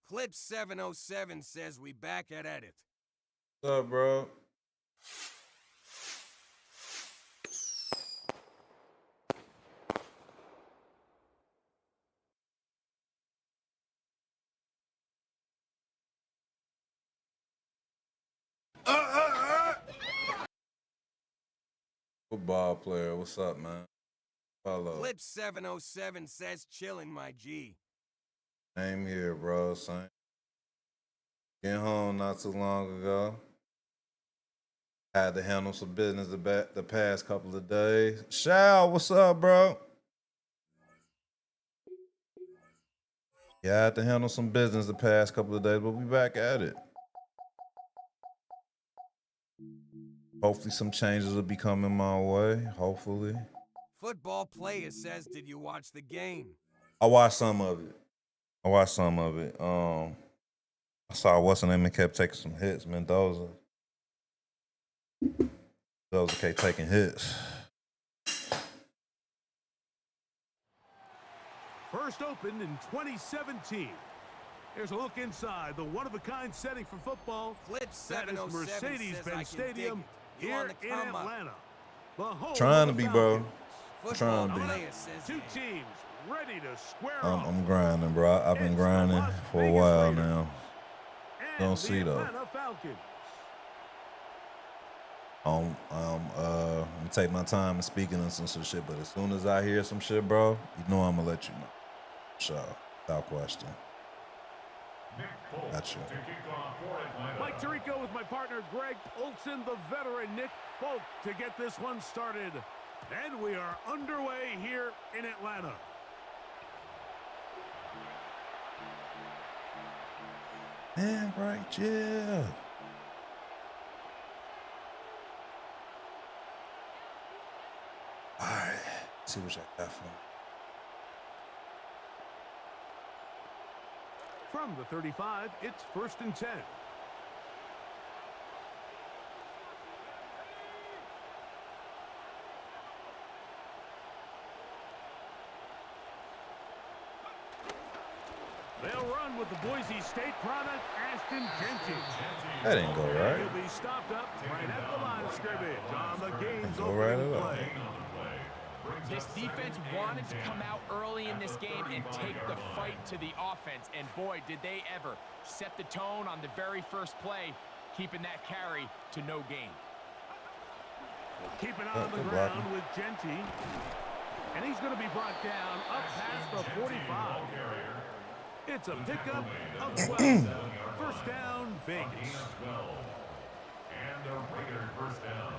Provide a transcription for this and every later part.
Clip 707 says we back at it. What's up, bro? Football player, what's up, man? Follow. Clip 707 says chillin', my G. Same here, bro. Same. Getting home not too long ago. Had to handle some business the past couple of days. Shao, what's up, bro? Yeah, I had to handle some business the past couple of days, but we back at it. Hopefully some changes will be coming my way. Hopefully. Football player says, did you watch the game? I watched some of it. I saw what's her name and kept taking some hits. Mendoza kept taking hits. First opened in 2017. Here's a look inside the one-of-a-kind setting for football. Clip 707 Mercedes-Benz Stadium here in Atlanta. The home Trying to of be, the bro. Falcons. Trying to be. Two teams ready to square off. I'm grinding, bro. I've been grinding for a while now. Don't see though. I'm gonna take my time and speaking on some shit, but as soon as I hear some shit, bro, you know I'm gonna let you know. Sure, without question. Got you. Mike Tirico with my partner Greg Olson, the veteran Nick Folk to get this one started. And we are underway here in Atlanta. Man, right, chill. All right, see what I got for me. From the 35, it's 1st and 10. They'll run with the Boise State product, Ashton Genty. That didn't go right. He'll be stopped up right at the line of scrimmage on the game's Go right opening at all. play. This defense wanted to come out early in this game and take the fight to the offense, and boy, did they ever set the tone on the very first play, keeping that carry to no gain. Keep it on the ground with Genty. And he's going to be brought down up past the 45. It's a pickup of 12. First down, Vegas. And a Raider first down.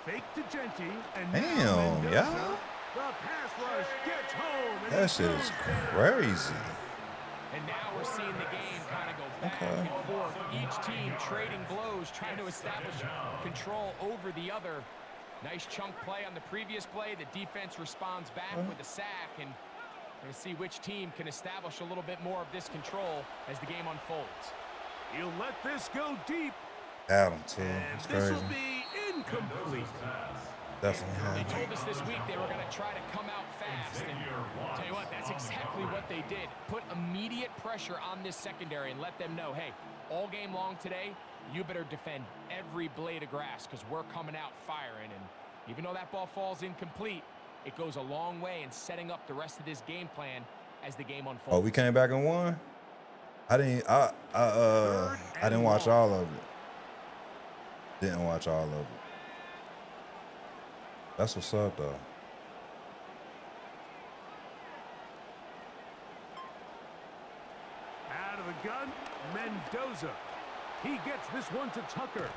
Fake to Genty. And Damn, Mendoza. y'all. The pass rush gets home. And That shit is crazy. And now we're seeing the game kind of go back and forth. Each team trading blows, trying to establish control over the other. Nice chunk play on the previous play. The defense responds back with a sack, and we're going to see which team can establish a little bit more of this control as the game unfolds. He'll let this go deep. Had him too. And It's this crazy. will be incomplete. Definitely They had him. told us this week they were going to try to come out fast, and I'll tell you what, that's exactly what they did. Put immediate pressure on this secondary and let them know, hey, all game long today, you better defend every blade of grass because we're coming out firing. And even though that ball falls incomplete, it goes a long way in setting up the rest of this game plan as the game unfolds. Oh, we came back and won? I didn't watch all of it. Didn't watch all of it. That's what's up, though. Out of the gun, Mendoza. He gets this one to Tucker.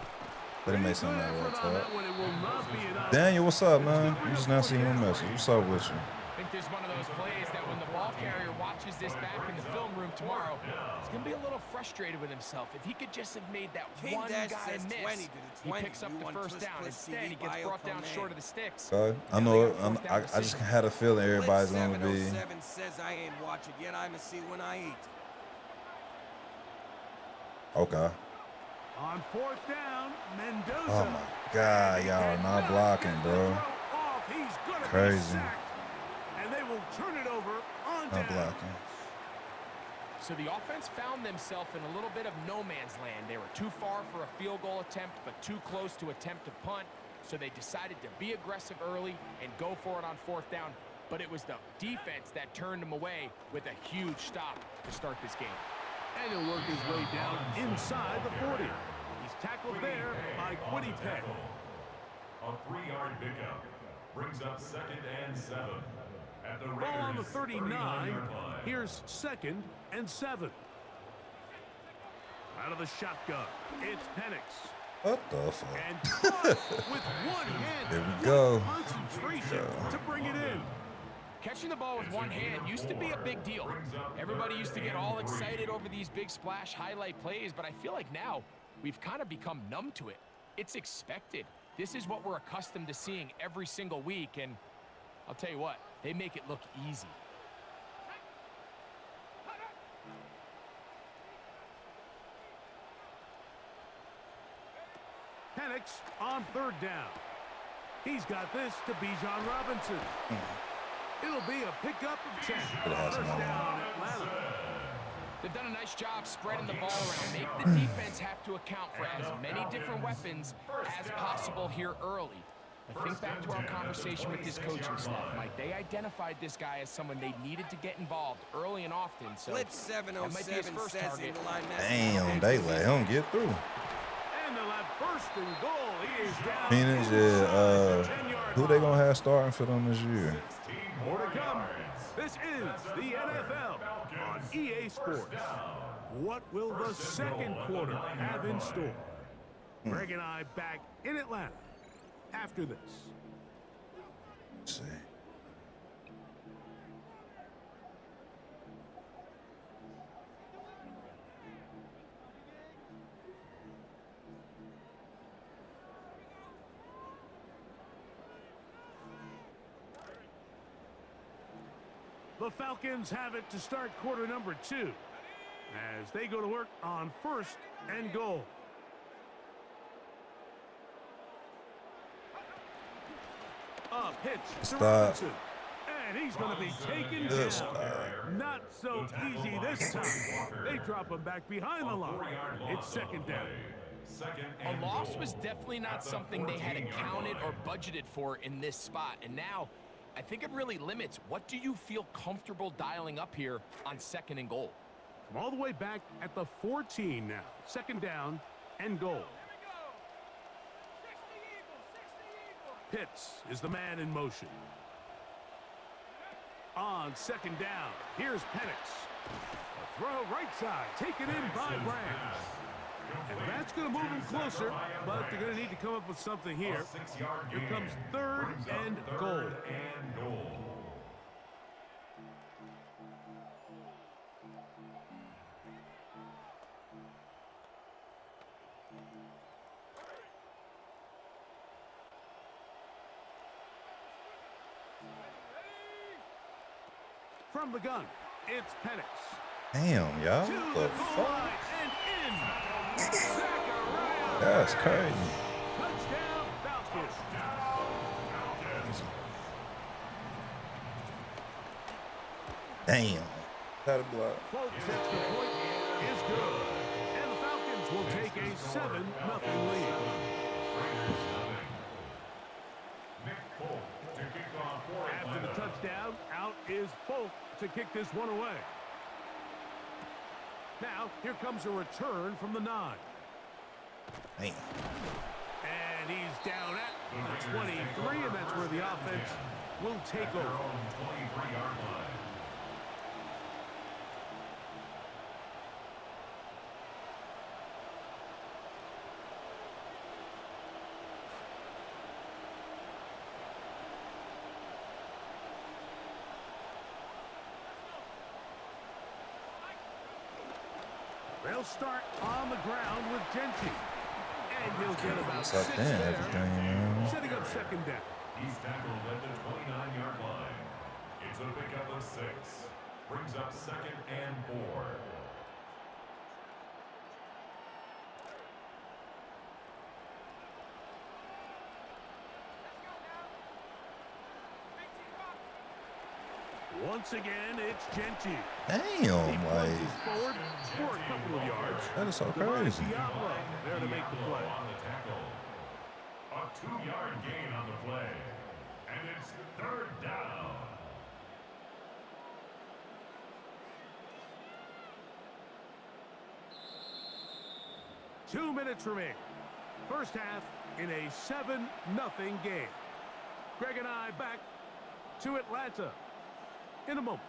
But it Pretty makes something good like effort that. on that one. It will not be enough. Daniel, what's up, man? You just now seen your message. What's up with you? I think there's one of those plays that when the ball carrier watches this back in the film room tomorrow, he's going to be a little frustrated with himself. If he could just have made that King one Dash guy says 20 miss, to the he 20. picks up You the want first Twist down. Clip Instead, CD he gets bio brought down command. short of the sticks. Okay. I Now know they it. got a fourth down I just decision. had a feeling everybody's Blitz going to be. 707 says I ain't watching yet. I'ma see when I eat. Okay. On fourth down, Mendoza. Oh, my God. Y'all not blocking, bro. He's gonna Crazy. be sacked. And they will turn it over on Not down. blocking. So the offense found themselves in a little bit of no man's land. They were too far for a field goal attempt, but too close to attempt a punt. So they decided to be aggressive early and go for it on fourth down. But it was the defense that turned them away with a huge stop to start this game. And he'll work his way down inside the 40. He's tackled there by Quiddy Peck. A 3-yard pickup brings up 2nd and 7 at the Ball on the Raiders' 39. 39-yard line. Here's 2nd and 7. Out of the shotgun, it's Penix. What the fuck? And caught with one hand. There we What go. concentration to bring it in. Catching the ball with one hand used to be a big deal. Everybody used to get all excited over these big splash highlight plays, but I feel like now we've kind of become numb to it. It's expected. This is what we're accustomed to seeing every single week, and I'll tell you what, they make it look easy. Penix on third down. He's got this to Bijan Robinson. It'll be a pickup of 10. First down, Atlanta. They've done a nice job spreading the ball around. Make the defense have to account for as many different weapons as possible here early. But think back to our conversation with this coaching staff, Mike. They identified this guy as someone they needed to get involved early and often. So Blitz that might be his 707 first says target. in the line. Damn, they let him get through. And they'll have first and goal. He is down. Phoenix, yeah. Who they going to have starting for them this year? More to come. This is the NFL on EA Sports. What will the second quarter have in store? Greg and I back in Atlanta after this. Let's see. The Falcons have it to start quarter number 2 as they go to work on first and goal. A pitch to Stop. Robinson. And he's going to be taken Good down. stop. Not so easy this time. They drop him back behind the line. It's second down. A loss was definitely not something they had accounted or budgeted for in this spot. And now, I think it really limits what do you feel comfortable dialing up here on 2nd and goal. From all the way back at the 14 now. Second down and goal. Pitts is the man in motion. On second down, here's Penix. A throw right side, taken in by Brands. And that's going to move him closer, but they're going to need to come up with something here. Here comes 3rd and goal. From the gun, it's Penix. Damn, y'all. To What the the goal fuck? line and in. Zachariah. That's crazy. Touchdown, Falcons. Damn. Got a block. Folks, extra point is good. And the Falcons will take a 7-0 lead. After the touchdown, out is Folk to kick this one away. Now, here comes a return from the 9. Damn. And he's down at the 23, and that's where the offense will take over. They'll start on the ground with Genty. And he'll get about 6 Sucked in there, everything, man. setting up second down. He's tackled at the 29-yard line. It's a pickup of 6. Brings up 2nd and 4. Once again, it's Genty. Damn, He like, plunges forward for a couple of yards. that is so Divides crazy. Yall there to make the play. On the tackle. A 2-yard gain on the play. And it's 3rd down. Two minutes remaining. First half in a 7-0 game. Greg and I back to Atlanta in a moment.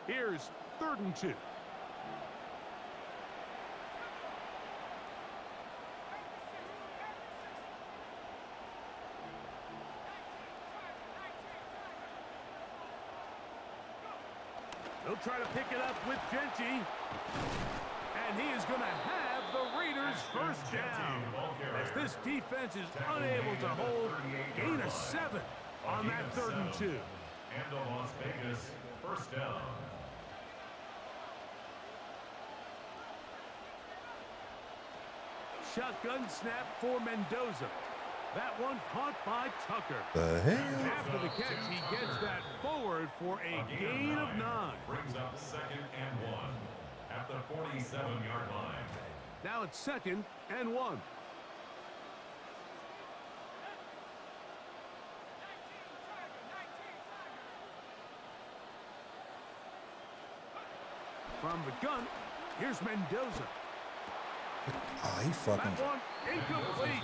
Here's 3rd and 2. They'll try to pick it up with Genty. And he is going to have the Raiders first down. As this defense is unable to hold, gain of 7 on that 3rd and 2. And the Las Vegas first down. Shotgun snap for Mendoza. That one caught by Tucker. The hell? After the catch, he gets that forward for a gain of 9. Brings up 2nd and 1 at the 47-yard line. Now it's 2nd and 1. From the gun, here's Mendoza. Oh, he fucking. That one incomplete.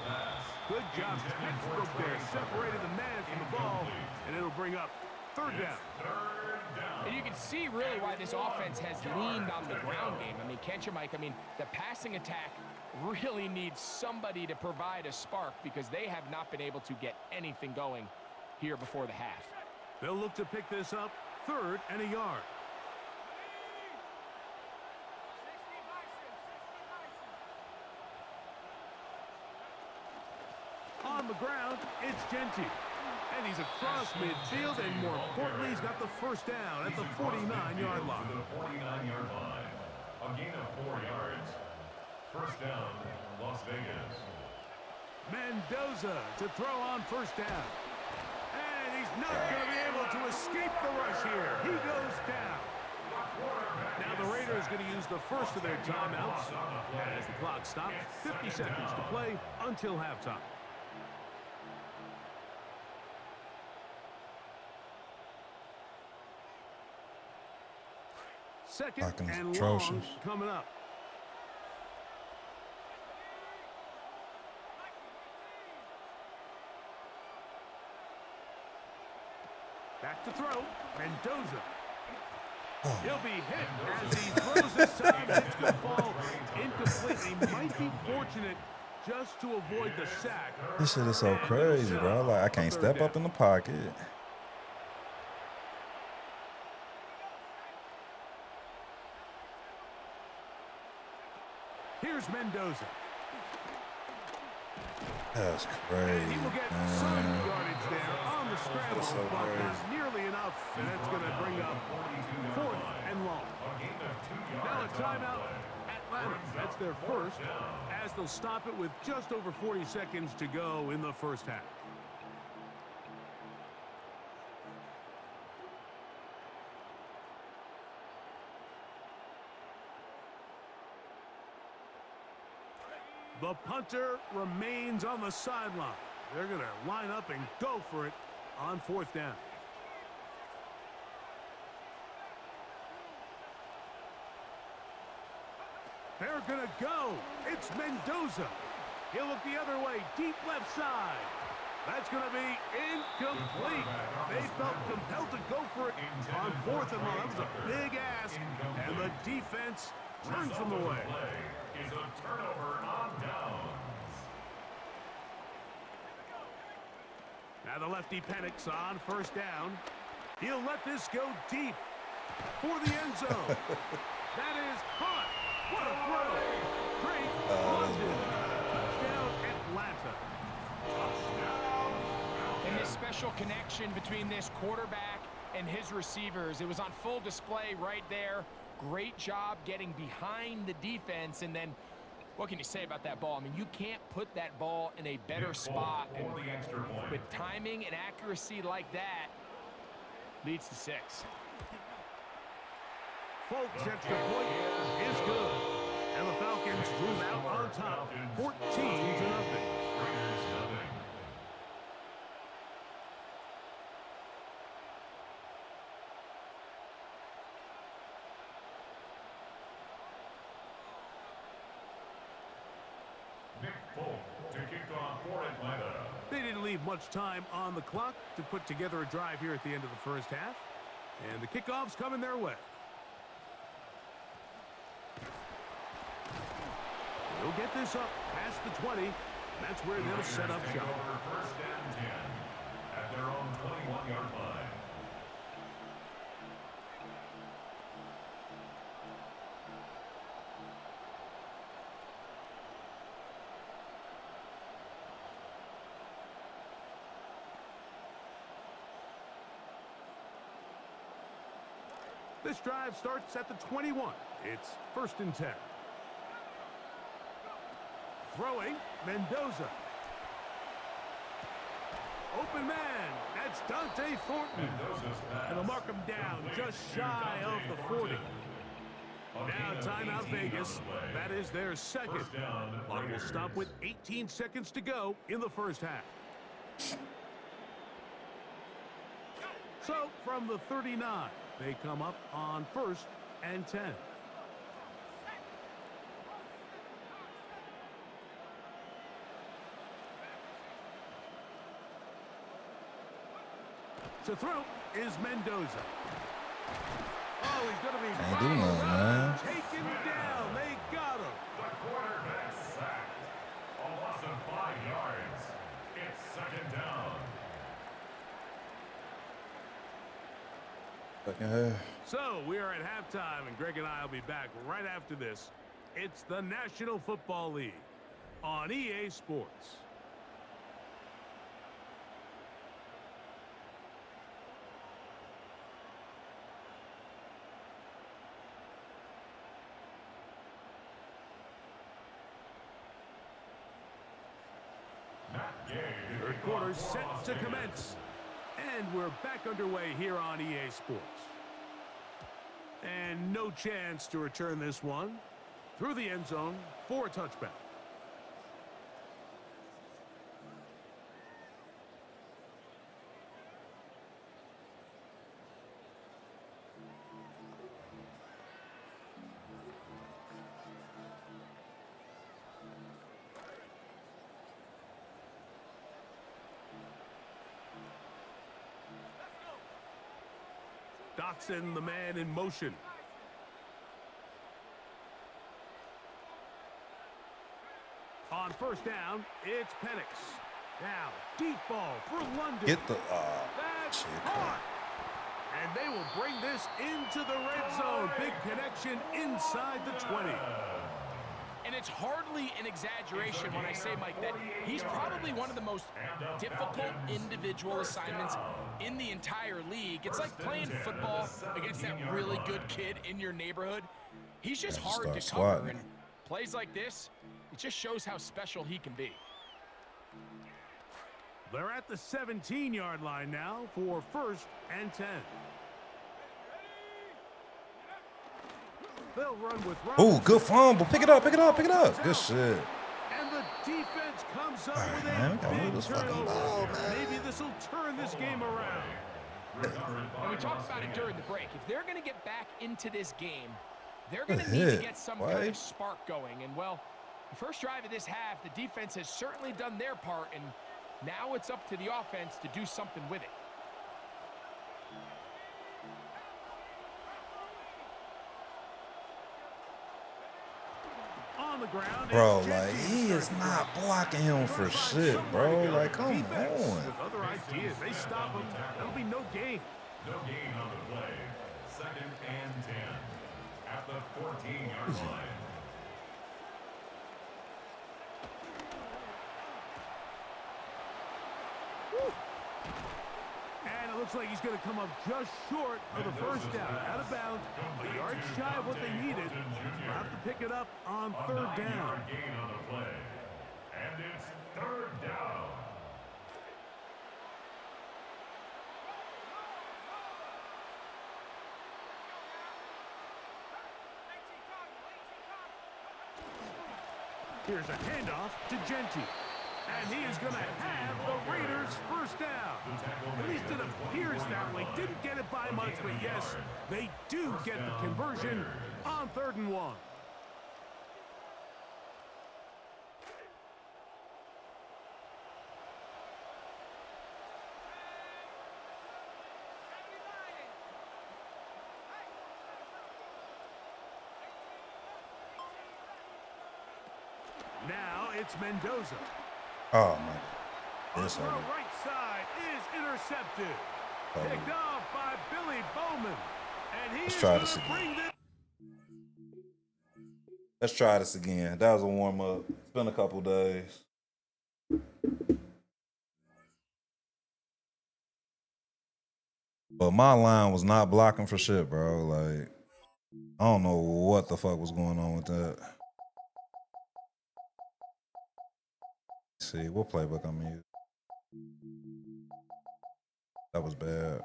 Good job, textbook there. Separated the man from the ball, and it'll bring up 3rd down. And you can see really why this offense has leaned on the ground game. I mean, can't you, Mike? I mean, the passing attack really needs somebody to provide a spark because they have not been able to get anything going here before the half. They'll look to pick this up 3rd and a yard. On the ground, it's Genty. And he's across midfield, and more importantly, he's got the first down at the 49-yard line. To the 49-yard line. A gain of 4 yards. First down, Las Vegas. Mendoza to throw on first down. And he's not going to be able to escape the rush here. He goes down. Now the Raiders going to use the first of their timeouts as the clock stops. 50 seconds to play until halftime. Second and long coming up. Back to throw. Mendoza. He'll be hit as he throws this time. It's going to fall incomplete. He might be fortunate just to avoid the sack. This shit is so crazy, bro. Like, I can't step up in the pocket. Here's Mendoza. That's crazy, And he will get some yardage there on the scramble, but not nearly enough, and that's going to bring up 4th and long. Now a timeout, Atlanta. That's their first, as they'll stop it with just over 40 seconds to go in the first half. The punter remains on the sideline. They're going to line up and go for it on 4th down. They're going to go. It's Mendoza. He'll look the other way, deep left side. That's going to be incomplete. They felt compelled to go for it on 4th and long. That was a big ask, and the defense turns them away. Is a turnover on downs. Now the lefty panics on first down. He'll let this go deep for the end zone. That is hot. What a throw. Great London. Touchdown, Atlanta. And this special connection between this quarterback and his receivers, it was on full display right there. Great job getting behind the defense, and then what can you say about that ball? I mean, you can't put that ball in a better spot, and with timing and accuracy like that, leads to 6. Folks, extra point is good, and the Falcons move out on top, 14-0. They didn't leave much time on the clock to put together a drive here at the end of the first half. And the kickoff's coming their way. They'll get this up past the 20. And that's where they'll set up shop. First and 10 at their own 21-yard line. This drive starts at the 21. It's 1st and 10. Throwing, Mendoza. Open man. That's Dante Thornton. And they'll mark him down just shy of the 40. Now timeout Vegas. That is their second. Clock will stop with 18 seconds to go in the first half. So from the 39. They come up on 1st and 10. To throw is Mendoza. Oh, he's going to be Can't do nothing, man. taken down. They got him. The quarterback sacked. A loss of 5 yards. It's 2nd down. So we are at halftime, and Greg and I will be back right after this. It's the National Football League on EA Sports. Third quarter set to commence. And we're back underway here on EA Sports. And no chance to return this one through the end zone for a touchback. Dotson, the man in motion. On first down, it's Penix. Now, deep ball for London. Get the That's shit. caught. And they will bring this into the red zone. Big connection inside the 20. And it's hardly an exaggeration when I say, Mike, that he's probably one of the most difficult individual assignments in the entire league. It's like playing football against that really good kid in your neighborhood. He's just hard to cover, and plays like this, it just shows how special he can be. They're at the 17-yard line now for 1st and 10. They'll run with Ooh, good fumble. Pick it up, pick it up, pick it up. Good shit. And the defense comes up with a big turnover. Maybe this will turn this game around. And we talked about it during the break. If they're going to get back into this game, they're going to need to get some kind of spark going. And, well, the first drive of this half, the defense has certainly done their part, and now it's up to the offense to do something with it. On the ground, bro, like, he is not blocking him for shit, bro. Like, come on. With other ideas, they stop him. That'll be no gain. No gain on the play. 2nd and 10 at the 14-yard line. And it looks like he's going to come up just short of the first down. Out of bounds, a yard shy of what they needed. They'll have to pick it up on 3rd down. Gain on the play. And it's 3rd down. Here's a handoff to Genty. And he is going to have the Raiders' 1st down. At least it appears that way. Didn't get it by much, but yes, they do get the conversion on 3rd and 1. Now it's Mendoza. Oh, my. This The right side is intercepted. Picked off by Billy Bowman. And Let's try this again. Let's try this again. That was a warm-up. It's been a couple days. But my line was not blocking for shit, bro. Like, I don't know what the fuck was going on with that. Let's see, what playbook I'm using? That was bad.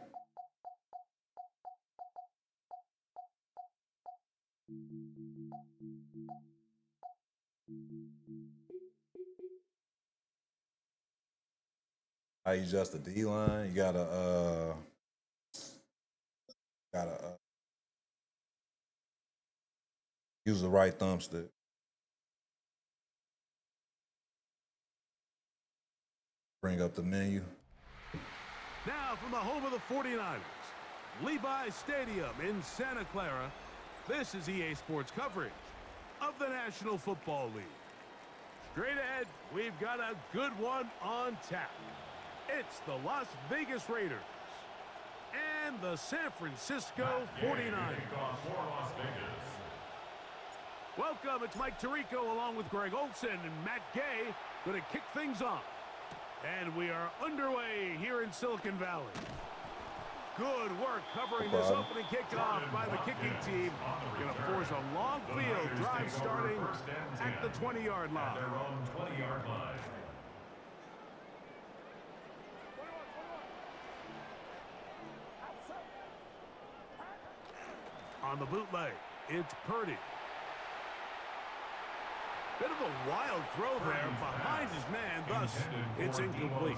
How you adjust the D line? You gotta use the right thumbstick. Bring up the menu. Now from the home of the 49ers, Levi's Stadium in Santa Clara, this is EA Sports coverage of the National Football League. Straight ahead, we've got a good one on tap. It's the Las Vegas Raiders and the San Francisco 49ers. Welcome, it's Mike Tirico along with Greg Olson and Matt Gay going to kick things off. And we are underway here in Silicon Valley. Good work covering this opening kickoff by the kicking team. Going to force a long field drive starting at the 20-yard line. On the bootleg, it's Purdy. Bit of a wild throw there behind his man, thus it's incomplete.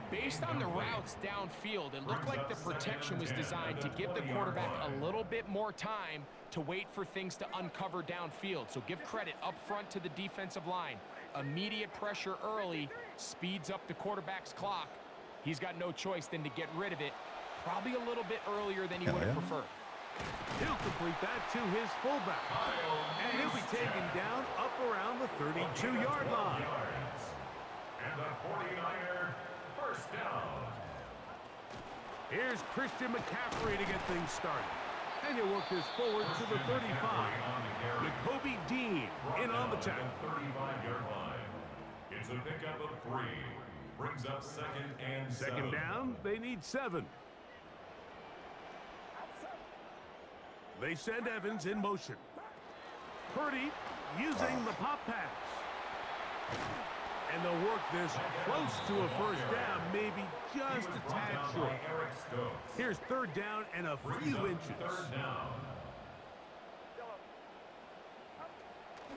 Based on the routes downfield, it looked like the protection was designed to give the quarterback a little bit more time to wait for things to uncover downfield. So give credit up front to the defensive line. Immediate pressure early speeds up the quarterback's clock. He's got no choice than to get rid of it, probably a little bit earlier than he would have preferred. He'll complete that to his fullback. And he'll be taken down up around the 32-yard line. And the 49er first down. Here's Christian McCaffrey to get things started. And he'll work this forward to the 35. Jacoby Dean in on the tackle. 35-yard line. It's a pickup of 3. Brings up second and 7. Second down, they need 7. They send Evans in motion. Purdy using the pop pass. And they'll work this close to a first down, maybe just a tad short. Here's third down and a few inches. Third down.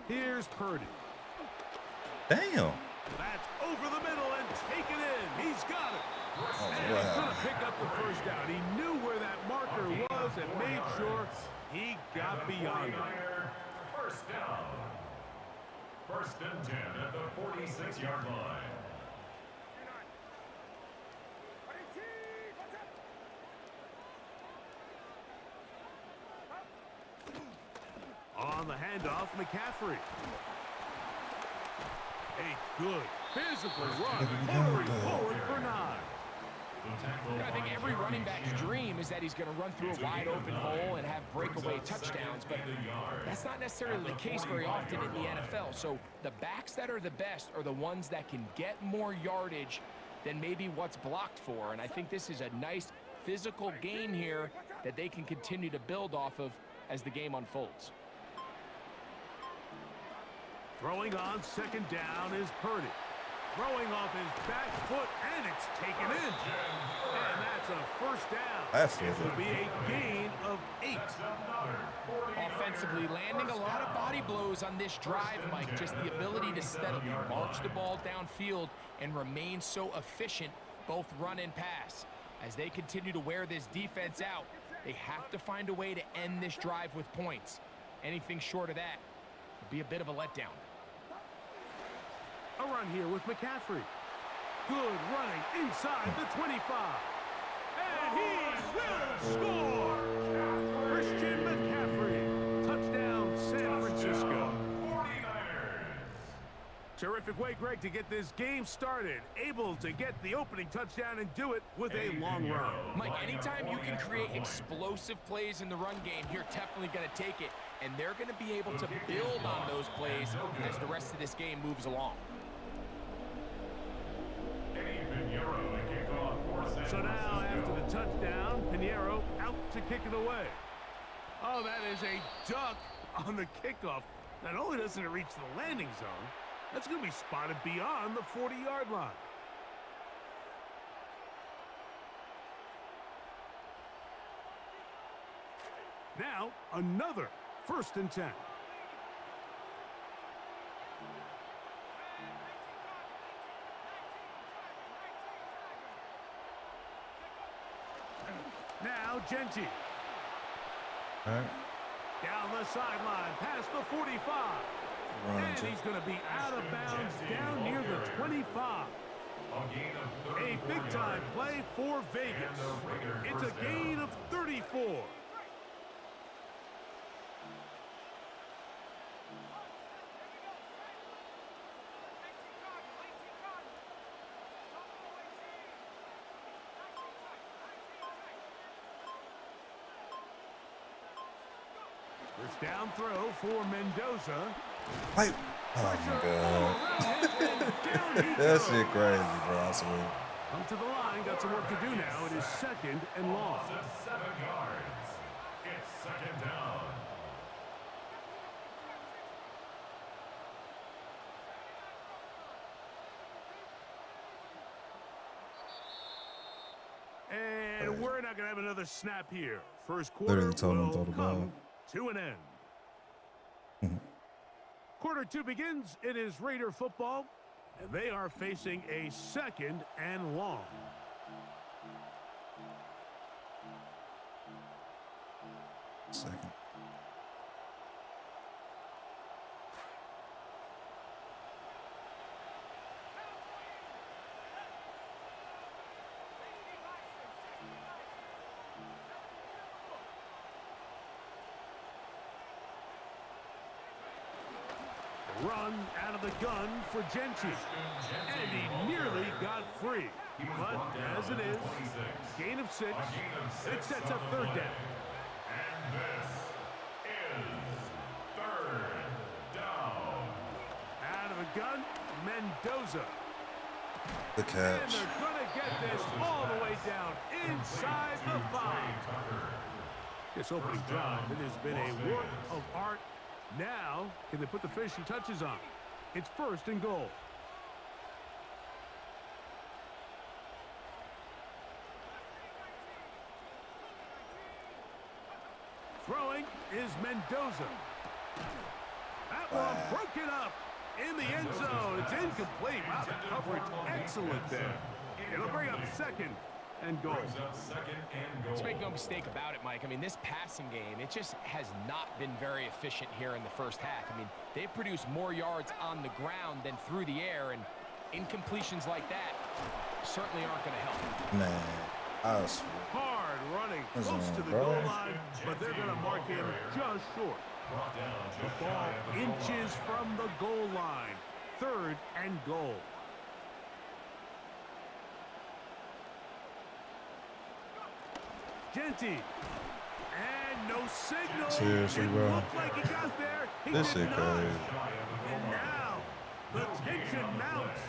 Here's Purdy. Damn. That's over the middle and taken in. He's got it. And he's wow. going to pick up the first down. He knew where that marker was and made sure he got beyond it. First down. First and 10 at the 46-yard line. On the handoff, McCaffrey. A good physical run, pouring forward for 9. I think every running back's dream is that he's going to run through a wide open hole and have breakaway touchdowns, but that's not necessarily the case very often in the NFL. So the backs that are the best are the ones that can get more yardage than maybe what's blocked for. And I think this is a nice physical gain here that they can continue to build off of as the game unfolds. Throwing on second down is Purdy. Throwing off his back foot, and it's taken in. And that's a first down. That's it will be a gain of 8. Offensively, landing a lot of body blows on this drive, Mike. Just the ability to steadily march the ball downfield and remain so efficient, both run and pass. As they continue to wear this defense out, they have to find a way to end this drive with points. Anything short of that would be a bit of a letdown. A run here with McCaffrey. Good running inside the 25. And he will score! Christian McCaffrey. Touchdown, San Francisco. 49ers. Terrific way, Greg, to get this game started. Able to get the opening touchdown and do it with a long run. Mike, anytime you can create explosive plays in the run game, you're definitely going to take it. And they're going to be able to build on those plays as the rest of this game moves along. So now, after the touchdown, Pinheiro out to kick it away. Oh, that is a duck on the kickoff. Not only doesn't it reach the landing zone, that's going to be spotted beyond the 40-yard line. Now, another first and 10. Now, Genty. All right. Down the sideline, past the 45. And he's going to be out of bounds down near the 25. A big-time play for Vegas. It's a gain of 34. This down throw for Mendoza. Wait. Oh my God. That shit crazy, bro. I swear. Come to the line, got some work to do now. It is second and long. 7 yards. It's second down. And we're not going to have another snap here. First quarter Literally told him to will throw the ball. come to an end. Quarter 2 begins. It is Raider football, and they are facing a 2nd and long. Second. Run out of the gun for Gentry. And he nearly got free. But as it is, gain of 6. It sets up 3rd down. And this is 3rd down. Out of the gun, Mendoza. The And catch. they're going to get this all the way down inside the 5. This opening drive, it has been a work of art. Now, can they put the finishing touches on? It's 1st and goal. Throwing is Mendoza. That one broken up in the end zone. It's incomplete. Wow, the coverage excellent there. It'll bring up 2nd and goal. Brings up 2nd and goal. Let's make no mistake about it, Mike. I mean, this passing game, it just has not been very efficient here in the first half. I mean, they've produced more yards on the ground than through the air, and incompletions like that certainly aren't going to help. Man, I swear. Hard running What's close on, to the bro? goal line, but they're going to mark him just short. Brought down The just ball shy of the goal inches line. from the goal line. 3rd and goal. Genty. And no signal. Seriously, It bro. looked like he got there. He This did shit not. crazy. And now the tension mounts.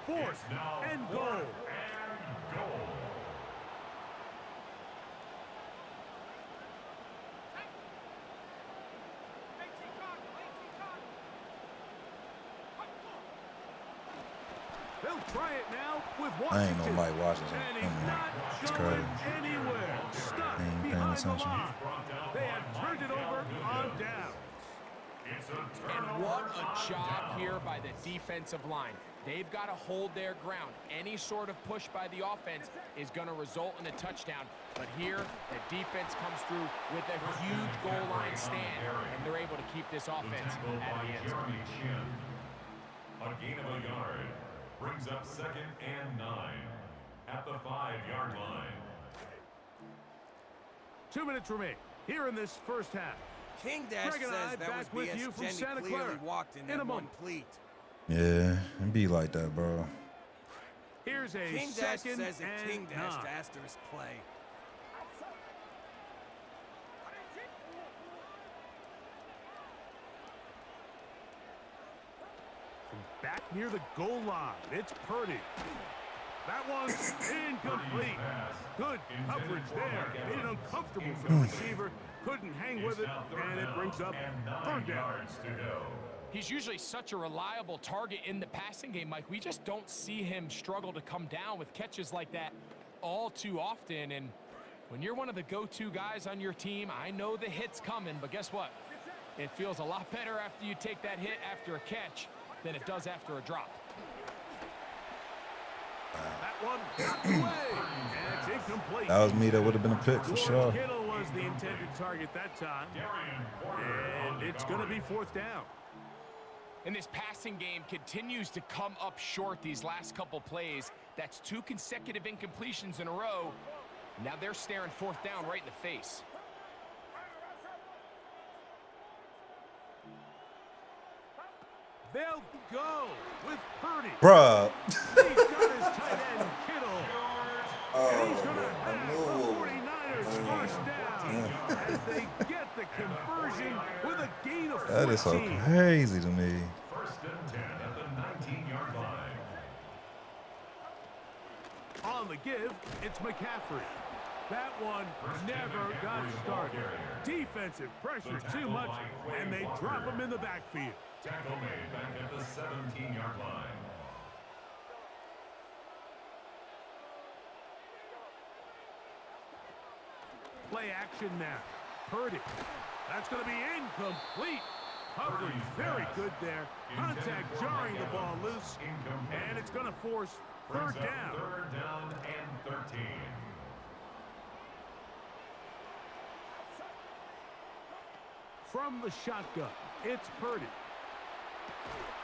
4th and goal. And goal. They'll try it now with I ain't Washington. no Mike Washington. And he's not It's going crazy. anywhere. Stuck Ain't paying behind the attention. line. They have turned it over on downs. It's a And turnover what a on job down. here by the defensive line. They've got to hold their ground. Any sort of push by the offense is going to result in a touchdown. But here, the defense comes through with a huge goal line stand, and they're able to keep this The offense tackle out of by the end zone. Jeremy Chin. A gain of a yard. Brings up 2nd and 9 at the 5-yard line. 2 minutes remain here in this first half. King Dash Greg and I says that was back with BS. you from Jenny Santa clearly Clara. walked in In that a one moment. cleat. Yeah, it be like that, bro. Here's a King Dash 2nd says that and King Dash 9. to asterisk play. From back near the goal line, it's Purdy. That one's incomplete. Good coverage there. Made it uncomfortable for the receiver. Couldn't hang with it, and it brings up 3rd down. yards to go. He's usually such a reliable target in the passing game, Mike. We just don't see him struggle to come down with catches like that all too often. And when you're one of the go-to guys on your team, I know the hit's coming, but guess what? It feels a lot better after you take that hit after a catch than it does after a drop. That one knocked away, and it's incomplete. That was me. That would have been a pick for George sure. Kittle was the intended target that time, Darian Porter on and the it's going to guard. be 4th down. And this passing game continues to come up short these last couple plays. That's 2 consecutive incompletions in a row. Now they're staring 4th down right in the face. They'll go with Purdy. Bruh. He's got his tight end, Kittle. And he's going to have the 49ers first down as they get the conversion with a gain of 14. That is so crazy to me. 1st and 10 at the 19-yard line. On the give, it's McCaffrey. That one never got started. Defensive pressure too much, and they drop him in the backfield. Tackle made back at the 17-yard line. Play action now. Purdy. That's going to be incomplete. Coverage very good there. Contact jarring the ball loose. And it's going to force third down. Third down and 13. From the shotgun, it's Purdy.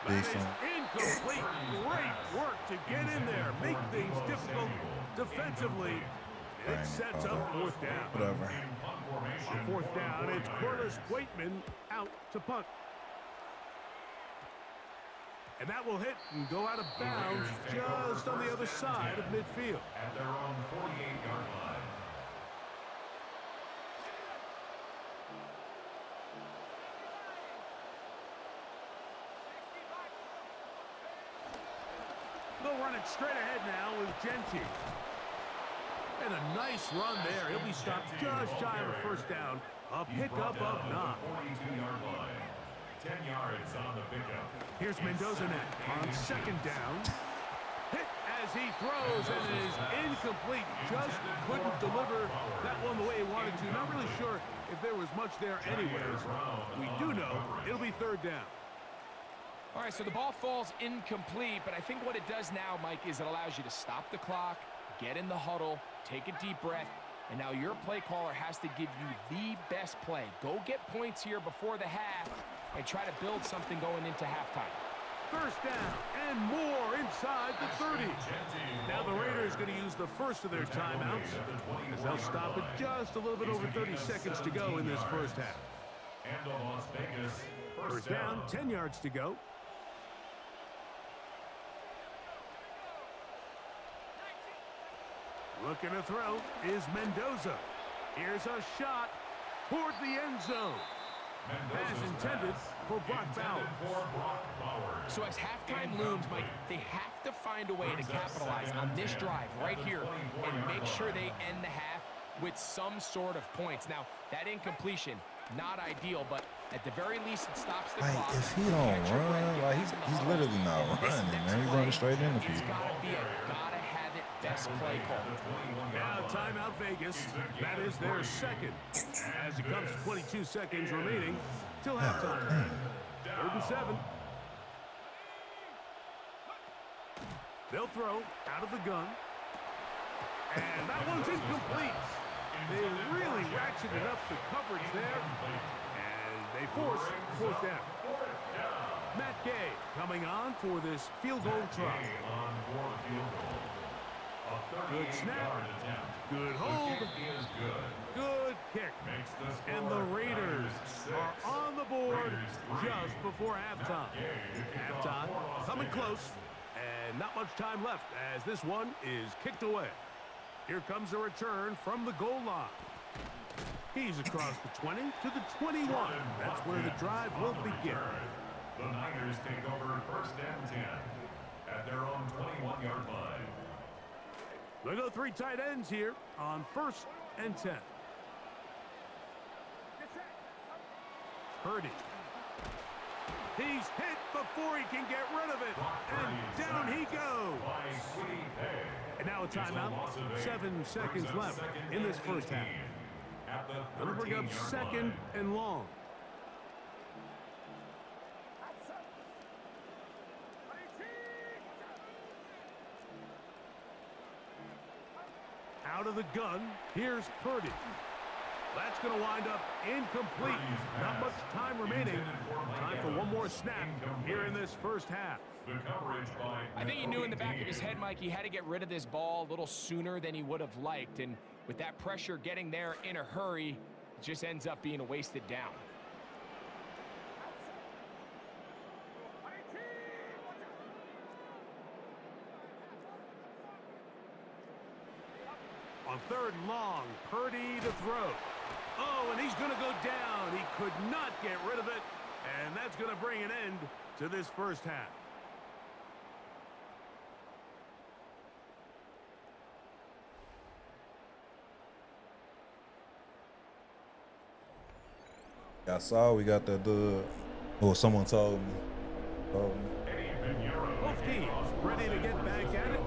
That is incomplete. Great work to get in there. Make things difficult defensively. It sets up fourth down. Whatever. On fourth down, it's Corliss Waitman out to punt. And that will hit and go out of bounds just on the other side of midfield. At their own 48-yard line. They'll run it straight ahead now with Genty. And a nice run there. He'll be stopped just shy of a first down. A pickup of 9. 42-yard line. 10 yards on the pickup. Here's Mendoza now on second down. Hit as he throws and it is incomplete. Just couldn't deliver that one the way he wanted to. Not really sure if there was much there anyways. We do know it'll be third down. All right, so the ball falls incomplete, but I think what it does now, Mike, is it allows you to stop the clock, get in the huddle, take a deep breath, and now your play caller has to give you the best play. Go get points here before the half and try to build something going into halftime. First down and more inside the 30. Now the Raiders going to use the first of their timeouts as they'll stop it just a little bit over 30 seconds to go in this first half. And on Las Vegas, First down, 10 yards to go. Looking to throw is Mendoza. Here's a shot toward the end zone. As intended for Brock Bowers. So as halftime looms, Mike, they have to find a way to capitalize on this drive right here and make sure they end the half with some sort of points. Now, that incompletion, not ideal, but at the very least, it stops the clock. If he don't run, like he's literally not running, man. He's running straight into people. It's gotta be a gotta-have-it best play call. Now timeout Vegas. That is their second. As it comes to 22 seconds remaining till halftime. 3rd and 7. They'll throw out of the gun. And that one's incomplete. They really ratcheted up the coverage there. And they force fourth down. Matt Gay coming on for this field goal try. Good snap. Good hold. Good kick. And the Raiders are on the board just before halftime. Halftime coming close. And not much time left as this one is kicked away. Here comes a return from the goal line. He's across the 20 to the 21. That's where the drive will begin. The Niners take over first and 10 at their own 21-yard line. They go 3 tight ends here on 1st and 10. Purdy. He's hit before he can get rid of it. And down he goes. And now a timeout. 7 seconds left in this first half. Going to bring up 2nd and long. Out of the gun, here's Purdy. That's going to wind up incomplete. Not much time remaining. Time for one more snap here in this first half. I think he knew in the back of his head, Mike, he had to get rid of this ball a little sooner than he would have liked. And with that pressure getting there in a hurry, it just ends up being a wasted down. On 3rd and long, Purdy to throw. Oh, and he's going to go down. He could not get rid of it. And that's going to bring an end to this first half. I saw we got that dub. Or someone told me. Both teams ready to get back at it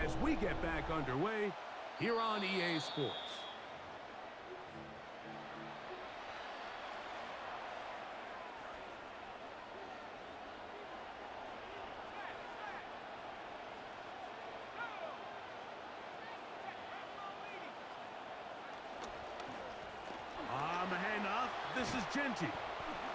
as we get back underway here on EA Sports. This is Genty.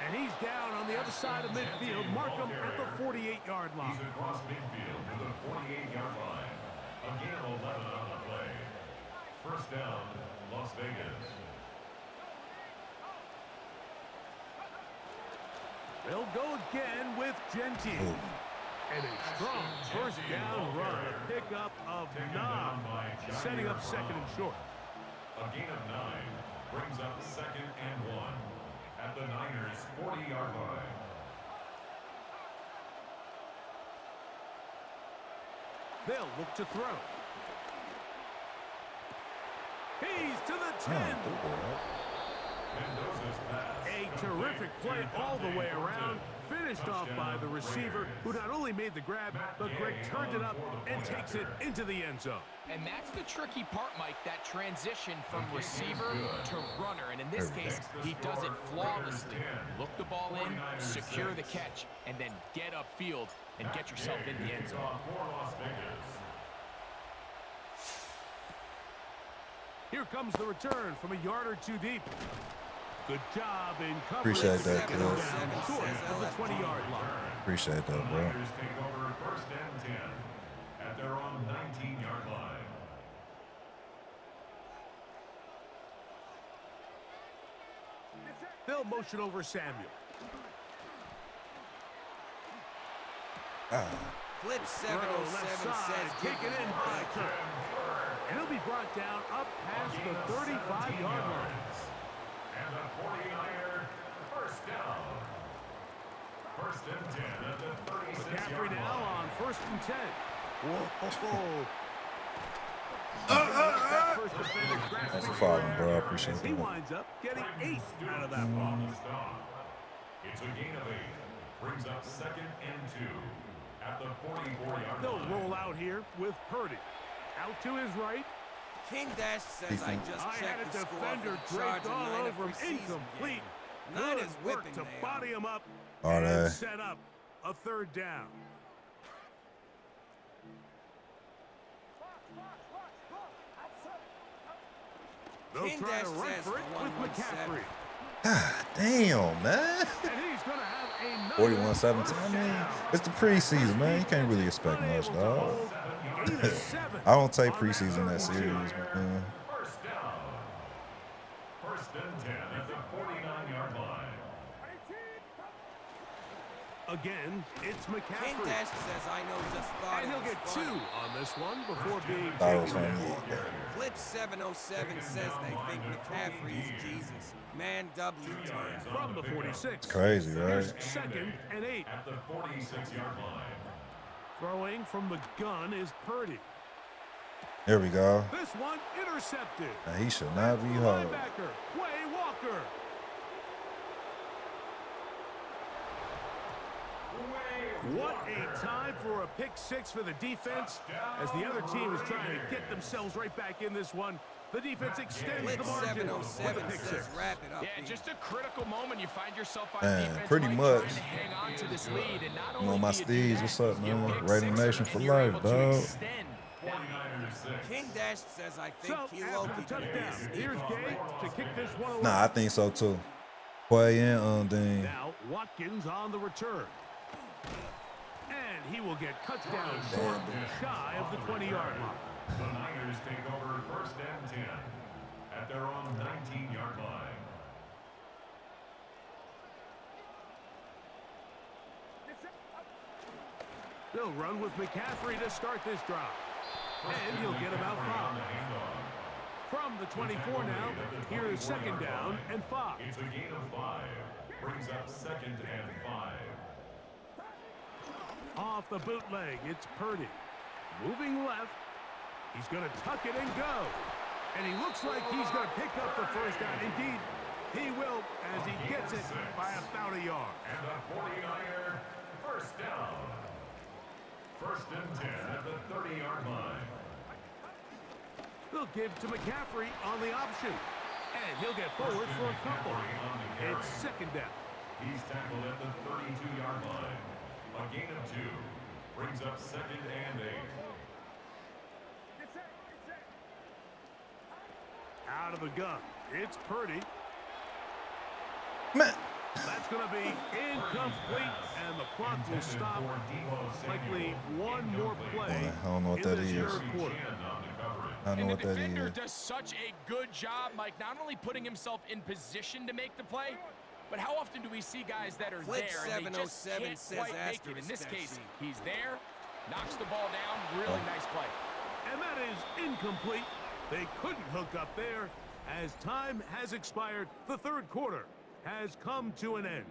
And he's down on the other side of midfield. Mark him at the 48-yard line. He's across midfield to the 48-yard line. A gain of 11 on the play. First down, Las Vegas. They'll go again with Genty. And a strong first down run. A pickup of 9. Setting up second and short. A gain of 9 brings up second and 1 at the Niners' 40-yard line. They'll look to throw. He's to the 10. Mendoza's pass. A terrific play all the way around. Finished off by the receiver, who not only made the grab, but Greg turned it up and takes it into the end zone. And that's the tricky part, Mike, that transition from receiver to runner. And in this case, he does it flawlessly. Look the ball in, secure the catch, and then get upfield and get yourself in the end zone. Here comes the return from a yard or two deep. Good job in coverage. Appreciate that, Second cuz. down, short of the 20-yard line. Appreciate that, bro. Niners take over first and 10 at their own 19-yard line. They'll motion over Samuel. Clip Throw 707 left side, says kick it in by Kirk. And he'll be brought down up past the 35-yard line. And the 49er first down. First and 10 at the 36-yard McCaffrey now line. on first and 10. Whoa. First defender grasping Thanks for following, bro. I there appreciate as he that. winds up getting 8 out of that ball. It's a gain of 8. Brings up second and 2 at the 44-yard They'll line. roll out here with Purdy. Out to his right. King Dash says I just I had checked a the score defender for the Charger draped all Niner over him. preseason Incomplete. game. Good Niners work whipping to there. body him up All right. and set up a third down. They'll King try Dash to run says for it with 117. McCaffrey. God damn, man. And he's going to have another 41-17. first I mean, down. it's the preseason, man. You can't really expect much, Unable to dog. hold. Gain of 7 I don't take on preseason that third and serious, two. man. First down. First and 10 at the 49-yard line. Again, it's King McCaffrey. Dash says I know just thought And it he'll was get funny. 2 on this one before being That was taken funny. down. Clip 707 says they think McCaffrey's Jesus. Man W turns. From the 46. Crazy, Here's right? second and 8. At the 46-yard line. Throwing from the gun is Purdy. Here we go. This one intercepted. Now, he should not be hard. Linebacker, Quay Walker. What a time for a pick 6 for the defense. As the other team is trying to get themselves right back in this one, the defense extends Clip the margin with 707 a pick says 6. wrap it up. Yeah, here. just a critical moment. You find yourself on Man, defense, pretty Mike, much. trying to hang on to this lead. And not You know, only my do you do steeds, that, what's up, you man? pick Rating 6 Nation and for you're life, able to dog. extend. 49ers 6. King Dash says I think So, Key after Loki the could be a touchdown, sneaky here's Gay threat. to kick this one away. Nah, I think so too. Quay and Undine. Now, Watkins on the return. And he will get cut down short, shy of the 20-yard line. The Niners take over first and 10 at their own 19-yard line. They'll run with McCaffrey to start this drive. And he'll get about 5. From the 24 now, here is second down and 5. It's a gain of 5. Brings up second and 5. Off the bootleg, it's Purdy. Moving left. He's going to tuck it and go. And he looks like he's going to pick up the first down. Indeed, he will as he gets it by about a yard. And the 49er first down. First and 10 at the 30-yard line. They'll give to McCaffrey on the option. And he'll get forward for a couple. It's second down. He's tackled at the 32-yard line. A gain of 2. Brings up second and 8. Out of the gun, it's Purdy. Man. That's going to be incomplete, and the clock will stop. Likely one more play I don't know what in that this is. third quarter. I don't know And the what that defender is. does such a good job, Mike, not only putting himself in position to make the play, but how often do we see guys that are Clip there and they just 707 can't says quite make it? In this asterisk case, that he's there, knocks the ball down, really nice play. And that is incomplete. They couldn't hook up there. As time has expired, the third quarter has come to an end.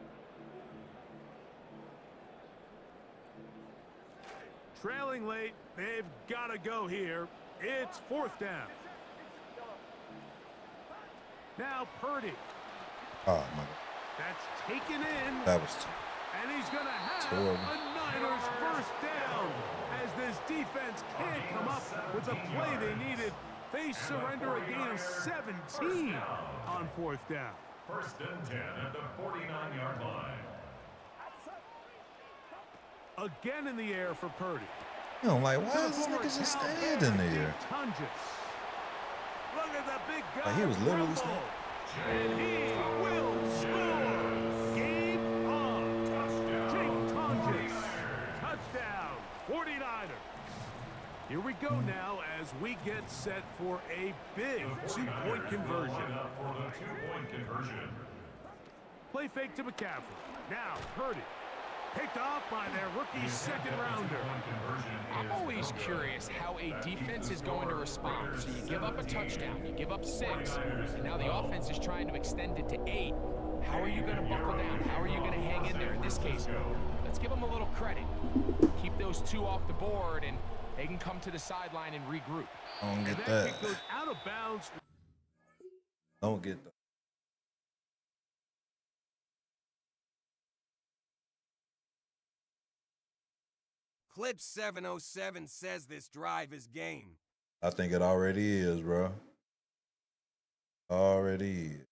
Trailing late, they've got to go here. It's fourth down. Now Purdy. Oh, my God. That's taken in. That was And he's going to have terrible. a Niners first down. As this defense can't come up with the play they needed, they surrender a gain of 17 on fourth down. First and 10 at the 49-yard line. Again in the air for Purdy. You know, like, why is this nigga just standing there? Look at the big guy. Like, he was literally rumble. standing. And he will score. Game on. Jake Tonjes. Touchdown. 49ers. Here we go now as we get set for a big two-point conversion. For the two-point conversion. Play fake to McCaffrey. Now Purdy. Picked off by their rookie second-rounder. I'm always curious how a defense is going to respond. So you give up a touchdown, you give up 6, and now the offense is trying to extend it to 8. How are you going to buckle down? How are you going to hang in there? In this case, let's give them a little credit. Keep those 2 off the board, and they can come to the sideline and regroup. I don't get That that. kick goes out of bounds. Don't get that. Clip 707 says this drive is game. I think it already is, bro. Already is.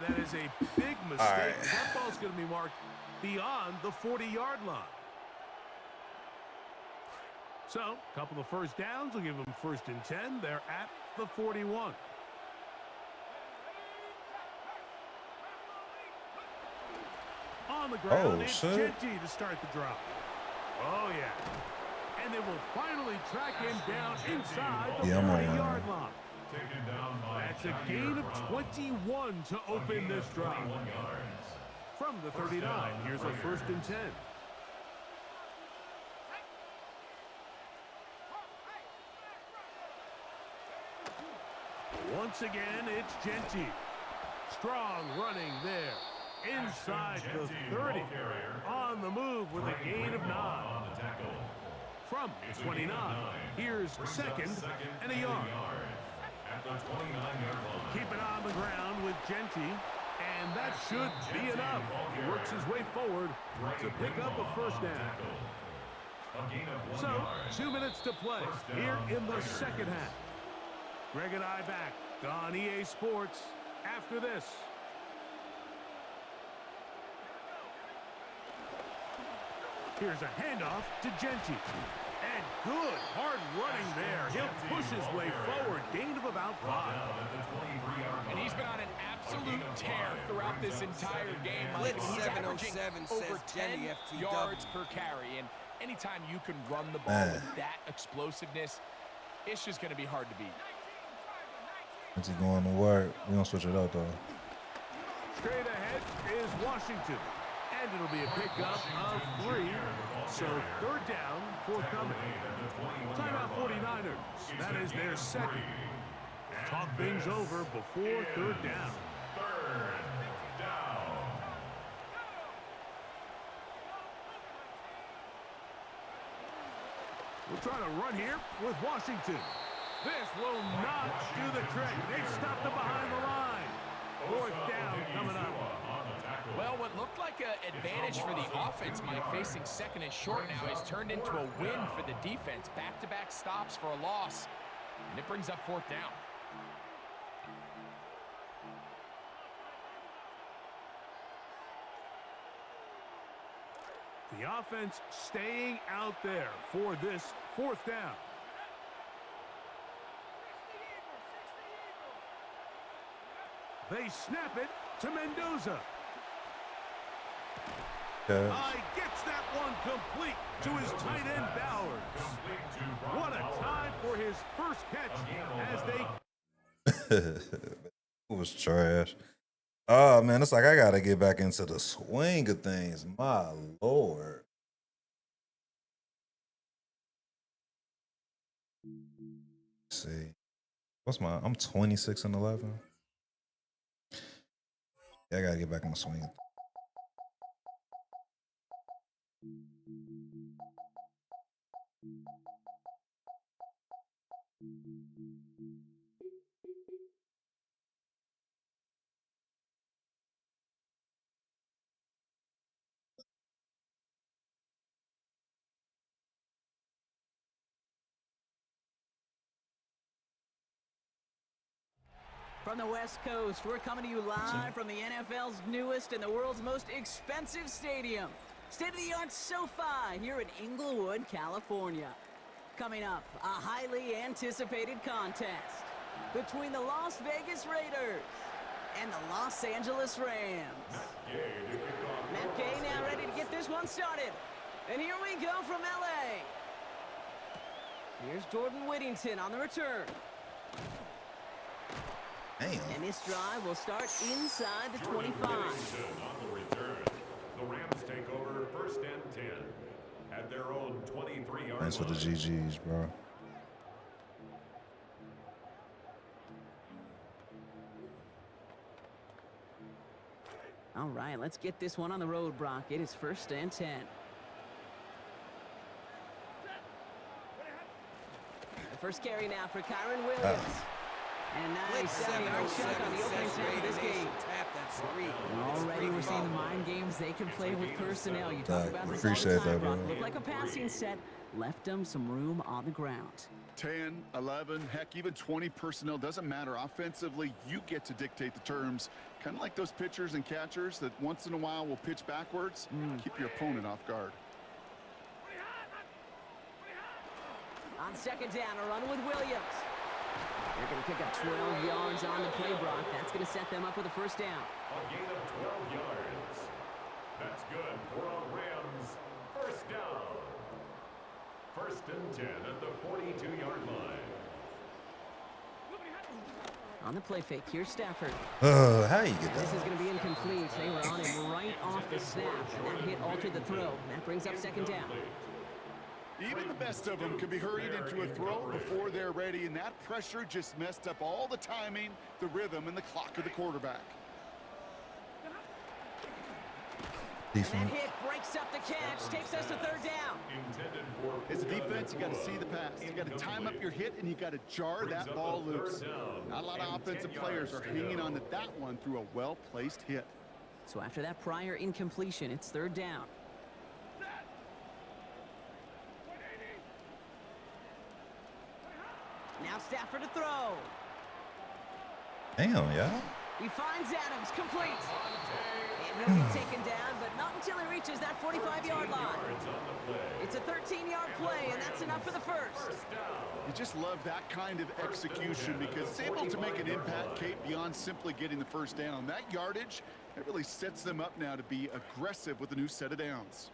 And that is a big mistake. right. That ball's going to be marked beyond the 40-yard line. So, a couple of first downs will give them first and 10. They're at the 41. On the ground, it's shit. Genty to start the drive. Oh, yeah. And they will finally track him down inside the Yeah, I'm on 40-yard one. line. Taken down by That's a gain of 21 to open this drive. 21 yards. From the 39, here's a first and 10. Once again, it's Genty. Strong running there. Inside the 30. On the move with a gain of 9. On the tackle. From 29, here's second and a yard. At the 29-yard line. Keep it on the ground with Genty. And that should be enough. He works his way forward to pick up a first down. A gain of 1 So, yard. 2 minutes to play here in the second half. Greg and I back on EA Sports after this. Here's a handoff to Genty. And good hard running there. He'll push his way forward. Gain of about 5. And he's been on an absolute tear throughout this entire game. Blitz He's 707 averaging says over 10 Jenny FTW. yards per carry. And anytime you can run the ball Man. with that explosiveness, it's just going to be hard to beat. Is he going to work? We gonna switch it up though. Straight ahead is Washington. And it'll be a pickup of 3. So third down, forthcoming. Timeout 49ers. That is their second. Talk things over before third down. Third down. We'll try to run here with Washington. This will not do the trick. They've stopped them behind the line. Fourth down coming up. Well, what looked like an advantage for the offense, Mike, facing second and short now, has turned into a win for the defense. Back-to-back stops for a loss, and it brings up fourth down. The offense staying out there for this fourth down. They snap it to Mendoza. Gets that one complete to his tight end Bowers. What a time for his first catch as they... It was trash. Oh, man, it's like I got to get back into the swing of things. My Lord. Let's see. I'm 26-11. Yeah, I got to get back in the swing. From the West Coast, we're coming to you live from the NFL's newest and the world's most expensive stadium. State-of-the-art SoFi here in Inglewood, California. Coming up, a highly anticipated contest between the Las Vegas Raiders and the Los Angeles Rams. Matt Gay now ready to get this one started. And here we go from LA. Here's Jordan Whittington on the return. Damn. And this drive will start inside the 25. On the return, the Rams take over first and 10 at their own 23-yard Thanks for the GGs, bro. All right, let's get this one on the road, Brock. It is first and 10. The first carry now for Kyron Williams. And nice 70-yard chuck on the opening snap of this game. Already we're seeing the mind games they can play with personnel. You talk about this all the time, Brock. Looked like a passing set. Left them some room on the ground. 10, 11, heck, even 20 personnel, doesn't matter. Offensively, you get to dictate the terms. Kind of like those pitchers and catchers that once in a while will pitch backwards. Keep your opponent off guard. On second down, a run with Williams. They're going to pick up 12 yards on the play, Brock. That's going to set them up with a first down. A gain of 12 yards. That's good for a Rams first down. First and 10 at the 42-yard line. On the play fake, here's Stafford. How you get that? This is going to be incomplete. They were on him right off the snap, and that hit altered the throw. That brings up second down. Even the best of them can be hurried into a throw before they're ready, and that pressure just messed up all the timing, the rhythm, and the clock of the quarterback. And that hit breaks up the catch, takes us to third down. As a defense, you got to see the pass. You got to time up your hit, and you got to jar that ball loose. Not a lot of offensive players are hanging on to that one through a well-placed hit. So after that prior incompletion, it's third down. Now Stafford to throw. Damn, yeah. He finds Adams, complete. And he'll be taken down, but not until he reaches that 45-yard line. It's a 13-yard play, and that's enough for the first. You just love that kind of execution because it's able to make an impact, Kate, beyond simply getting the first down. That yardage, it really sets them up now to be aggressive with a new set of downs.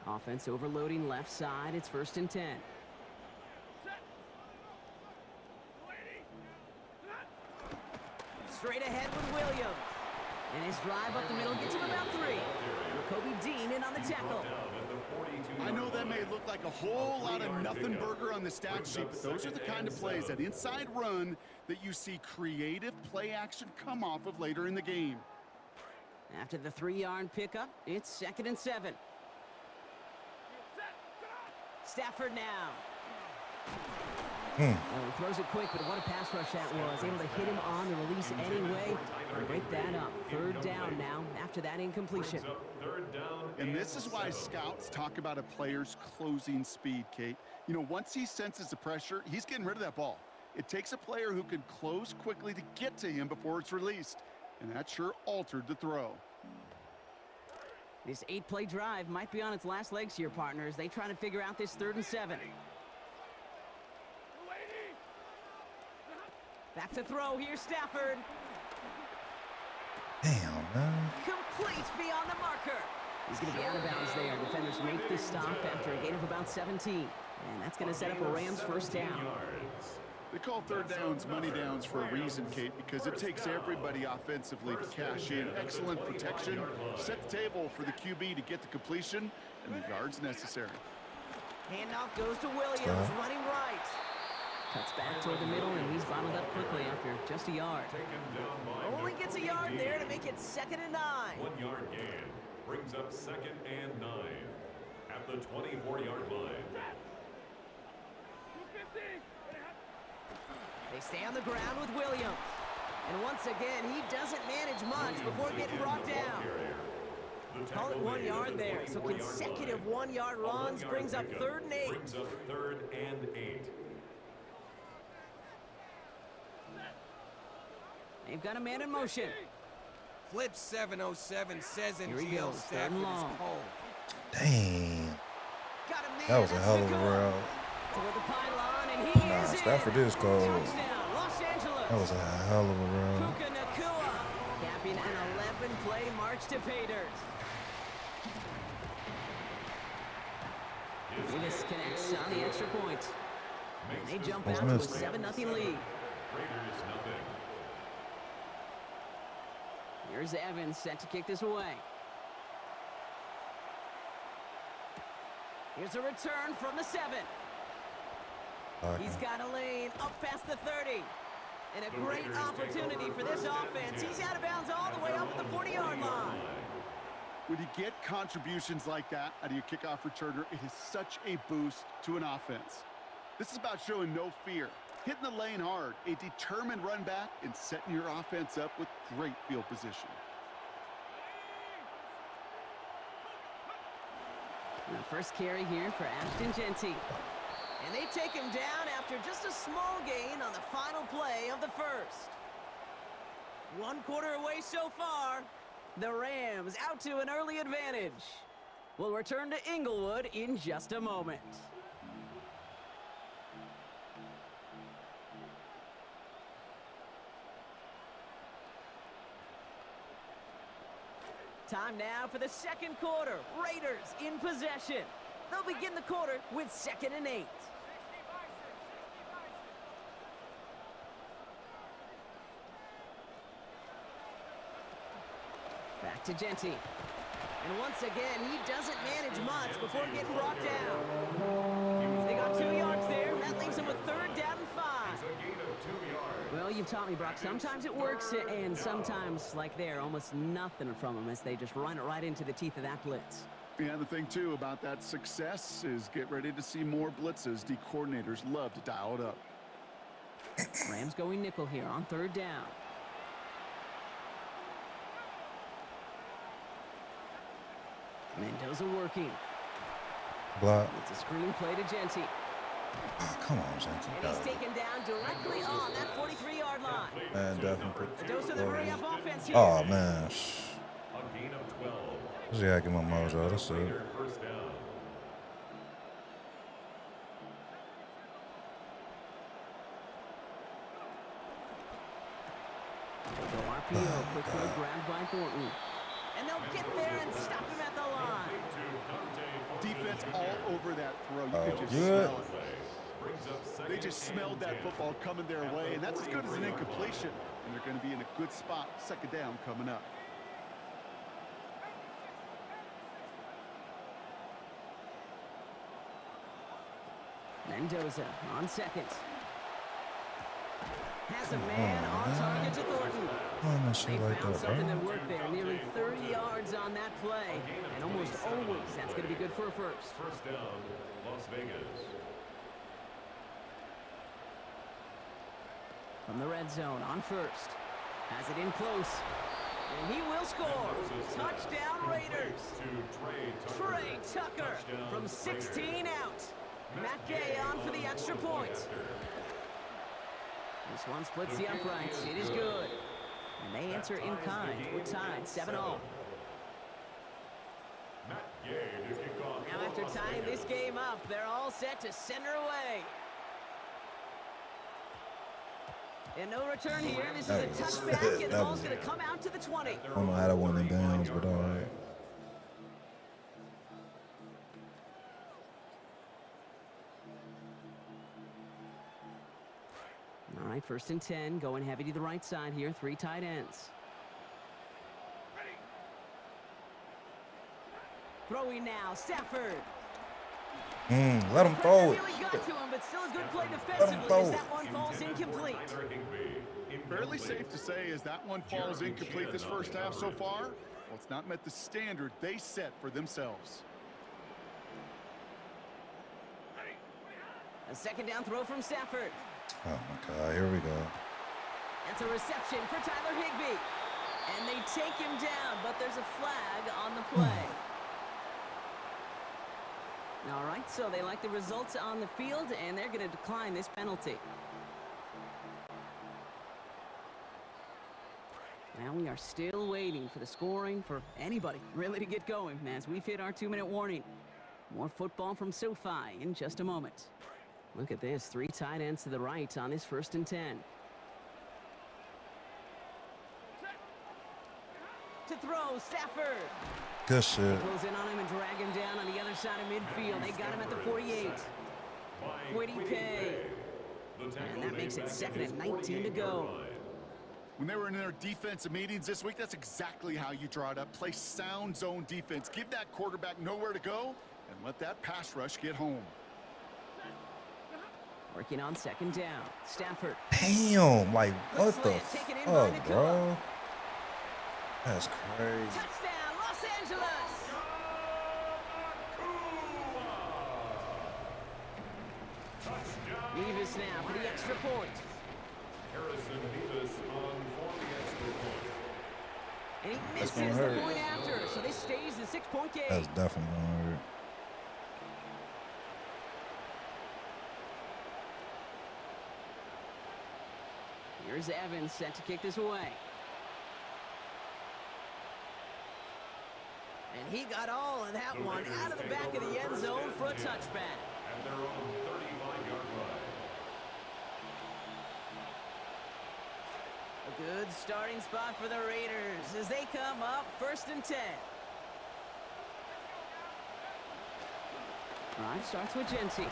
Offense overloading left side. It's first and 10. Straight ahead with Williams. And his drive up the middle gets him about 3. Kobe Dean in on the tackle. I know that may look like a whole lot of nothing burger on the stat sheet, but those are the kind of plays, that inside run, that you see creative play action come off of later in the game. After the 3-yard pickup, it's second and 7. Stafford now. Oh, he throws it quick, but what a pass rush that was. Able to hit him on the release anyway and break that up. Third down now after that incompletion. And this is why scouts talk about a player's closing speed, Kate. You know, once he senses the pressure, he's getting rid of that ball. It takes a player who can close quickly to get to him before it's released. And that sure altered the throw. This 8-play drive might be on its last legs here, partners. They try to figure out this 3rd and 7. Back to throw here, Stafford. Damn, man. Complete beyond the marker. He's going to be out of bounds there. Defenders make the stop after a gain of about 17. And that's going to set up a Rams 1st down. They call 3rd downs money downs for a reason, Kate, because it takes everybody offensively to cash in. Excellent protection, set the table for the QB to get the completion and the yards necessary. Handoff goes to Williams, running right. Cuts back toward the middle, and he's bottled up quickly after just a yard. Only gets a yard there to make it 2nd and 9. 1-yard gain brings up 2nd and 9 at the 24-yard line. They stay on the ground with Williams. And once again, he doesn't manage much before getting brought down. Call it 1 yard there. So consecutive 1-yard runs brings up 3rd and 8. Brings up 3rd and 8. They've got a man in motion. Flip 707 says in Here he GL goes, 3rd Stafford and is long. cold. Damn. Got him there. That was a That's hell the of a goal. route. Toward the pylon, and he Nah, is Stafford in. is cold. Touchdown, Los Angeles. That was a hell of a route. Puka Nacua, capping an 11-play march to pay dirt. Davis connects on the extra point. And they jump out to a 7-0 lead. Raiders 0. Here's Evans set to kick this away. Here's a return from the 7. He's got a lane up past the 30. And a great opportunity for this offense. He's out of bounds all the way up at the 40-yard line. When you get contributions like that out of your kickoff returner, it is such a boost to an offense. This is about showing no fear, hitting the lane hard, a determined run back, and setting your offense up with great field position. The first carry here for Ashton Genty. And they take him down after just a small gain on the final play of the 1st. 1 quarter away so far. The Rams out to an early advantage. We'll return to Inglewood in just a moment. Time now for the 2nd quarter. Raiders in possession. They'll begin the quarter with 2nd and 8. Back to Genty. And once again, he doesn't manage much before getting brought down. They got 2 yards there. That leaves him with 3rd down and 5. Well, you've taught me, Brock. Sometimes it works, and sometimes, like there, almost nothing from them as they just run it right into the teeth of that blitz. Yeah, the thing, too, about that success is get ready to see more blitzes. The coordinators love to dial it up. Rams going nickel here on 3rd down. Mendoza working. Block. It's a screen play to Genty. Oh, come on, Genty. And he's taken down directly on that 43-yard line. Man, definitely. A dose of the hurry-up offense here. Oh, man. A gain of 12. Just gotta get my mojo. That's it. Raider 1st down. They go RPO, quickly grabbed by Thornton. And they'll get there and stop him at the line. Defense all over that throw. You could just good. smell it. They just smelled that football coming their way, and that's as good as an incompletion. And they're going to be in a good spot. 2nd down coming up. Mendoza on 2nd. Has a man on target to Thornton. Oh, no They shit like found that, something bro. that worked there. Nearly 30 yards on that play. And almost always that's going to be good for a 1st. 1st down, Las Vegas. From the red zone on 1st. Has it in close. And he will score. Touchdown Raiders. Trey Tucker from 16 out. Matt Gay on for the extra point. This one splits the uprights. It is good. And they answer in kind. We're tied 7-0. to kick off. Now after tying this game up, they're all set to send her away. And no return here. This is a touchback, and the ball's going to come out to the 20. I don't know how that went in downs, but all right. All right, 1st and 10, going heavy to the right side here. 3 tight ends. Throwing now, Stafford. Let him throw it. Really got to him, but still a good play defensively as that one falls incomplete. Fairly safe to say as that one falls incomplete this first half so far, well, it's not met the standard they set for themselves. A 2nd down throw from Stafford. Oh my God, here we go. That's a reception for Tyler Higbee. And they take him down, but there's a flag on the play. All right, so they like the results on the field, and they're going to decline this penalty. Now we are still waiting for the scoring for anybody really to get going as we've hit our 2-minute warning. More football from SoFi in just a moment. Look at this, 3 tight ends to the right on this 1st and 10. To throw, Stafford. Good shit. Close in on him and drag him down on the other side of midfield. They got him at the 48. Quiddy Pay. And that makes it 2nd and 19 to go. When they were in their defensive meetings this week, that's exactly how you draw it up. Play sound zone defense. Give that quarterback nowhere to go and let that pass rush get home. Working on 2nd down. Stafford. Damn, like what the fuck, bro? That's crazy. Touchdown, Los Angeles. Nevis now for the extra point. Harrison Nevis on for the extra point. And he misses the point after, so this stays the 6-point game. That's definitely gonna hurt. Here's Evans set to kick this away. And he got all of that one out of the back of the end zone for a touchback. At their own 35-yard line. A good starting spot for the Raiders as they come up 1st and 10. Drive starts with Genty.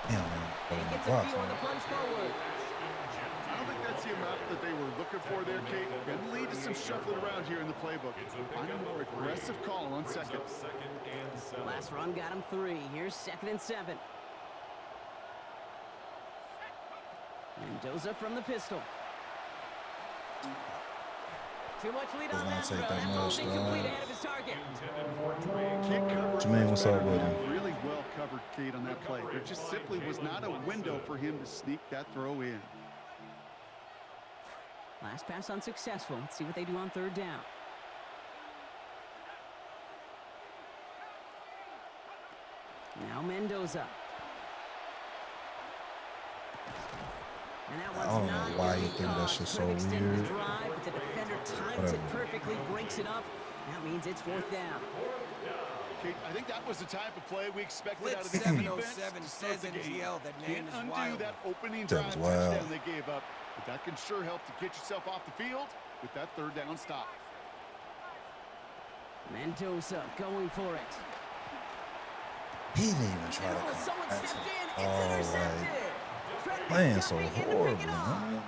Damn, man. And he gets a few on the punch forward. I don't think that's the amount that they were looking for there, Kate. Going to lead to some shuffling around here in the playbook. Find a more aggressive call on 2nd. Last run got him 3. Here's 2nd and 7. Mendoza from the pistol. Too much lead on that throw. That ball's incomplete ahead of his target. Jermaine, what's up with him? Really well covered, Kate, on that play. There just simply was not a window for him to sneak that throw in. Last pass unsuccessful. Let's see what they do on 3rd down. Now Mendoza. And that one's I don't know why you think that shit's so weird. Drive, but the defender times it perfectly, breaks it up. That means it's 4th down. Kate, I think that was the type of play we expected Blitz out of this 707 defense to start says the in game. GL that name Can't is undo wild. that opening That drive was wild. touchdown they gave up, but that can sure help to get yourself off the field with that 3rd down stop. Mendoza going for it. He didn't even try to come Someone back stepped to in. it. It's Oh, intercepted. like, playing so horrible, man.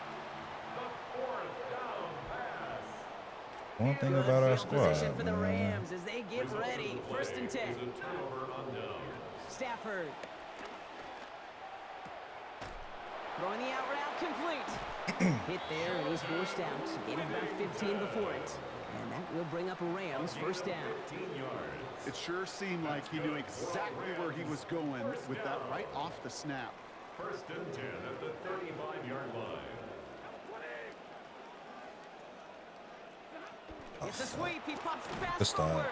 One thing about our squad, Position for the man. Rams as they get ready. 1st and 10. Stafford. Throwing the out route complete. Hit there and he's forced out. Gain of about 15 before it. And that will bring up a Rams 1st down. It sure seemed like he knew exactly where he was going with that right off the snap. 1st and 10 at the 35-yard line. It's a sweep. He pops the pass Good start. forward.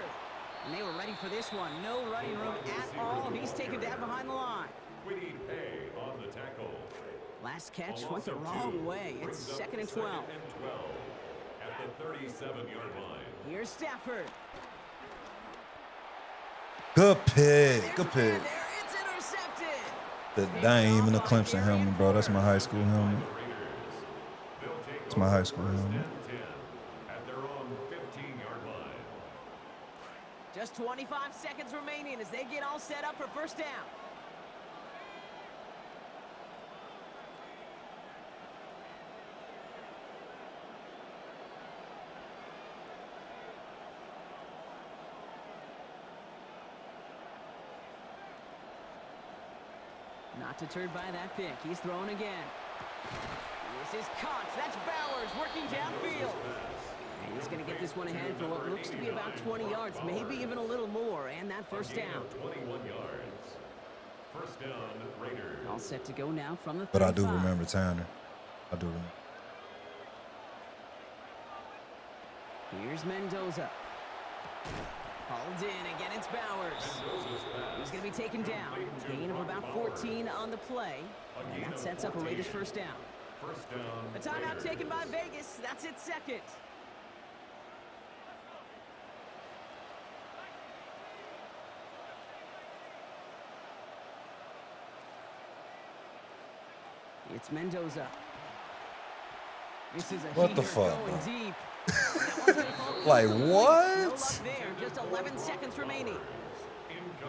And they were ready for this one. No running room at all. He's taken down behind the line. Quiddy Pay on the tackle. Last catch went the wrong way. It's 2nd and 12. At the 37-yard line. Here's Stafford. Good pick. There's Good a pick. man there. It's intercepted. That ain't even a Clemson helmet, bro. That's my high school helmet. It's my high school helmet. At their own 15-yard line. Just 25 seconds remaining as they get all set up for first down. Not deterred by that pick. He's throwing again. This is caught. That's Bowers working downfield. And he's going to get this one ahead for what looks to be about 20 yards, maybe even a little more, and that first down. 21 yards. First down, Raiders. All set to go now from the 35. But I do remember Tanner. I do remember. Here's Mendoza. Hauled in. Again, it's Bowers. He's going to be taken down. Gain of about 14 on the play. And that sets up a Raiders first down. First down. A timeout taken by Vegas. That's its second. It's Mendoza. This is a What the heater fuck, going bro? deep. That one's gonna fall Like, complete. what? No luck there. Just 11 seconds remaining.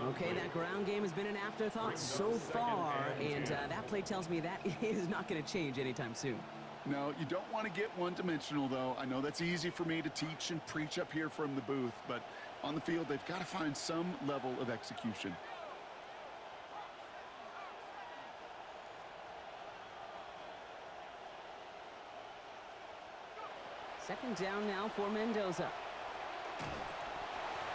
Okay, that ground game has been an afterthought so far, and that play tells me that is not going to change anytime soon. No, you don't want to get one-dimensional, though. I know that's easy for me to teach and preach up here from the booth, but on the field, they've got to find some level of execution. Second down now for Mendoza.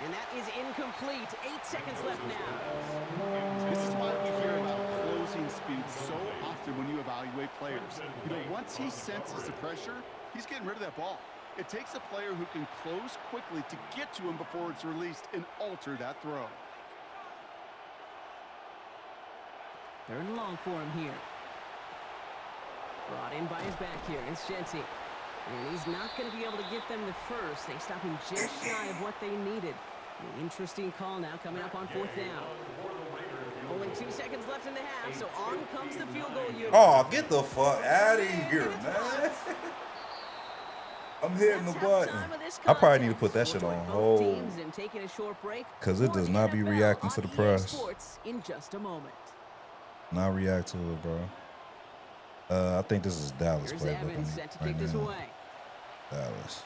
And that is incomplete. 8 seconds left now. This is why we hear about closing speed so often when you evaluate players. You know, once he senses the pressure, he's getting rid of that ball. It takes a player who can close quickly to get to him before it's released and alter that throw. Third and long for him here. Brought in by his back here. It's Genty. And he's not going to be able to get them the first. They stop him just shy of what they needed. An interesting call now coming up on fourth down. Only 2 seconds left in the half, so on comes the field goal unit. Oh, get the fuck out of here, man. I'm hitting the button. I probably need to put that shit on hold. Because it does not be reacting to the press. In just a moment. Not react to it, bro. I think this is Dallas Here's playbook Evans set to right kick this now. away. Dallas.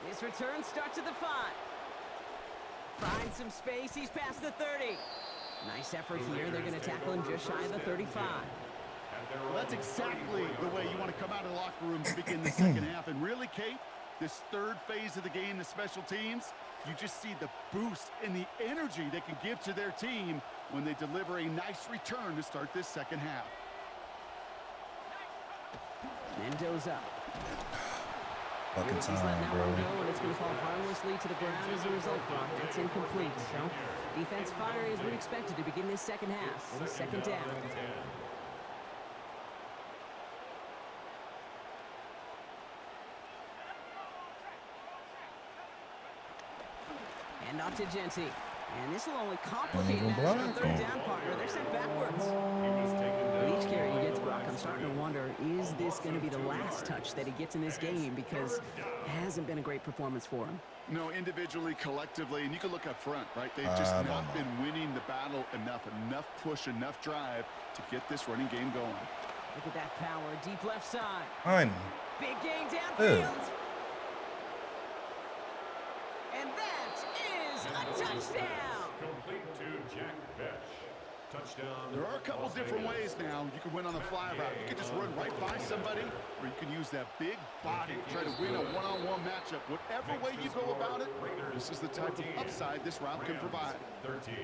This return starts at the 5. Finds some space. He's past the 30. Nice effort here. They're going to tackle him just shy of the 35. Well, that's exactly the way you want to come out of the locker room to begin the second half. And really, Kate, this third phase of the game, the special teams, you just see the boost and the energy they can give to their team when they deliver a nice return to start this second half. Mendoza. Fucking He's letting time, that bro. one go, and it's going to fall harmlessly to the ground as a result, Brock. That's incomplete. So, defense fire as we expected to begin this second half. It is second down. And off to Genty. And this will only complicate matters for the third down partner. They're sent backwards. With each carry he gets, Brock, I'm starting to wonder, is this going to be the last touch that he gets in this game? Because it hasn't been a great performance for him. No, individually, collectively, and you can look up front, right? They've just not been winning the battle enough push, enough drive to get this running game going. Look at that power, deep left side. I know. Big gain downfield. And that is a touchdown. Complete to Jack Vetch. Touchdown. There are a couple different ways now. You can win on the fly route. You can just run right by somebody, or you can use that big body to try to win a one-on-one matchup. Whatever way you go about it, this is the type of upside this route can provide. 13.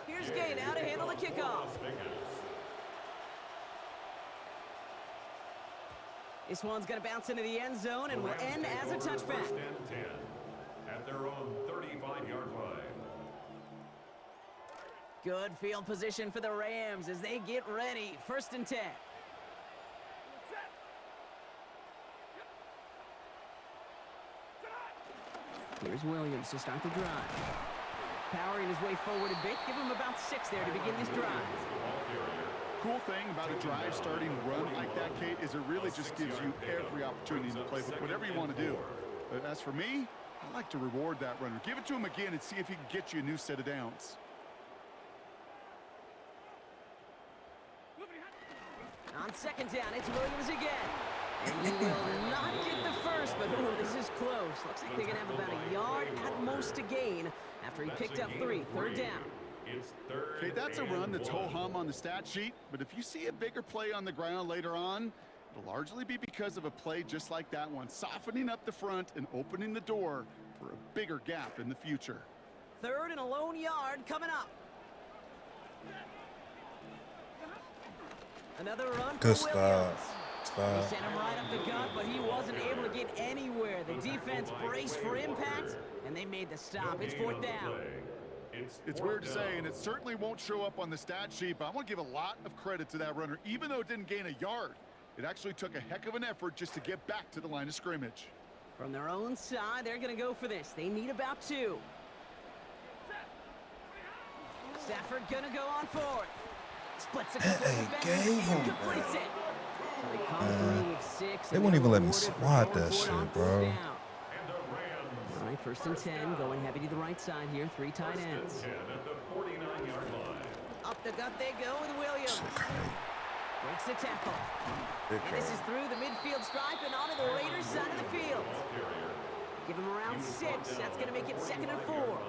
Here's Gay now to handle the kickoff. This one's going to bounce into the end zone and will end as a touchback. First and 10 at their own 35-yard line. Good field position for the Rams as they get ready. First and 10. Here's Williams to start the drive. Powering his way forward a bit. Give him about 6 there to begin this drive. Cool thing about a drive starting run like that, Kate, is it really just gives you every opportunity to play with whatever you want to do. But as for me, I like to reward that runner. Give it to him again and see if he can get you a new set of downs. On second down, it's Williams again. And he will not get the first, but oh, this is close. Looks like they're going to have about a yard at most to gain after he picked up 3. Third down. Okay, that's a run that's ho-hum on the stat sheet, but if you see a bigger play on the ground later on, it'll largely be because of a play just like that one, softening up the front and opening the door for a bigger gap in the future. 3rd and a lone yard coming up. Another run Good for stop. Williams. Stop. He sent him right up the gut, but he wasn't able to get anywhere. The defense braced for impact, and they made the stop. It's 4th down. It's weird to say, and it certainly won't show up on the stat sheet, but I want to give a lot of credit to that runner. Even though it didn't gain a yard, it actually took a heck of an effort just to get back to the line of scrimmage. From their own side, they're going to go for this. They need about 2. Stafford going to go on 4th. Splits a couple of defenders and completes it. So they come through with 6. They won't even let me swat that shit, bro. All right, 1st and 10, going heavy to the right side here. 3 tight ends. Up the gut they go with Williams. Breaks the tackle. And this is through the midfield stripe and onto the Raiders' side of the field. Give them around 6. That's going to make it 2nd and 4.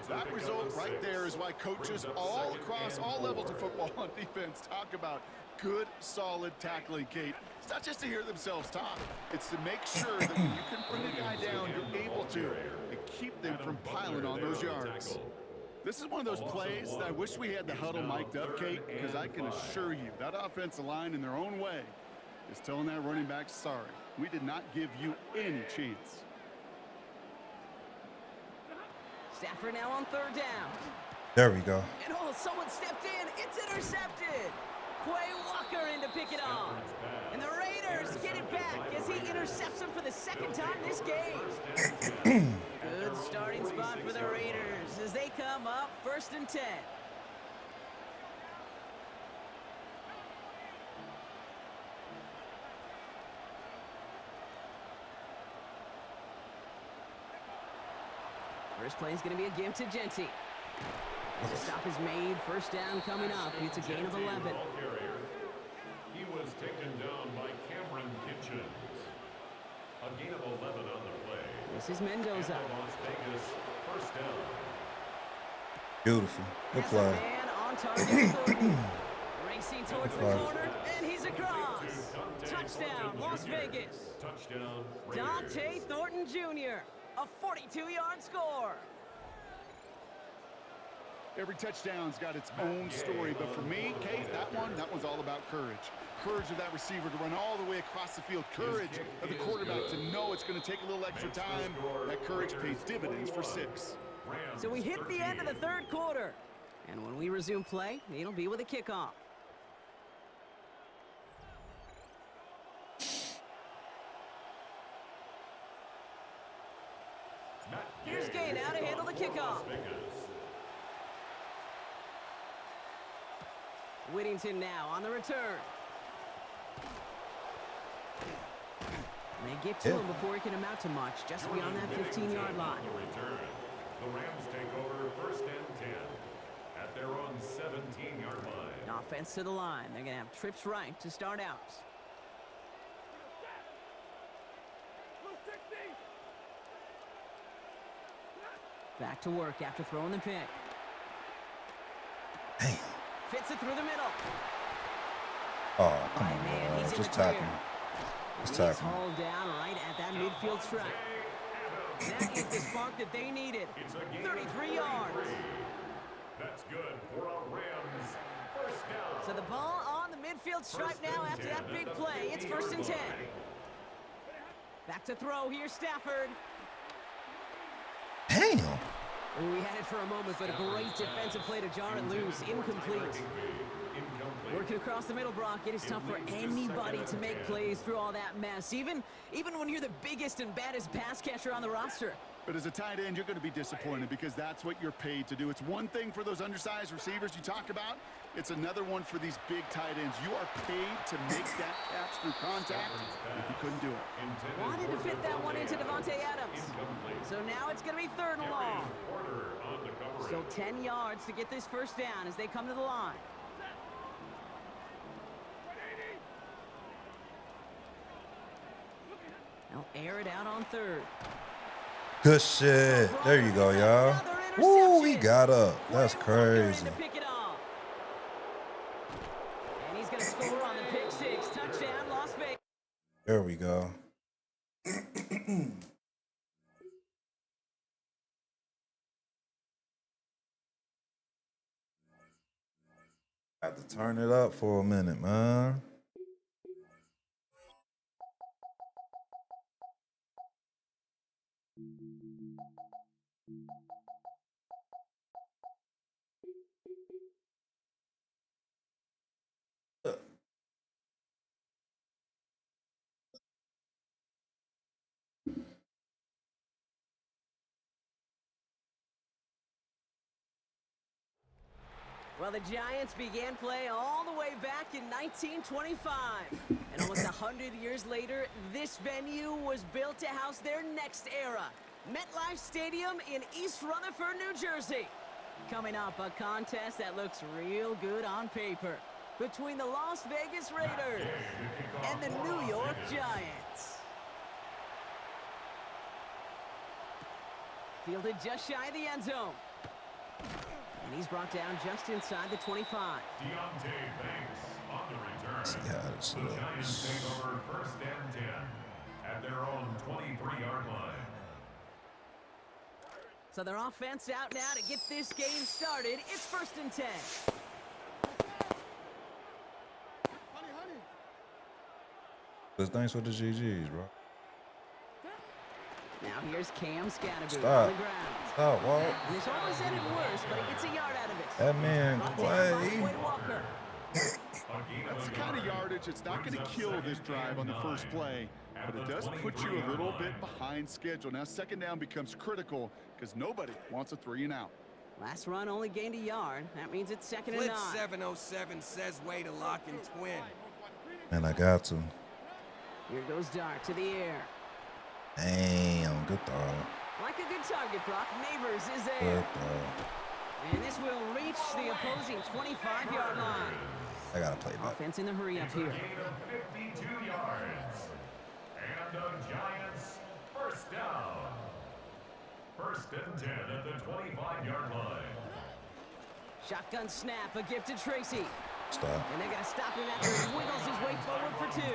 That result right there is why coaches all across all levels of football on defense talk about good, solid tackling, Kate. It's not just to hear themselves talk. It's to make sure that when you can bring a guy down, you're able to and keep them from piling on those yards. This is one of those plays that I wish we had the huddle mic'd up, Kate, because I can assure you that offensive line in their own way is telling that running back, sorry, we did not give you any chance. Stafford now on 3rd down. There we go. And oh, someone stepped in. It's intercepted. Quay Walker in to pick it off. And the Raiders get it back as he intercepts him for the 2nd time this game. Good starting spot for the Raiders as they come up 1st and 10. First play is going to be a give to Genty. The stop is made. 1st down coming up. It's a gain of 11. He was taken down by Cameron Kitchens. A gain of 11 on the play. This is Mendoza. Las Vegas, 1st down. Beautiful. Good Has a play. man on target. Racing towards the corner, and he's across. Touchdown, Las Vegas. Touchdown, Dante Thornton Jr., a 42-yard score. Every touchdown's got its own story, but for me, Kate, that one's all about courage. Courage of that receiver to run all the way across the field. Courage of the quarterback to know it's going to take a little extra time. That courage pays dividends for 6. So we hit the end of the 3rd quarter. And when we resume play, it'll be with a kickoff. Here's Gay now to handle the kickoff. Whittington now on the return. They get to him before he can amount to much, just beyond that 15-yard line. The Rams take over 1st and 10 at their own 17-yard line. Offense to the line. They're going to have trips right to start out. Back to work after throwing the pick. Damn. Fits it through the middle. Oh, come on, Man, bro. he's in Just the tackle clear. him. Just He's tackle him. hauled down right at that midfield stripe. That is the spark that they needed. 33 yards. That's good for a Rams 1st down. So the ball on the midfield stripe now after that big play. It's 1st and 10. Back to throw here, Stafford. Damn. We had it for a moment, but a great defensive play to jar it loose. Incomplete. Working across the middle, Brock, it is tough for anybody to make plays through all that mess, even when you're the biggest and baddest pass catcher on the roster. But as a tight end, you're going to be disappointed because that's what you're paid to do. It's one thing for those undersized receivers you talk about. It's another one for these big tight ends. You are paid to make that catch through contact, and you couldn't do it. Wanted to fit that one into Devontae Adams. So now it's going to be 3rd and long. Still 10 yards to get this first down as they come to the line. They'll air it out on 3rd. Good shit. There you go, y'all. Woo, he got up. That's crazy. And he's going to score on the pick 6. Touchdown, Las Vegas. There we go. Had to turn it up for a minute, man. Well, the Giants began play all the way back in 1925. And almost 100 years later, this venue was built to house their next era. MetLife Stadium in East Rutherford, New Jersey. Coming up, a contest that looks real good on paper between the Las Vegas Raiders and the New York Giants. Fielded just shy of the end zone. And he's brought down just inside the 25. Deontay Banks on the return. See how this The Giants looks. take over 1st and 10 at their own 23-yard line. So their offense out now to get this game started. It's 1st and 10. Thanks for the GGs, bro. Now here's Cam Scattergood Stop. on the ground. Stop, Walt. And it's always ended worse, but he gets a yard out of it. That man, Brought down by Clay. Quay Walker. That's the kind of yardage that's not going to kill this drive on the first play, but it does put you a little bit behind schedule. Now 2nd down becomes critical because nobody wants a 3 and out. Last run only gained a yard. That means it's 2nd and 9. Blitz 707 says way to lock and twin. Man, I got to. Here goes Dart to the air. Damn, good throw. Like a good target, Brock. Neighbors is Good there. throw. And this will reach the opposing 25-yard line. I gotta play back. Offense in the hurry up here. Gain of 52 yards. And the Giants 1st down. 1st and 10 at the 25-yard line. Shotgun snap, a gift to Tracy. Stop. And they're going to stop him after he wiggles his way forward for 2.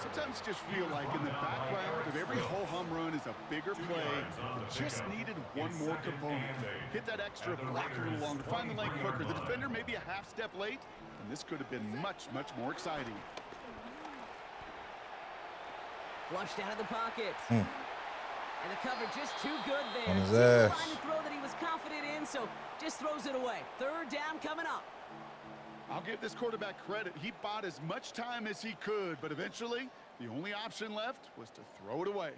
Sometimes you just feel like in the background of every ho-hum run is a bigger play. It just needed one more component. Hit that extra block a little longer, find the lane quicker. The defender may be a half step late, and this could have been much, much more exciting. Flushed out of the pocket. And the cover just too good there. On his Too good ass. line to throw that he was confident in, so just throws it away. 3rd down coming up. I'll give this quarterback credit. He bought as much time as he could, but eventually the only option left was to throw it away.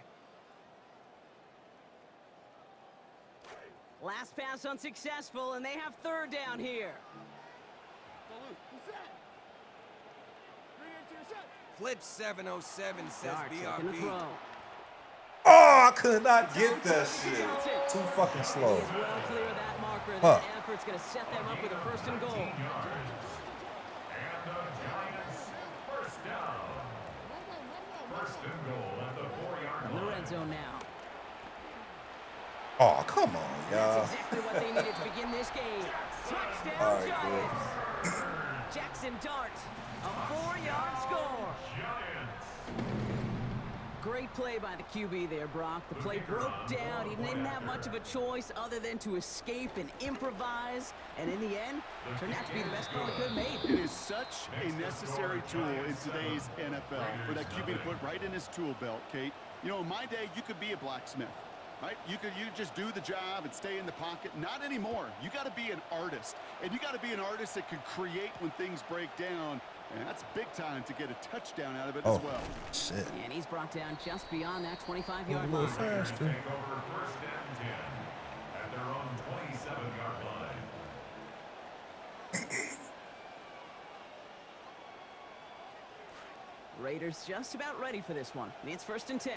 Last pass unsuccessful, and they have 3rd down here. Flip 707 says Dart taking the BRB. throw. Oh, I could not get that shit. Too fucking He slow. is well clear of that marker. Huh. That effort's going to set them up with a 1st and goal. And the Giants 1st down. 1st and goal at the 4-yard In the line. red zone now. Oh, come on, That's y'all. exactly what they needed to begin this game. Touchdown, All right, Giants. Jackson Dart, a 4-yard score. Great play by the QB there, Brock. The play broke down. He didn't have much of a choice other than to escape and improvise. And in the end, turned out to be the best call he could have made. It is such a necessary tool in today's NFL for that QB to put right in his tool belt, Kate. You know, in my day, you could be a blacksmith. right? You just do the job and stay in the pocket. Not anymore. You got to be an artist, and you got to be an artist that can create when things break down. And that's big time to get a touchdown out of it as well. Shit. And he's brought down just beyond that 25-yard line. Faster. Take over first and 10 at their own 27-yard line. Raiders just about ready for this one. It's first and 10.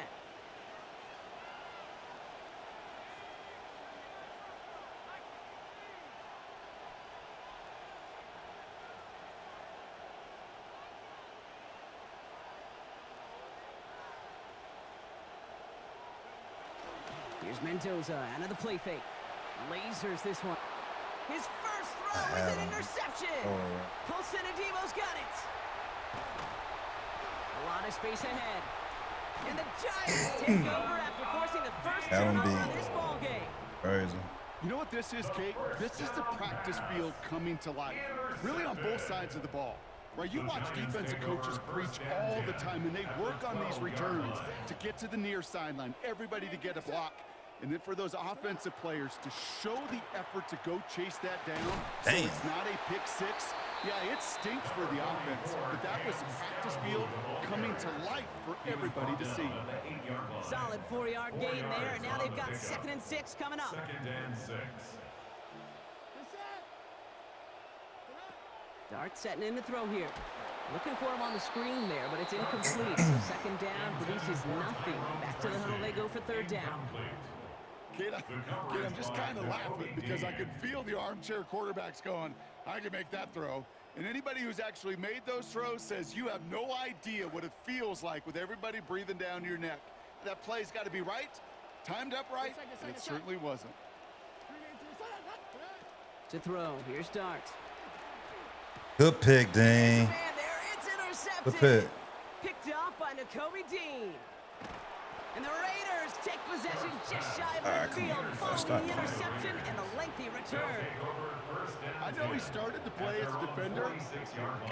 Here's Mendoza out of the play fake. Lasers this one. His first throw is an interception. Paulson Adebo's got it. A lot of space ahead. And the Giants take over after forcing the first turnover of this ball game. Crazy. You know what this is, Kate? This is the practice field coming to life. Really on both sides of the ball. Right, you watch defensive coaches preach all the time, and they work on these returns to get to the near sideline, everybody to get a block. And then for those offensive players to show the effort to go chase that down. So it's not a pick six. Yeah, it stinks for the offense, but that was the practice field coming to life for everybody to see. Solid 4-yard gain there, and now they've got 2nd and 6 coming up. 2nd and 6. Dart setting in the throw here. Looking for him on the screen there, but it's incomplete. So 2nd down produces nothing. Back to the huddle they go for 3rd down. Kid, I'm just kind of laughing because I can feel the armchair quarterbacks going, I can make that throw. And anybody who's actually made those throws says you have no idea what it feels like with everybody breathing down your neck. That play's got to be right, timed up right, and it certainly wasn't. To throw, here's Dart. Good pick, Dean. Man, there, it's intercepted. Good pick. Picked off by Nakobe Dean. And the Raiders take possession just shy of midfield following the interception and the lengthy return. I know he started to play as a defender.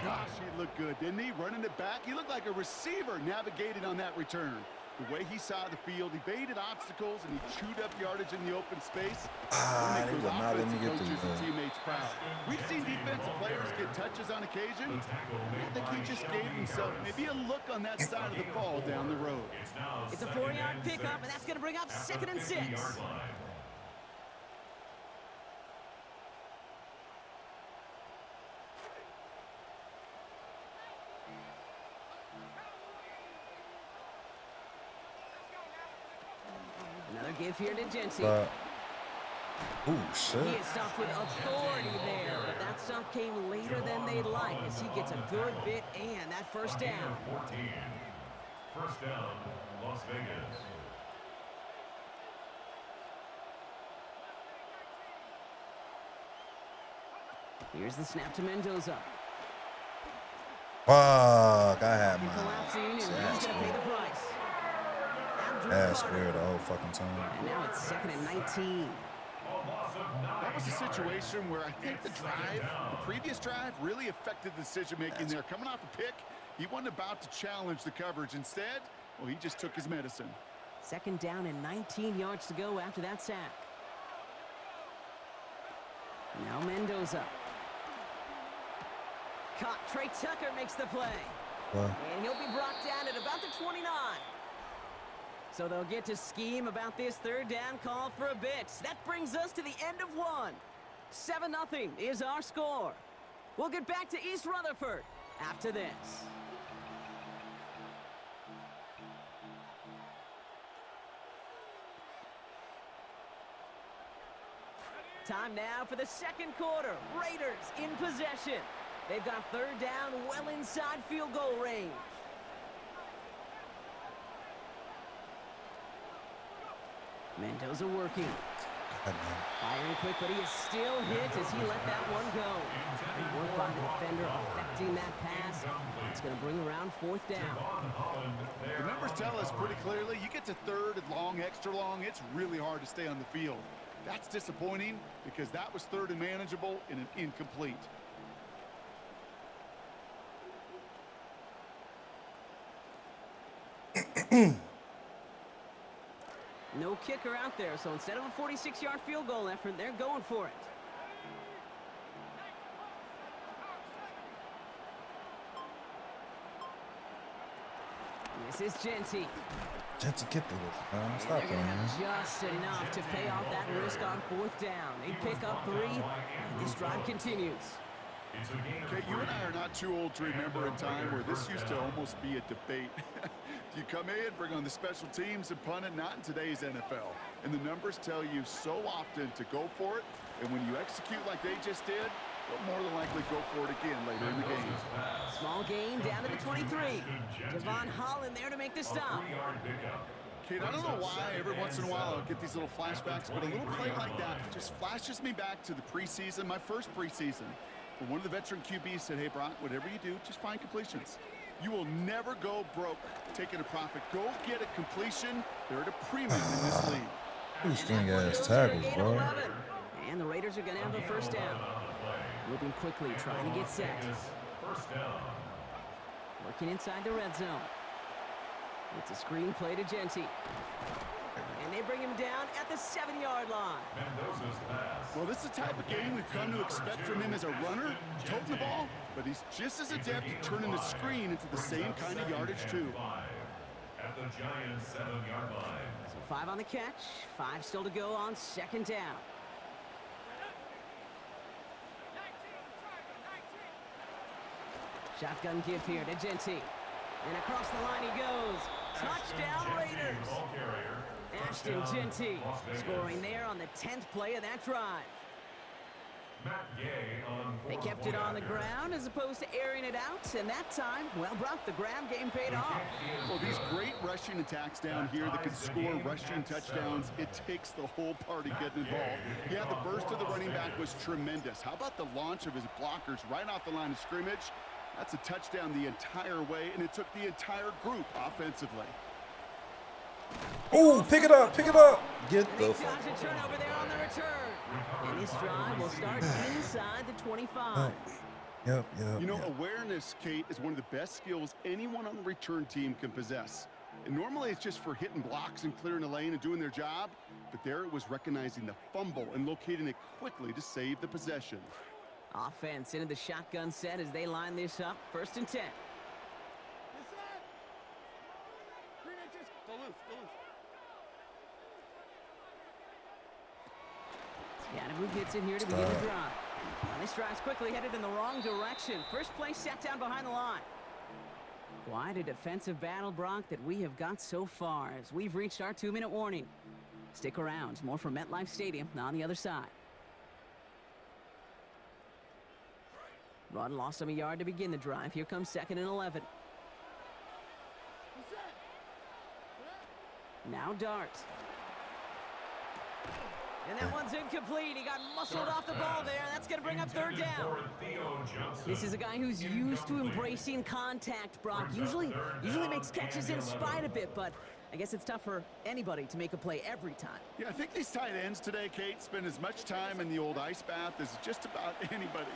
Gosh, he looked good, didn't he? Running it back. He looked like a receiver navigating on that return. The way he saw the field, he baited obstacles, and he chewed up yardage in the open space. They will not let me get coaches through and teammates proud. We've seen defensive players get touches on occasion. I think he just gave himself maybe a look on that side of the ball down the road. It's a 4-yard pickup, and that's going to bring up 2nd and 6. Another give here to Jency. Ooh, shit. He is stopped with authority there, but that stop came later than they'd like as he gets a good bit and that 1st down. 14. 1st down, Las Vegas. Here's the snap to Mendoza. Fuck, I had And mine. collapsing, and he's going to pay the price. That's weird the whole fucking time. And now it's 2nd and 19. That was a situation where I think the previous drive, really affected the decision-making there. Coming off a pick, he wasn't about to challenge the coverage. Instead, well, he just took his medicine. 2nd down and 19 yards to go after that sack. Now Mendoza. Caught. Trey Tucker makes the play. What? And he'll be brought down at about the 29. So they'll get to scheme about this 3rd down call for a bit. That brings us to the end of 1. 7-0 is our score. We'll get back to East Rutherford after this. Time now for the 2nd quarter. Raiders in possession. They've got 3rd down well inside field goal range. Mendoza working. Firing quick, but he is still hit as he let that one go. Good work by the defender affecting that pass. It's going to bring around 4th down. The numbers tell us pretty clearly, you get to 3rd and long, extra long, it's really hard to stay on the field. That's disappointing because that was 3rd and manageable and an incomplete. No kicker out there, so instead of a 46-yard field goal effort, they're going for it. This is Genty. Genty, get through this, man. Stop They're going to playing, man. have just enough to pay off that risk on 4th down. They pick up 3, and this drive continues. Okay, you and I are not too old to remember a time where this used to almost be a debate. Do you come in, bring on the special teams, and punt it? Not in today's NFL. And the numbers tell you so often to go for it, and when you execute like they just did, they'll more than likely go for it again later in the game. Small gain down to the 23. Devon Holland there to make the stop. Kate, I don't know why every once in a while I'll get these little flashbacks, but a little play like that just flashes me back to the preseason, my first preseason. When one of the veteran QBs said, hey, Brock, whatever you do, just find completions. You will never go broke taking a profit. Go get a completion. They're at a premium in this league. These string ass tackles, bro. And the Raiders are going to have a 1st down. Moving quickly, trying to get set. Working inside the red zone. It's a screen play to Genty. And they bring him down at the 7-yard line. Well, this is the type of game we've come to expect from him as a runner, toting the ball, but he's just as adept at turning the screen into the same kind of yardage, too. At the Giants' 7-yard line. So 5 on the catch, 5 still to go on 2nd down. Shotgun give here to Genty. And across the line he goes. Touchdown Raiders. Ashton Genty scoring there on the 10th play of that drive. They kept it on the ground as opposed to airing it out, and that time, well, Brock, the ground game paid off. Well, these great rushing attacks down here that can score rushing touchdowns, it takes the whole party getting involved. Yeah, the burst of the running back was tremendous. How about the launch of his blockers right off the line of scrimmage? That's a touchdown the entire way, and it took the entire group offensively. Oh, pick it up, pick it up. Get They the dodge a turnover there on the return. And this drive will start inside the 25. Yep. You know, awareness, Kate, is one of the best skills anyone on the return team can possess. And normally it's just for hitting blocks and clearing the lane and doing their job. But there it was recognizing the fumble and locating it quickly to save the possession. Offense into the shotgun set as they line this up. 1st and 10. Scatterboo gets it here to begin the drive. Now this drive's quickly headed in the wrong direction. First play set down behind the line. Quite a defensive battle, Brock, that we have got so far as we've reached our 2-minute warning. Stick around. More from MetLife Stadium on the other side. Run lost him a yard to begin the drive. Here comes 2nd and 11. Now Dart. And that one's incomplete. He got muscled off the ball there. That's going to bring up 3rd down. This is a guy who's used to embracing contact, Brock. Usually makes catches in spite of it, but I guess it's tough for anybody to make a play every time. Yeah, I think these tight ends today, Kate, spend as much time in the old ice bath as just about anybody.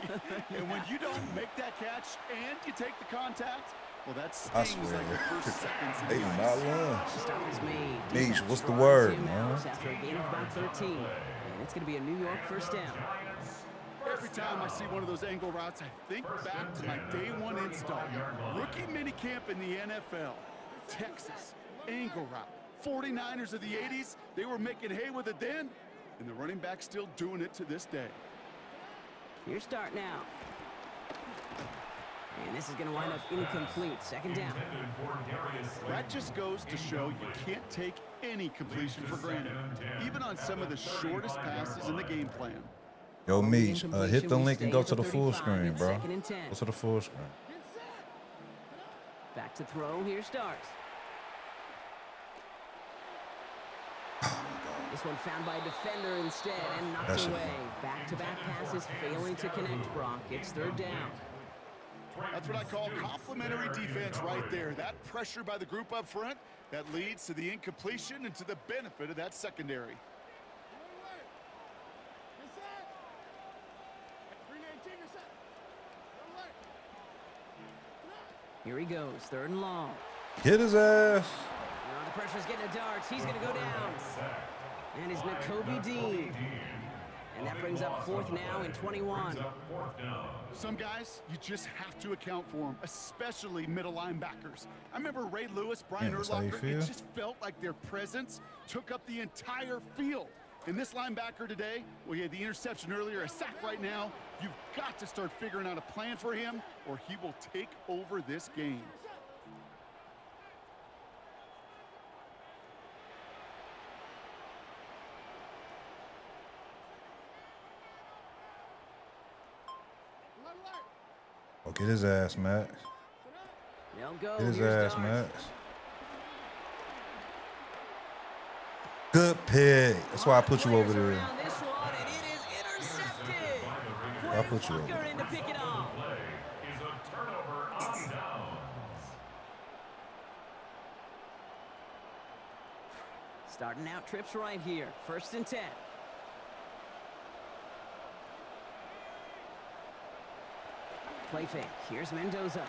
And when you don't make that catch and you take the contact, well, that stings like the first seconds. They do not run. Stop is made. Beach, what's the word, man? After a gain of about 13. And it's going to be a New York 1st down. Every time I see one of those angle routes, I think back to my day 1 install. Rookie minicamp in the NFL. Texas, angle route. 49ers of the 80s, they were making hay with it then, and the running back's still doing it to this day. Here's Dart now. And this is going to wind up incomplete. 2nd down. That just goes to show you can't take any completion for granted, even on some of the shortest passes in the game plan. Yo, Meech, hit the link and go to the full screen, bro. Go to the full screen. Back to throw. Here's Dart. This one found by a defender instead and knocked away. Back-to-back passes failing to connect, Brock. It's 3rd down. That's what I call complimentary defense right there. That pressure by the group up front, that leads to the incompletion and to the benefit of that secondary. Here he goes, 3rd and long. Get his ass. They're on the pressure's getting to Darts. He's going to go down. And it's Nakobe Dean. And that brings up 4th now and 21. Some guys, you just have to account for them, especially middle linebackers. I remember Ray Lewis, Brian Urlacher, it just felt like their presence took up the entire field. And this linebacker today, well, he had the interception earlier, a sack right now. You've got to start figuring out a plan for him, or he will take over this game. Oh, get his ass, Max. They'll go. Get his Here's ass, Darts. Max. Good pick. That's why I put you over there. Around this one, and it is intercepted. I put you over Tucker there. in to pick it off. Is a turnover on downs. Starting out trips right here. 1st and 10. Play fake. Here's Mendoza.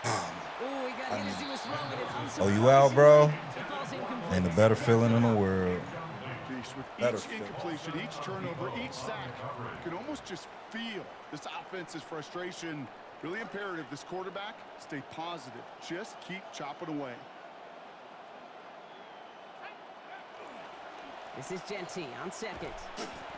Oh, he got hit as he was throwing it. Oh, you out, bro? It falls incomplete. Ain't a better feeling in the world. With each incompletion, each turnover, each sack, you can almost just feel this offense's frustration. Really imperative, this quarterback, stay positive. Just keep chopping away. This is Genty on 2nd.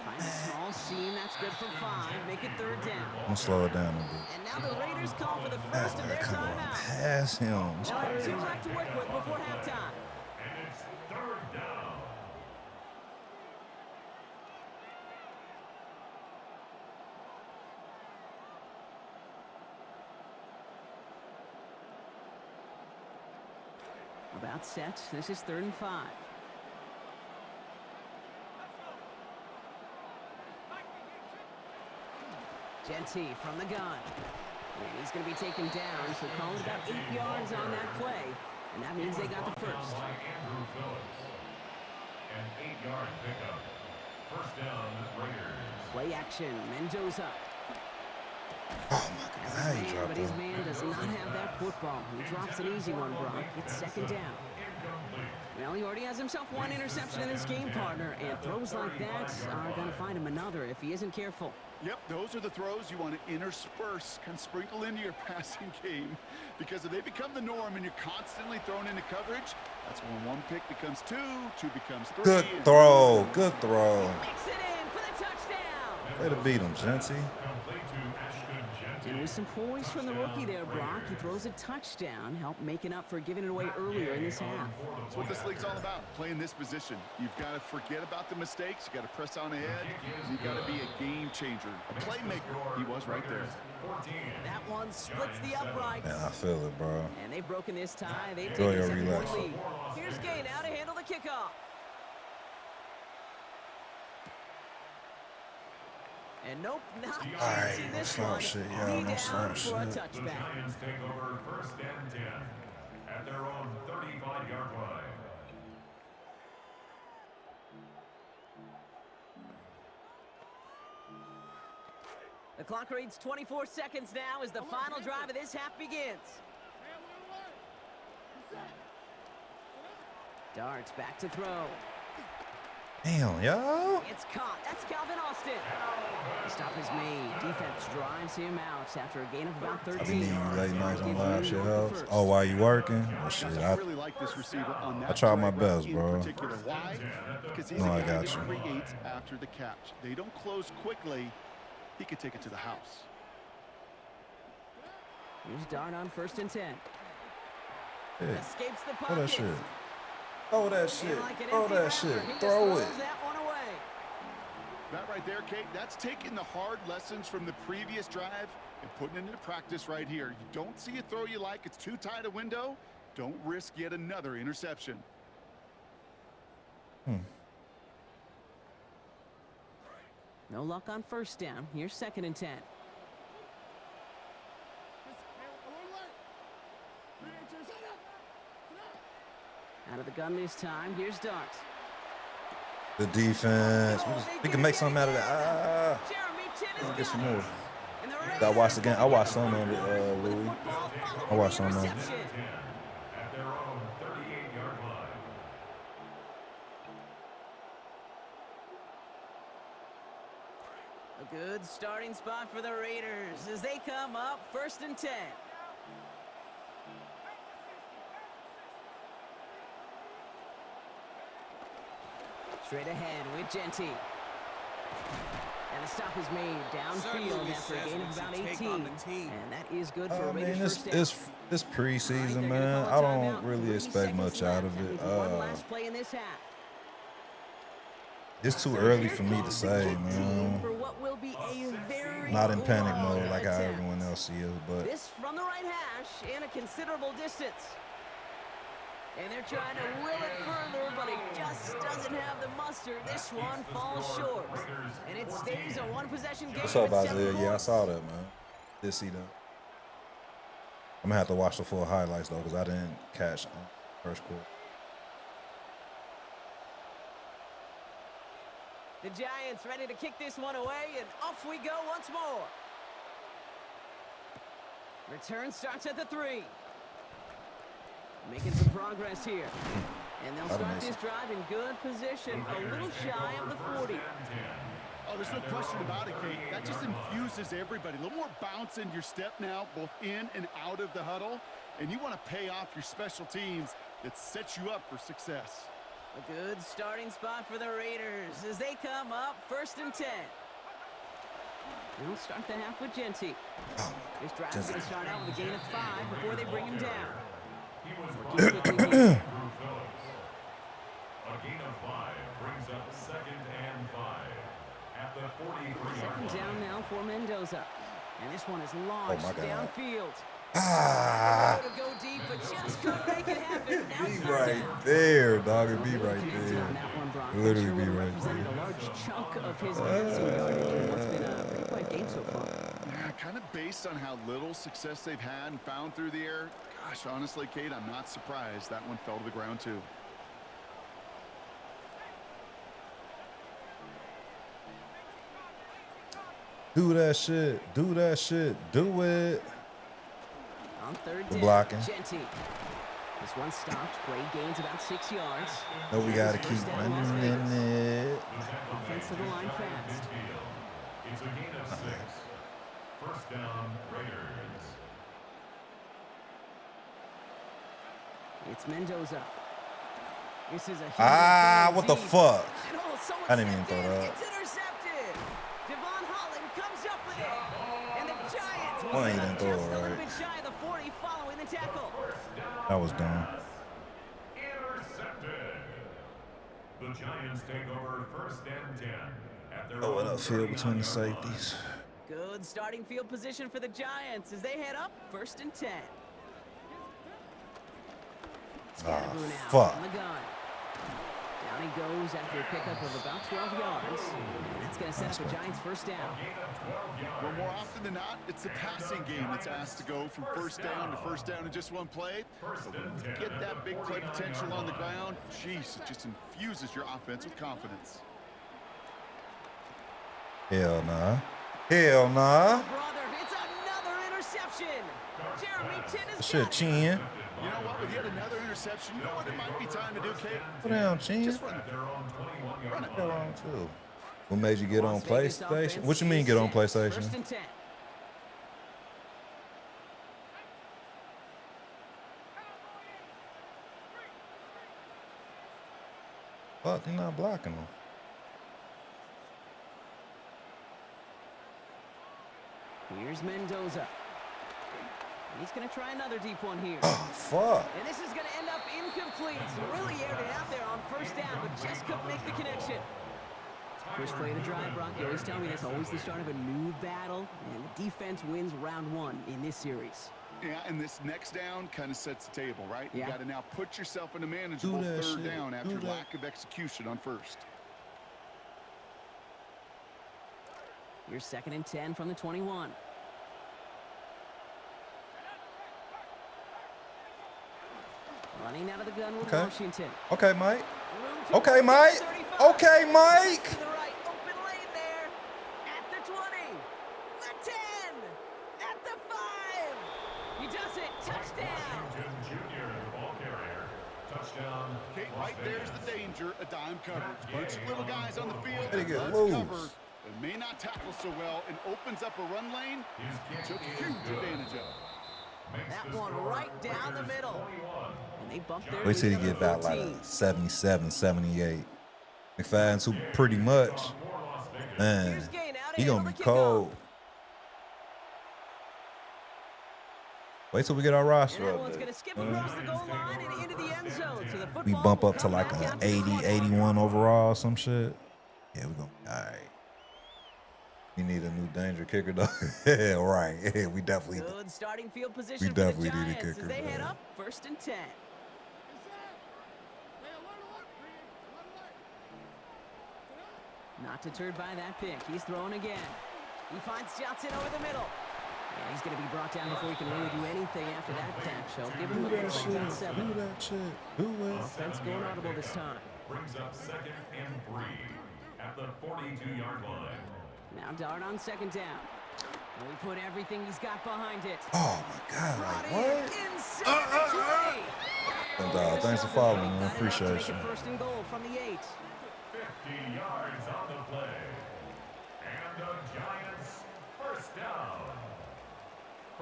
Find a small seam. That's good for 5. Make it 3rd down. I'm gonna slow it down a bit. And now the Raiders call for the first of their timeout. Pass him. It's They'll have crazy. 2 back to work with before halftime. And it's 3rd down. About set. This is 3rd and 5. Genty from the gun. And he's going to be taken down, so call it about 8 yards on that play. And that means they got the first. Andrew Phillips. An 8-yard pickup. 1st down, Raiders. Play action. Mendoza. Oh my God, he dropped But his him. man does not have that football. He drops an easy one, Brock. It's 2nd down. Well, he already has himself 1 interception in his game, partner, and throws like that are going to find him another if he isn't careful. Yep, those are the throws you want to intersperse, kind of sprinkle into your passing game. Because if they become the norm and you're constantly thrown into coverage, that's when 1 pick becomes 2, 2 becomes 3. Good throw. Good throw. Mix it in for the touchdown. Way to beat him, Genty. And with some poise from the rookie there, Brock, he throws a touchdown, help making up for giving it away earlier in this half. That's what this league's all about, playing this position. You've got to forget about the mistakes. You've got to press on ahead. You've got to be a game changer, a playmaker. He was right there. That one splits the uprights. Man, I feel it, bro. And they've broken this tie. They've Go taken ahead, a 7-point relax. lead. Here's Gay now to handle the kickoff. And nope, not Alright, chasing no this slump one. shit, y'all, Knee no down slump for a shit. touchback. Giants take over 1st and 10 at their own 35-yard line. The clock reads 24 seconds now as the final drive of this half begins. Darts back to throw. Damn, y'all. It's caught. That's Calvin Austin. The stop is made. Defense drives him out after a gain of about 13. I be needing you late nights on Gives live New shit York the helps. first. Oh, while you working? Oh shit, I really like this receiver on that. I tried my play best, in bro. particular. Why? Because he's No, a I guy got that you. creates after the catch. They don't close quickly. He could take it to the house. Here's Dart on 1st and 10. Yeah. Escapes the Throw pocket. that shit. Throw that shit. And like an Throw empty that batter, shit. he just Throw it. throws that one away. That right there, Kate, that's taking the hard lessons from the previous drive and putting it into practice right here. You don't see a throw you like, it's too tight a window, don't risk yet another interception. No luck on 1st down. Here's 2nd and 10. Out of the gun this time. Here's Dart. The defense. We can make something out of that. Jeremy Chin is Let's get some got it. more. And the I watched Raiders again. I watched some get of it, with Louis. football I watched following some the of it. interception. At their own 38-yard line. A good starting spot for the Raiders as they come up 1st and 10. Straight ahead with Genty. And the stop is made downfield after a gain of about 18. And that is good for a Raiders first down. It's preseason, man. I don't really expect much out of it. One last play in this half. It's too early for me to say, man. Not in panic mode like how everyone else is, but this from the right hash in a considerable distance. And they're trying to will it further, but it just doesn't have the muster. This one falls short. And it stays a one-possession game. What's up, Isaiah? Yeah, I saw that, man. Did see that. I'm gonna have to watch the full highlights though, because I didn't catch first quarter. The Giants ready to kick this one away, and off we go once more. Return starts at the 3. Making some progress here. And they'll start this drive in good position, a little shy of the 40. Oh, there's no question about it, Kate. That just infuses everybody. A little more bounce in your step now, both in and out of the huddle. And you want to pay off your special teams that sets you up for success. A good starting spot for the Raiders as they come up 1st and 10. They'll start the half with Genty. This drive is going to start out with a gain of 5 before they bring him down. A gain of 5 brings up 2nd and 5 at the 43-yard line. 2nd down now for Mendoza. And this one is launched downfield. Ah, To go deep, but just couldn't make it happen. Now it's be not right down. there, dog. It be right Penalty there. on that one, Brock. Literally Sure be would've right represented there. a large chunk of his passing yardage in what's been a pretty quiet game so far. Yeah, kind of based on how little success they've had and found through the air. Gosh, honestly, Kate, I'm not surprised that one fell to the ground too. Do that shit. Do that shit. Do it. On 3rd We're down, blocking. Genty. This one stopped. Play gains about 6 yards. No, we gotta First keep down, Las running Vegas. it. Offense to the line fast. It's a gain of 6. 1st down, Raiders. It's Mendoza. This is a Ah, what the fuck? And oh, someone I didn't even stepped throw in. that. It's intercepted. Devon Holland comes up with it. And the Giants Well, he didn't throw it just a little right. bit shy of the 40 following the tackle. That was dumb. Intercepted. The Giants take over 1st and 10 at their Oh, own what upfield between the 39-yard line. safeties. Good starting field position for the Giants as they head up 1st and 10. Scatterboo now fuck. on the gun. Down he goes after a pickup of about 12 yards. And that's going to set up a Giants 1st down. Well, more often than not, it's the passing game that's asked to go from 1st down to 1st down in just one play. So when you get that big play potential on the ground, jeez, it just infuses your offense with confidence. Hell nah. Hell nah. Brother, it's another interception. Jeremy Chin is Shit, Chin. You know what? With yet another interception, you know what it might be time to do, Kate? Put down, Chin. Just run the Run it. Go wrong too. What made you get on Las Vegas PlayStation? offense What you mean is get on set. PlayStation? 1st and 10. Fuck, you're not blocking them. Here's Mendoza. And he's going to try another deep one here. Oh, fuck. And this is going to end up incomplete. Really aired it out there on 1st down, but just couldn't make the connection. First play of the drive, Brock. You always tell me that's always the start of a new battle, and the defense wins round 1 in this series. Yeah, and this next down kind of sets the table, right? Yeah. You got to now put yourself in a manageable Do that 3rd shit. down after Do that. lack of execution on 1st. Here's 2nd and 10 from the 21. Running out of the gun with Okay. Washington. Okay, Mike. Room to Okay, run, Mike. 35. Okay, Mike. To the right, open lane there. At the 20. The 10. At the 5. He does it. Touchdown. Washington Jr., the ball carrier. Touchdown. Kate, Las right there's Vegas. the danger, a dime coverage. Bunch of little guys on the field. They get Let's loose. cover It may not tackle so well and opens up a run lane. He took huge advantage of. That one right down the middle. And they bumped their Wait till he lead get up to about like 14. a 77, 78. McFadden's who pretty much, man, Here's Gain out he ahead gonna on be the kickoff. cold. Wait till we get our roster And that up one's there. going to skip across the goal line and into the end zone. So the football We bump will up to come like back a out to the 80, 20. 81 overall, some shit. Yeah, we gonna be all right. We need a new danger kicker, though. Yeah, right. Yeah, we definitely do. Good starting field position for definitely the need a Giants kicker, as they head man. up 1st and 10. Not deterred by that pick. He's throwing again. He finds Johnson over the middle. Yeah, he's going to be brought down before he can really do anything after that catch. So give him a good second and 7. Do that shit. Do it. Offense going audible this time. Brings up 2nd and 3 at the 42-yard line. Now Dart on 2nd down. And we put everything he's got behind it. Oh my God, Brought like in what? inside the 20. And, thanks for following, man. Got enough to Appreciate make you. it 1st and goal from the 8. 50 yards on the play. And the Giants first down.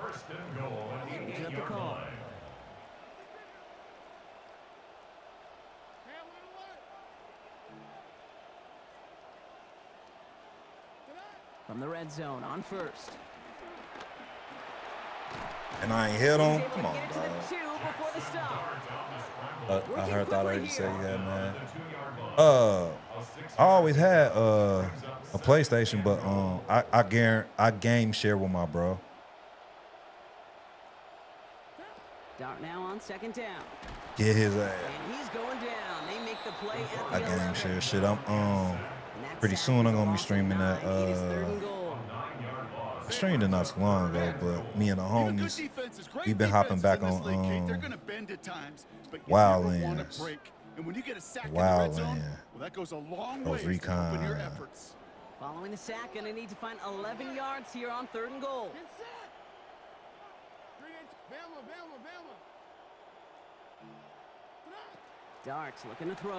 1st and goal at the Change up the 8-yard call. line. From the red zone on 1st. And I ain't hit him. He's able Come to on, get it to dog. the 2 before the stop. I thought I already said you had, man. I always had a PlayStation, but I game share with my bro. Dart now on 2nd down. Get his ass. And he's going down. They make the play at the I game 11. share shit. I'm And that's pretty sack soon for I'm the gonna be loss of streaming 9. that. It is 3rd and goal. I streamed it not too long ago, but me and the Even good homies, defenses, great we've been hopping back defenses in this league, Kate, on they're going to bend at times, but you Wild never want Lands. to break. And when you get a sack in the Wild red zone, Land. well, that goes a long Those way to helping your recon. efforts. Following the sack, and they need to find 11 yards here on 3rd and goal. Darts looking to throw.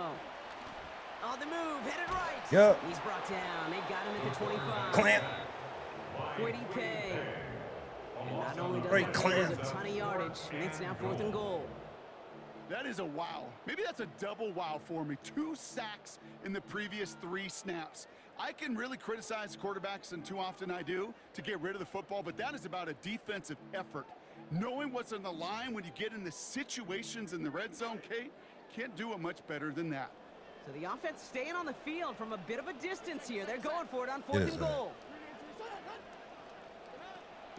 On the move, headed right. Yep. He's brought down. They got him at the 25. Clamp. Quiddy Pay. And not only does Great that give us clamp. a ton of yardage, it's now 4th and goal. That is a wow. Maybe that's a double wow for me. 2 sacks in the previous 3 snaps. I can really criticize quarterbacks, and too often I do, to get rid of the football, but that is about a defensive effort. Knowing what's on the line when you get in the situations in the red zone, Kate, can't do it much better than that. So the offense staying on the field from a bit of a distance here. They're going for it on 4th Yes, and sir. goal.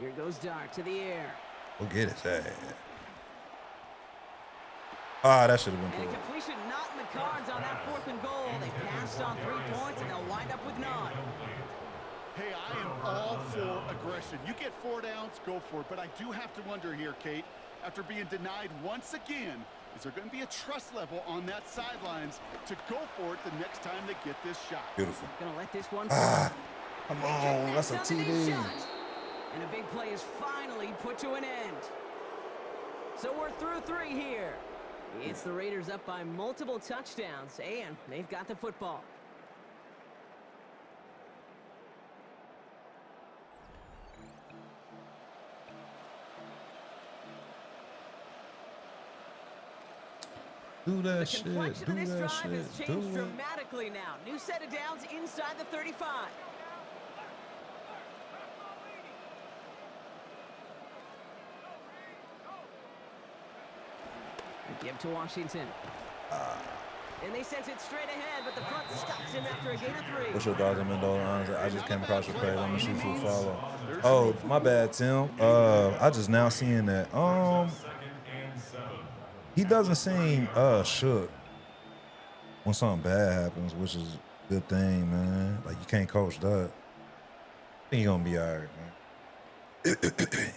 Here goes Dart to the air. Go get his ass. Ah, that should have And been a cool. completion not in the cards on that 4th and goal. They passed on 3 points, and they'll wind up with none. Hey, I am all for aggression. You get 4 downs, go for it. But I do have to wonder here, Kate, after being denied once again, is there going to be a trust level on that sidelines to go for it the next time they get this shot? Beautiful. Gonna let this one Ah, come on, that's a TD. And a big play is finally put to an end. So we're through 3 here. It's the Raiders up by multiple touchdowns, and they've got the football. Do that The shit. complexion Do of this that drive shit. has Do changed it. dramatically now. New set of downs inside the 35. A give to Washington. And they sent it straight ahead, but the front stops him after a gain of 3. What's your thoughts on Mendoza? Honestly, I just came across your page. Let me shoot you a follow. Oh, my bad, Tim. I just now seeing that. He doesn't seem shook when something bad happens, which is a good thing, man. Like, you can't coach that. I think he gonna be all right, man.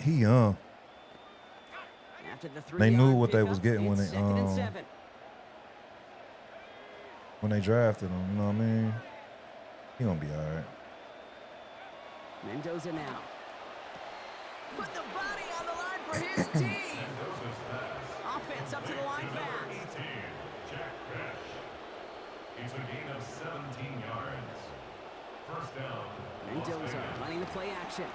He young. After the They knew 3-yard what they was pickup, getting when it's they 2nd and 7. when they drafted him. You know what I mean? He gonna be all right. Mendoza now. Put the body on the line for his team. Offense up to the line fast. Jack Pesh. It's a gain of 17 yards. First down. Mendoza running the play action.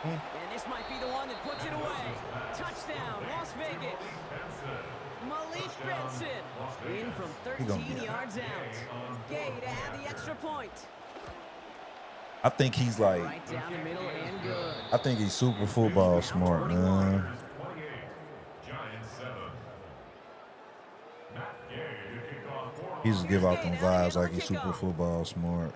And this might be the one that puts it away. Touchdown, Las Vegas. Malik Benson in from 13 yards out. Gay to add the extra point. I think he's like, Right down the middle and good. I think he's super football smart, man. He just give out them vibes like he's super football smart.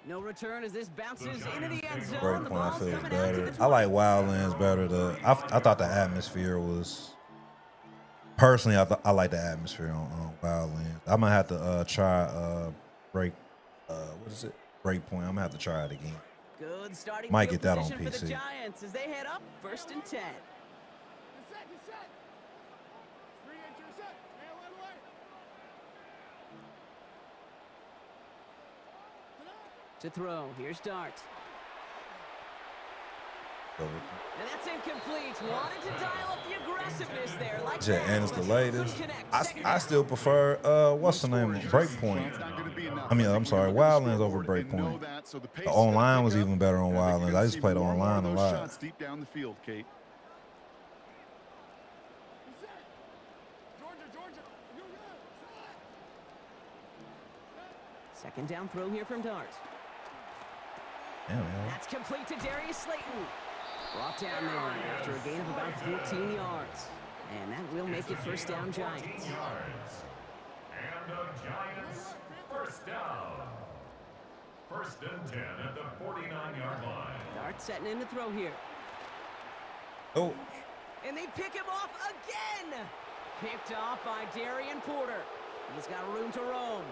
No return as this bounces into the end zone. Break The point, I ball's feel coming out better. to the I like 20. Wildlands better. I thought the atmosphere was. Personally, I like the atmosphere on Wildlands. I'm gonna have to try break. What is it? Break point. I'm gonna have to try it again. Good starting Might field get that on position for the PC. Giants as they head up 1st and 10. To throw, here's Dart. And that's incomplete. Wanted to dial up the aggressiveness there. Like Yeah, that. and it's the latest. Couldn't connect. I still prefer what's the name? Breakpoint. I mean, I'm sorry, Wildlands over Breakpoint. The online was even better on Wildlands. I just played online a lot. Deep down the field, Kate. Second down throw here from Dart. Damn, man. That's complete to Darius Slayton. Brought down there after a gain of about 14 yards. And that will make it first down, Giants. And the Giants, first down. First and 10 at the 49-yard line. Dart setting in to throw here. Oh, And they pick him off again. Picked off by Darian Porter. He's got room to roam.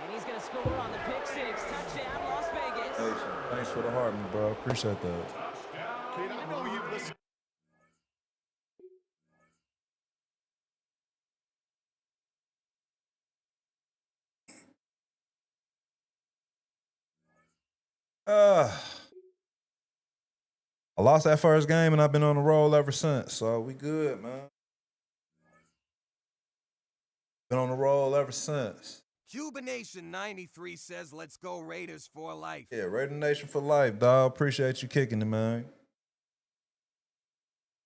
And he's going to score on the pick six. Touchdown, Las Vegas. thanks for the heart, bro. Appreciate that. Kate, I know you've listened. I lost that first game and I've been on the roll ever since. So we good, man. Been on the roll ever since. Cubanation 93 says, let's go Raiders for life. Yeah, Raider Nation for life, dog. Appreciate you kicking it, man.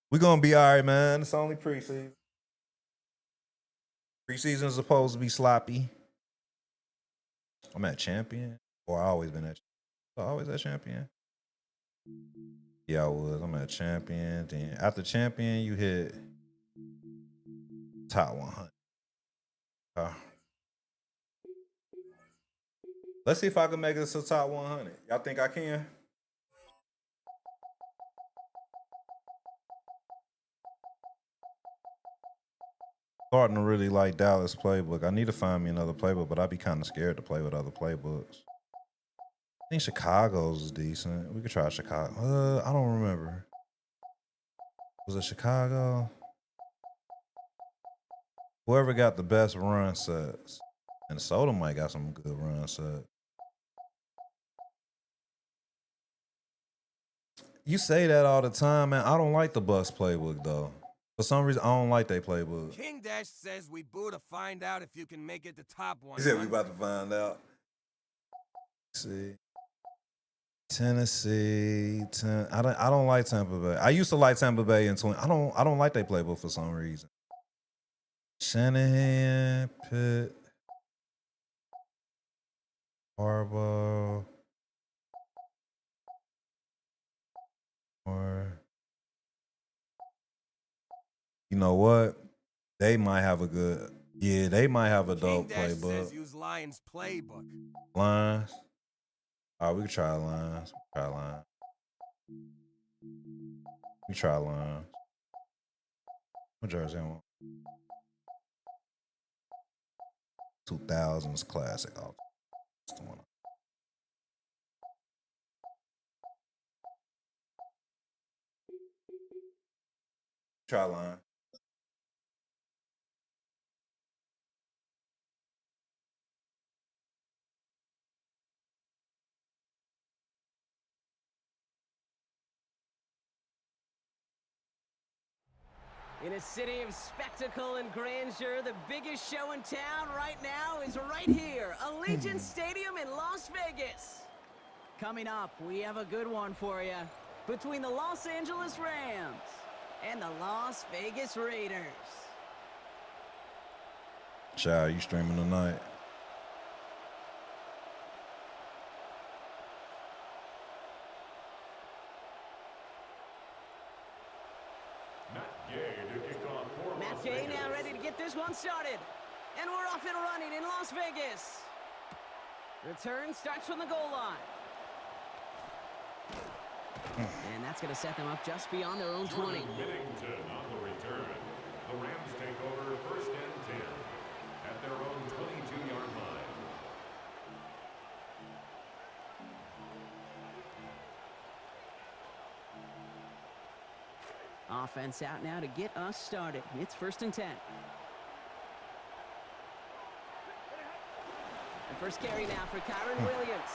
We gonna be all right, man. It's only preseason. Preseason is supposed to be sloppy. I'm at champion. Or I always been at. Always at champion. Yeah, I was. I'm at champion. Then after champion, you hit top 100. Let's see if I can make it to top 100. Y'all think I can? Starting to really like Dallas playbook. I need to find me another playbook, but I'd be kind of scared to play with other playbooks. I think Chicago's is decent. We could try Chicago. I don't remember. Was it Chicago? Whoever got the best run sets. And Soda might got some good run sets. You say that all the time, man. I don't like the Bucks playbook, though. For some reason, I don't like their playbook. King Dash says we boo to find out if you can make it to top one. He said we about to find out. Let's see. Tennessee. I don't like Tampa Bay. I used to like Tampa Bay in 20. I don't like their playbook for some reason. Shanahan, Pitt, Harbaugh, or you know what? They might have a good. Yeah, they might have a dope King Dash playbook. says use Lions playbook. Lions. All right, we can try Lions. We try Lions. What jersey I want? 2000s classic. Oh, that's the one. Try Lions. In a city of spectacle and grandeur, the biggest show in town right now is right here, Allegiant Stadium in Las Vegas. Coming up, we have a good one for you. Between the Los Angeles Rams and the Las Vegas Raiders. Child, you streaming tonight? Matt Gay now ready to get this one started. And we're off and running in Las Vegas. Return starts from the goal line. And that's going to set them up just beyond their own 20. Bennington on the return. The Rams take over first and 10 at their own 22-yard line. Offense out now to get us started. It's first and 10. The first carry now for Kyron Williams.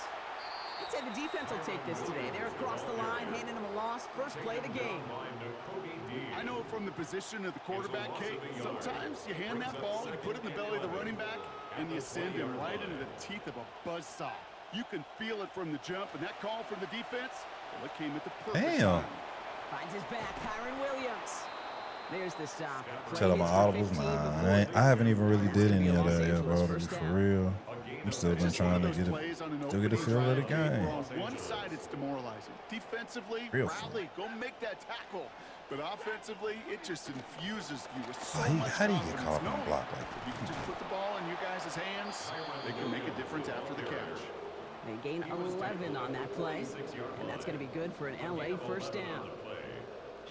I'd say the defense will take this today. They're across the line, handing them a loss. First play of the game. I know from the position of the quarterback, Kate, sometimes you hand that ball, you put it in the belly of the running back, and you send him right into the teeth of a buzzsaw. You can feel it from the jump, and that call from the defense, well, it came at the perfect time. Finds his back, Kyron Williams. There's the stop. Tell them my audibles. Nah, I haven't even really did any of that yet, bro. To be for real, I'm still been trying to get a feel of the game. One side, it's demoralizing. Defensively, Real rally, go make that tackle. But offensively, it just infuses you with so much how do you get confidence. caught on a block like If you can just put the ball in you guys' hands, they can make a difference after the catch. They gain 11 on that play, and that's going to be good for an LA first down.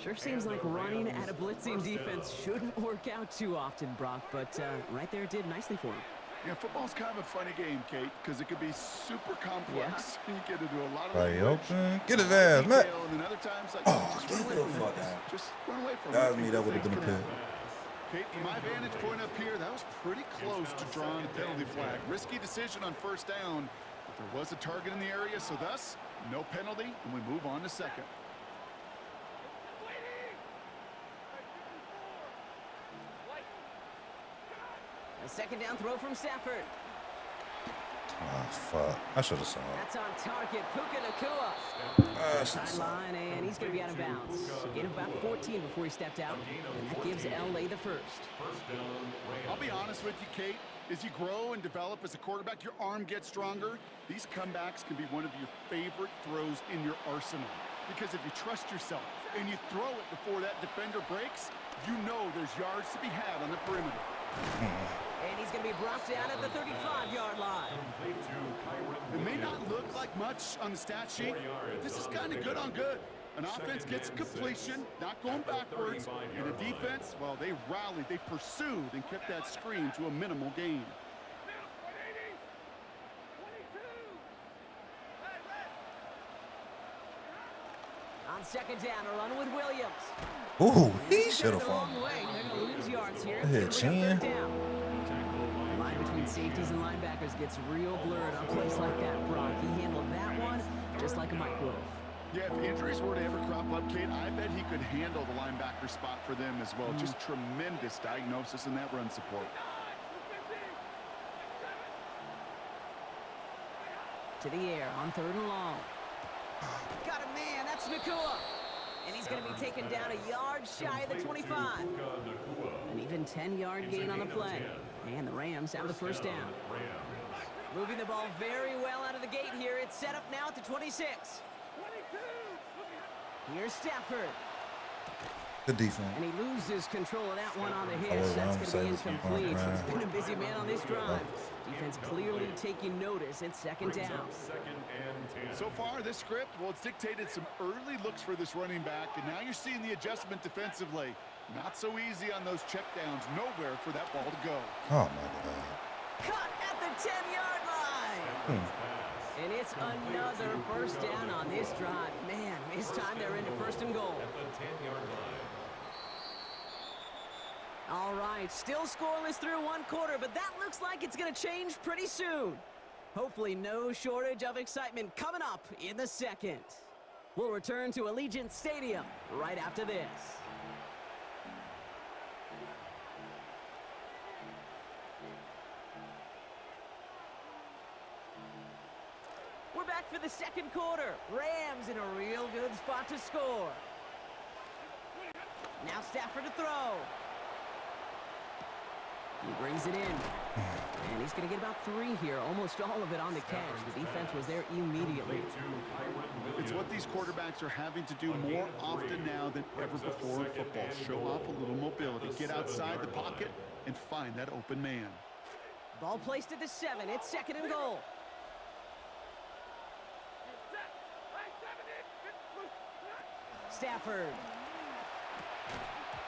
Sure seems like running at a blitzing defense shouldn't work out too often, Brock, but right there it did nicely for him. Yeah, football's kind of a funny game, Kate, because it could be super complex. You get into a lot of Right language, open. Get his ass, man. and then other times, like, just get run away the from fuck it. out. Just run away from That it. was me. That would have been a pick. Kate, from my vantage point up here, that was pretty close to drawing a penalty flag. Risky decision on first down, but there was a target in the area, so thus, no penalty, and we move on to second. A second down throw from Stafford. Oh, fuck. I should have saw it. That's on target. Puka Nacua. Sideline, and he's going to be out of bounds. Gain of about 14 before he stepped out, and that gives LA the first. I'll be honest with you, Kate. As you grow and develop as a quarterback, your arm gets stronger. These comebacks can be one of your favorite throws in your arsenal. Because if you trust yourself and you throw it before that defender breaks, you know there's yards to be had on the perimeter. And he's going to be brought down at the 35-yard line. It may not look like much on the stat sheet, but this is kind of good on good. An offense gets completion, not going backwards, and a defense, well, they rallied, they pursued, and kept that screen to a minimal gain. On second down, a run with Williams. Ooh, he He's should got have it a long fallen. way. They're going to lose yards here. Hit It's gonna bring up chin. third down. The line between safeties and linebackers gets real blurred on plays like that, Brock. He handled that one just like a Mike would have. Yeah, if injuries were to ever crop up, Kate, I bet he could handle the linebacker spot for them as well. Just tremendous diagnosis in that run support. To the air on third and long. Got a man, that's Nacua. And he's going to be taken down a yard shy of the 25. An even 10-yard gain on the play. And the Rams have the first down. Moving the ball very well out of the gate here. It's set up now at the 26. Here's Stafford. Good defense. And he loses control of that one on the hit. Oh, That's I'm going to be saying incomplete. keep on He's trying. been a busy man on this drive. Defense clearly taking notice. It's second down. So far, this script, well, it's dictated some early looks for this running back, and now you're seeing the adjustment defensively. Not so easy on those checkdowns. Nowhere for that ball to go. Oh, my God. Cut at the 10-yard line. And it's another first down on this drive. Man, this time they're into first and goal. All right, still scoreless through one quarter, but that looks like it's going to change pretty soon. Hopefully no shortage of excitement coming up in the second. We'll return to Allegiant Stadium right after this. back for the second quarter. Rams in a real good spot to score. Now Stafford to throw. He brings it in. And he's going to get about 3 here, almost all of it on the catch. The defense was there immediately. It's what these quarterbacks are having to do more often now than ever before in football. Show off a little mobility, get outside the pocket, and find that open man. Ball placed at the 7. It's 2nd and goal. Stafford.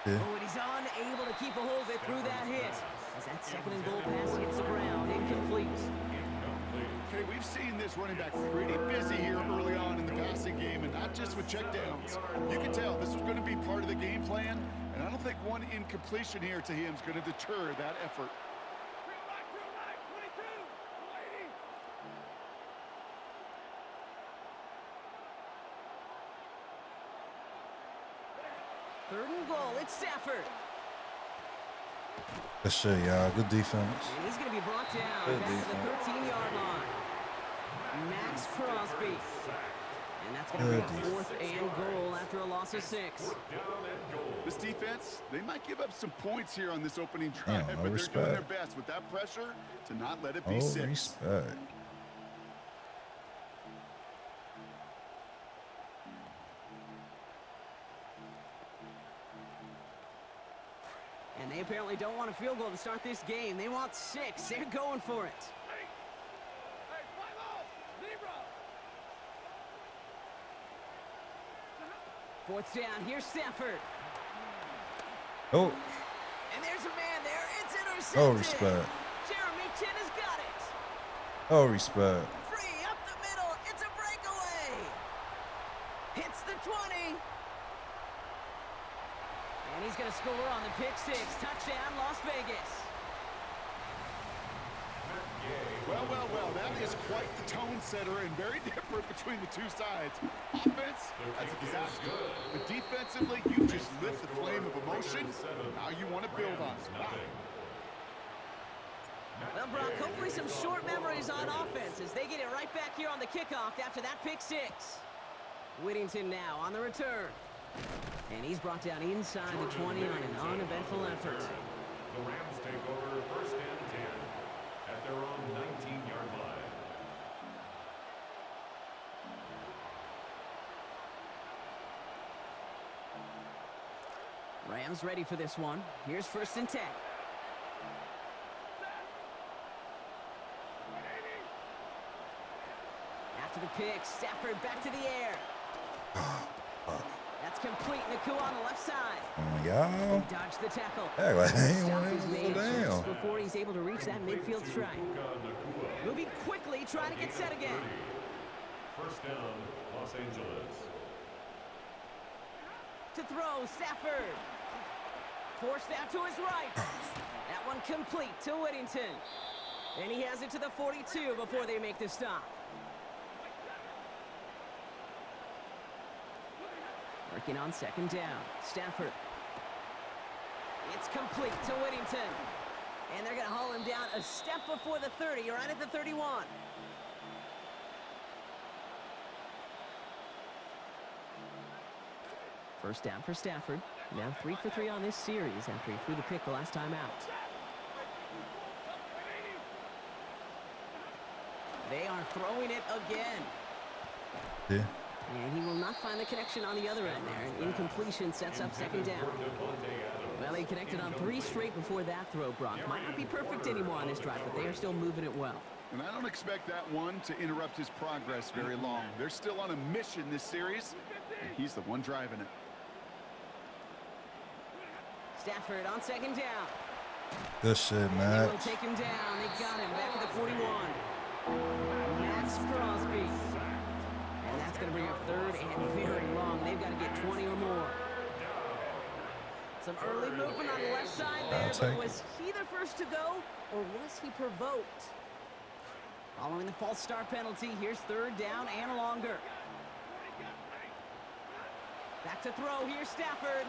Yeah. Oh, and he's unable to keep a hold of it through that hit. As that 2nd and goal pass hits the ground, incomplete. Okay, we've seen this running back pretty busy here early on in the passing game, and not just with checkdowns. You can tell this was going to be part of the game plan, and I don't think one incompletion here to him is going to deter that effort. Third and goal, it's Stafford. Good shit, y'all. Good defense. And he's going to be brought down Good back to the defense. 13-yard line. Max Crosby. And that's going to be a 4th and goal after a loss of 6. This defense, they might give up some points here on this opening drive, Damn, no but they're doing their respect. best with that pressure to not let it be Oh, 6. respect. And they apparently don't want a field goal to start this game. They want 6. They're going for it. Fourth down. Here's Stafford. Oh, And there's a man there. It's intercepted. oh, respect. Jeremy Chin has got it. Oh, respect. Free up the middle. It's a breakaway. Hits the 20. And he's going to score on the pick 6. Touchdown, Las Vegas. Well, well, well, that is quite the tone setter and very different between the two sides. Offense, that's a disaster. But defensively, you just lit the flame of emotion. Now you want to build on it. Well, Brock, hopefully some short memories on offense as they get it right back here on the kickoff after that pick 6. Whittington now on the return. And he's brought down inside the 20 on an uneventful effort. The Rams take over 1st and 10 at their own 19-yard line. Rams ready for this one. Here's 1st and 10. After the pick, Stafford back to the air. That's complete. Nakua on the left side. Y'all. Dodged the tackle. Act like they ain't Stop want is him to made go just down. before he's able to reach that midfield strike. Moving quickly, trying to get set again. 1st down, Los Angeles. To throw, Stafford. Forced out to his right. That one complete to Whittington. And he has it to the 42 before they make the stop. Working on 2nd down. Stafford. It's complete to Whittington. And they're going to haul him down a step before the 30, right at the 31. First down for Stafford. Now 3 for 3 on this series after he threw the pick the last time out. They are throwing it again. Yeah. And he will not find the connection on the other end there. An incompletion sets up 2nd down. Well, he connected on 3 straight before that throw, Brock. Might not be perfect anymore on this drive, but they are still moving it well. And I don't expect that one to interrupt his progress very long. They're still on a mission this series, and he's the one driving it. Stafford on 2nd down. Good shit, They will Max. take him down. They got him back at the 41. Max Crosby. And that's going to bring up 3rd and very long. They've got to get 20 or more. Some early movement on the left side there, I'll but take was he the first to go, or was he provoked? Following the false start penalty, here's 3rd down and longer. Back to throw, here's Stafford.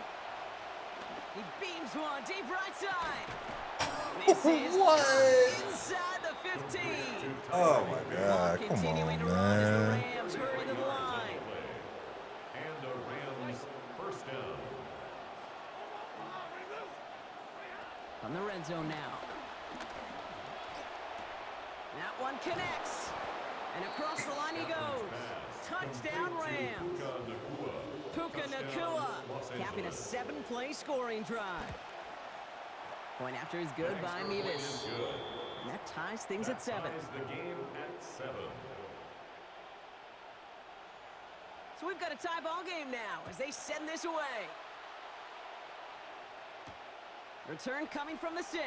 He beams one, deep right side. This is inside the 15. Oh my God! Come Continuing to on, run as the man. Rams hurry to the line. And the Rams first down. On the red zone now. That one connects. And across the line he goes. Touchdown Rams. Puka Nacua capping a 7-play scoring drive. Point after is good by Mevis. And that ties things at 7. Ties the game at 7. So we've got a tie ball game now as they send this away. Return coming from the 6.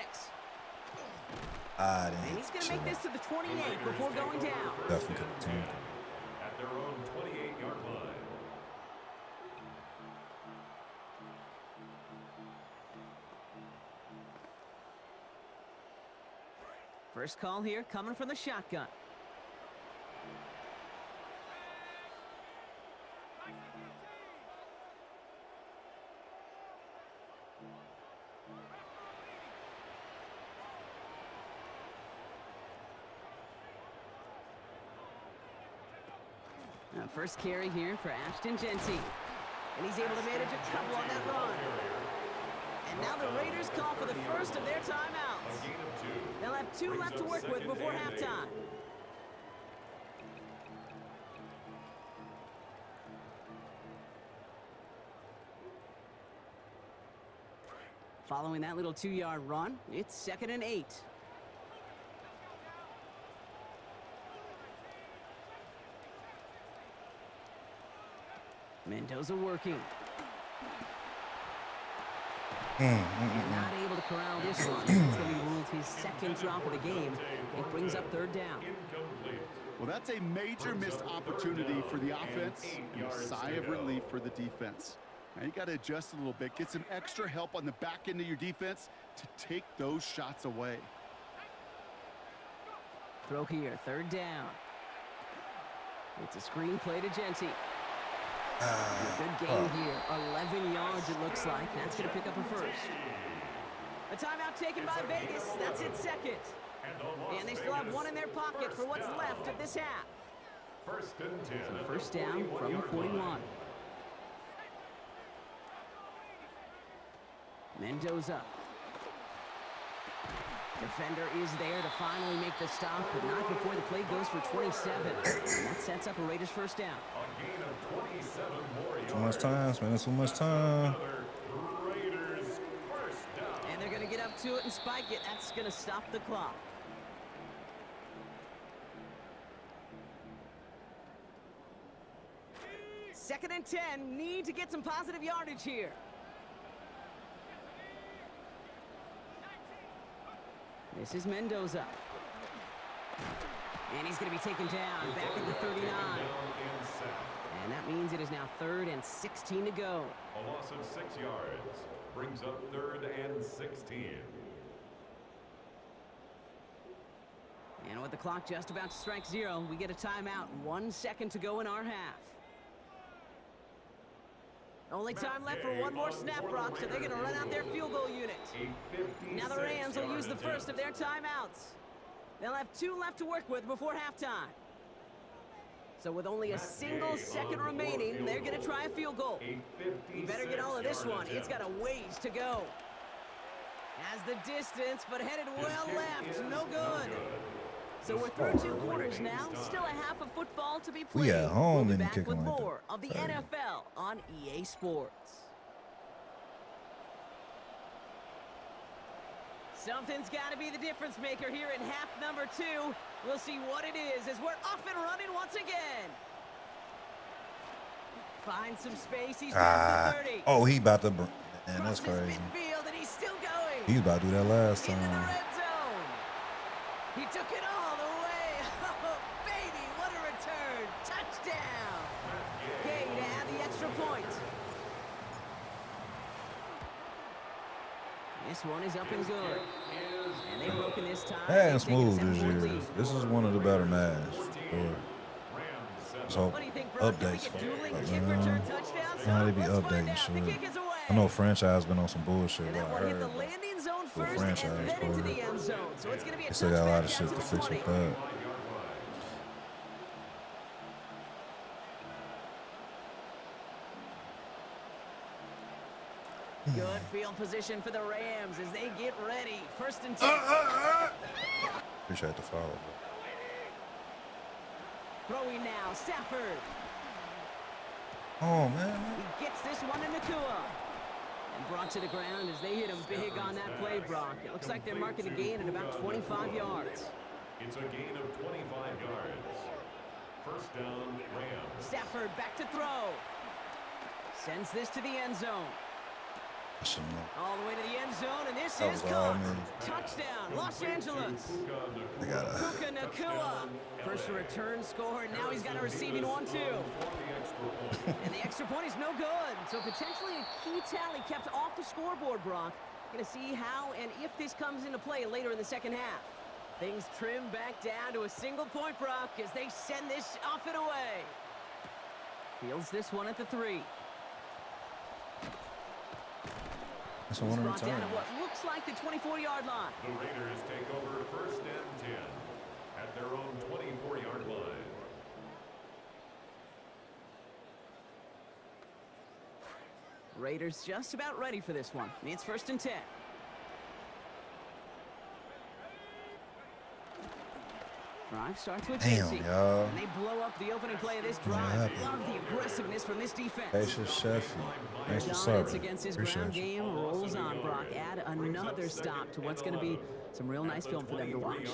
And he's going to make this to the 28 before going down. Definitely could have turned. At their own 28-yard line. First call here coming from the shotgun. Now first carry here for Ashton Genty. And he's able to manage a couple on that run. And now the Raiders call for the first of their timeouts. They'll have 2 left to work with before halftime. Following that little 2-yard run, it's 2nd and 8. Mendoza working. And not able to corral this one. It's going to be ruled his 2nd drop of the game. It brings up 3rd down. Well, that's a major missed opportunity for the offense and a sigh of relief for the defense. Now you got to adjust a little bit, get some extra help on the back end of your defense to take those shots away. Throw here, 3rd down. It's a screen play to Genty. Good game here. 11 yards it looks like. That's going to pick up a first. A timeout taken by Vegas. That's its 2nd. And they still have 1 in their pocket for what's left of this half. First and 10. So first down from the 41. Mendoza. Defender is there to finally make the stop, but not before the play goes for 27. And that sets up a Raiders first down. A gain of 27 more yards. Too much time, man. Too much time. Raiders first down. And they're going to get up to it and spike it. That's going to stop the clock. Second and 10. Need to get some positive yardage here. This is Mendoza. And he's going to be taken down back at the 39. And that means it is now 3rd and 16 to go. A loss of 6 yards brings up 3rd and 16. And with the clock just about to strike 0, we get a timeout. 1 second to go in our half. Only time left for 1 more snap, Brock, so they're going to run out their field goal unit. Now the Rams will use the first of their timeouts. They'll have 2 left to work with before halftime. So with only a single second remaining, they're going to try a field goal. You better get all of this one. It's got a ways to go. Has the distance, but headed well left. No good. So we're through 2 quarters now. Still a half of football to be played. We at home, We'll be then you back kick with like that. more of the NFL on EA Sports. Something's got to be the difference maker here in half number 2. We'll see what it is as we're off and running once again. Find some space. He's past the 30. Oh, he about to. Man, that's Crosses crazy. midfield, and he's still going. He was about to do that last Into the time. red zone. He took it all the way. Oh, baby, what a return. Touchdown. Gay to add the extra point. This one is up and good. And they've broken this time. Man, They've taken a smooth this 7-point year. lead. This is one of the better matches. So What do you think, bro? Can we updates. get dueling kick return touchdowns? How they be Let's find updating out. The shit. kick is away. I know franchise been on some bullshit. And What that I one hit heard, the but landing zone for a first franchise and then player. into the end zone. So it's going to be a They still got a lot touchback of shit down to the fix 20. with that. Good field position for the Rams as they get ready. First and 10. Appreciate the follow. Throwing now, Stafford. Oh, man. He gets this one to Nakua. And brought to the ground as they hit him big on that play, Brock. It looks like they're marking a gain at about 25 yards. It's a gain of 25 yards. First down, Rams. Stafford back to throw. Sends this to the end zone. All the way to the end zone, and this is caught. Touchdown, Los Angeles. Puka Nakua. First return score, and now he's got a receiving one, too. And the extra point is no good. So potentially a key tally kept off the scoreboard, Brock. Going to see how and if this comes into play later in the second half. Things trim back down to a single point, Brock, as they send this off and away. Fields this one at the 3. That's a one Brought return. down at what looks like the 24-yard line. The Raiders take over first and 10 at their own 24-yard line. Raiders just about ready for this one. It's first and 10. Drive starts with Damn, Casey. y'all. And they blow up the opening play of this drive. Love the aggressiveness from this defense. Patience Sheffield. Thanks for Dominance serving. against his Appreciate ground you. game rolls on, Brock. Add another stop to what's going to be some real nice film for them to watch.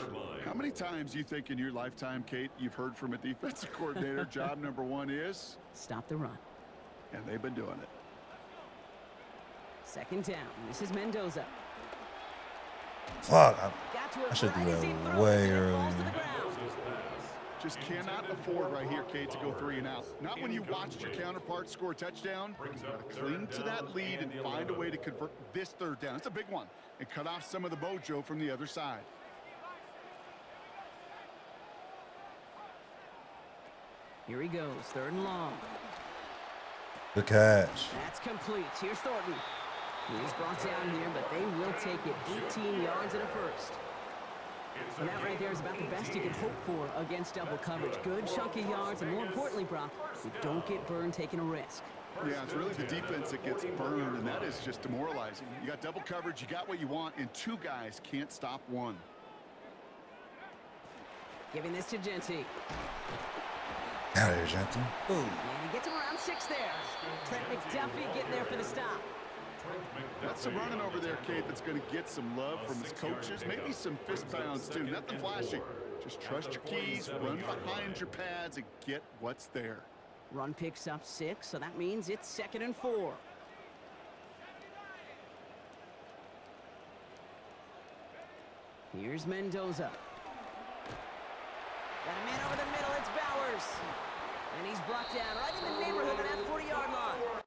How many times do you think in your lifetime, Kate, you've heard from a defensive coordinator, job number one is? Stop the run. And they've been doing it. Second down. This is Mendoza. Fuck. Got to it I should do right as he that throws, way and it earlier. falls to the ground. Just cannot afford right here, Kate, to go 3 and out. Not when you watched your counterpart score a touchdown. Gotta cling to that lead and find a way to convert this third down. It's a big one. And cut off some of the mojo from the other side. Here he goes, third and long. Good catch. That's complete. Here's Thornton. He's brought down here, but they will take it 18 yards and a first. And that right there is about the best you can hope for against double coverage. Good chunky yards, and more importantly, Brock, you don't get burned taking a risk. Yeah, it's really the defense that gets burned, and that is just demoralizing. You got double coverage, you got what you want, and 2 guys can't stop one. Giving this to Genty. Out of here, Genty. And he gets him around 6 there. Trent McDuffie getting there for the stop. That's some running over there, Kate, that's going to get some love from his coaches. Maybe some fist pounds, too. Nothing flashy. Just trust your keys, run behind your pads, and get what's there. Run picks up 6, so that means it's 2nd and 4. Here's Mendoza. Got a man over the middle, it's Bowers. And he's blocked down right in the neighborhood of that 40-yard line.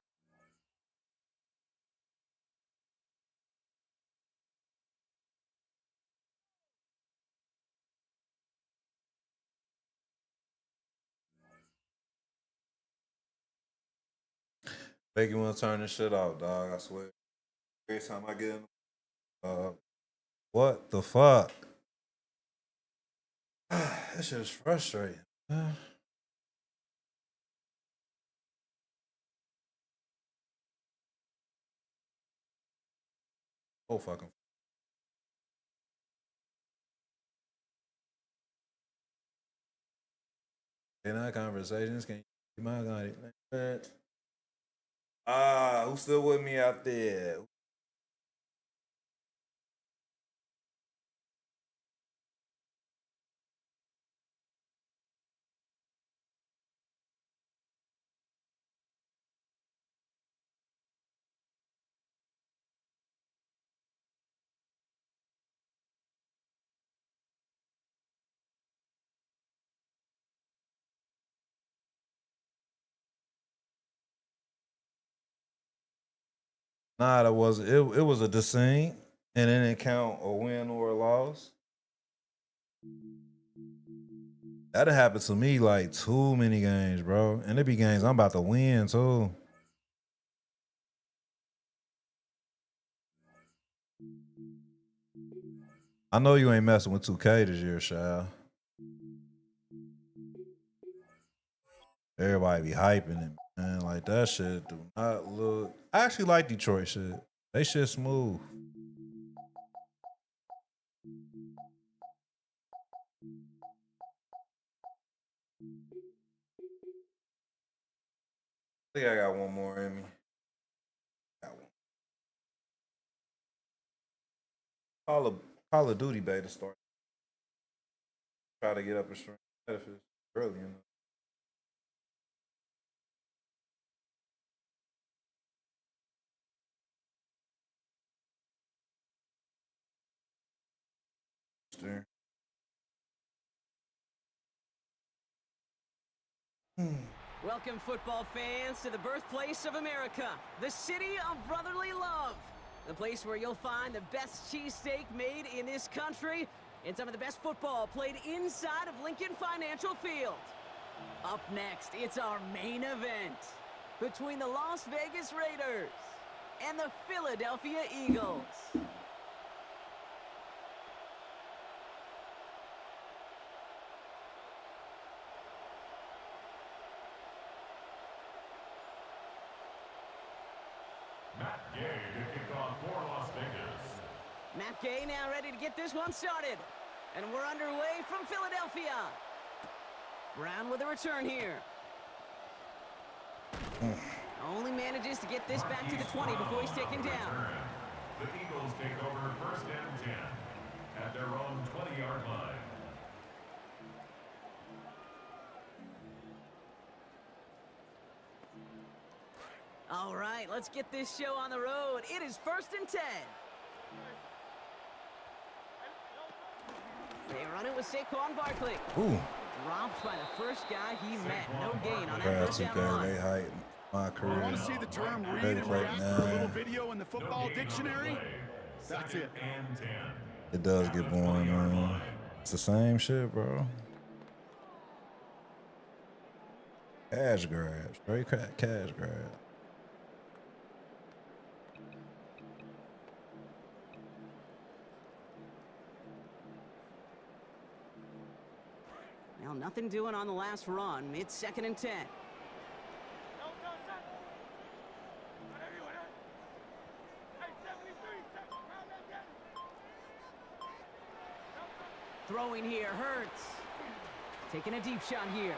Make you want to turn this shit off, dog. I swear. Every time I get in, what the fuck? This shit is frustrating. Oh fucking. In our conversations, can you be my guy? Who's still with me out there? Nah, that was it. It was a deceit, and it didn't count a win or a loss. That happened to me like too many games, bro. And it be games I'm about to win too. I know you ain't messing with 2K this year, Shal. Everybody be hyping it, man. Like that shit do not look. I actually like Detroit shit. They shit smooth. I think I got one more in me. Got one. Call of Duty beta start. Try to get up a stream if it's early enough. Welcome, football fans, to the birthplace of America, the city of brotherly love. The place where you'll find the best cheesesteak made in this country and some of the best football played inside of Lincoln Financial Field. Up next, it's our main event between the Las Vegas Raiders and the Philadelphia Eagles. Matt Gay to kick off for Las Vegas. Matt Gay now ready to get this one started. And we're underway from Philadelphia. Brown with a return here. Only manages to get this back to the 20 before he's taken down. The Eagles take over 1st and 10 at their own 20-yard line. All right, let's get this show on the road. It is 1st and 10. They run it with Saquon Barkley. Ooh. Dropped by the first guy he met. No gain on that Congrats, first down 2K. run. They hype my career. Want to see the term read Ready and right react now. for a little video in the football dictionary? That's it. And 10. It does get boring, man. It's the same shit, bro. Cash grab. Straight cash grab. Well, nothing doing on the last run. It's 2nd and 10. Throwing here, Hurts. Taking a deep shot here.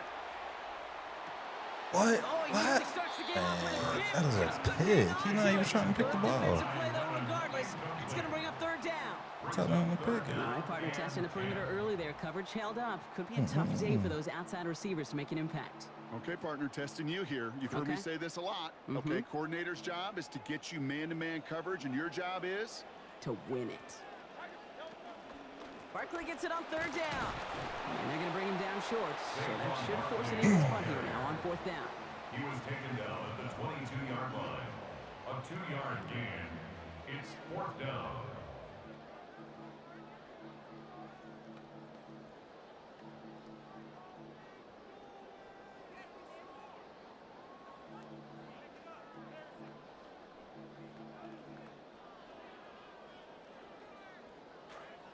What? Oh, he What? really starts the game off with a pick. That is a Just couldn't pick. hang He's on not to even it. trying to pick the Good ball. defensive play, though, regardless. It's going to bring up 3rd down. Tell them to pick it. All right, partner, testing the perimeter early there. Coverage held up. Could be a tough day for those outside receivers to make an impact. Okay, partner, testing you here. You've heard me say this a lot. Okay, coordinator's job is to get you man-to-man coverage, and your job is? To win it. Barkley gets it on 3rd down. And they're going to bring him down short. So that should force an Eagles punt here now on 4th down. He was taken down at the 22-yard line. A 2-yard gain. It's 4th down.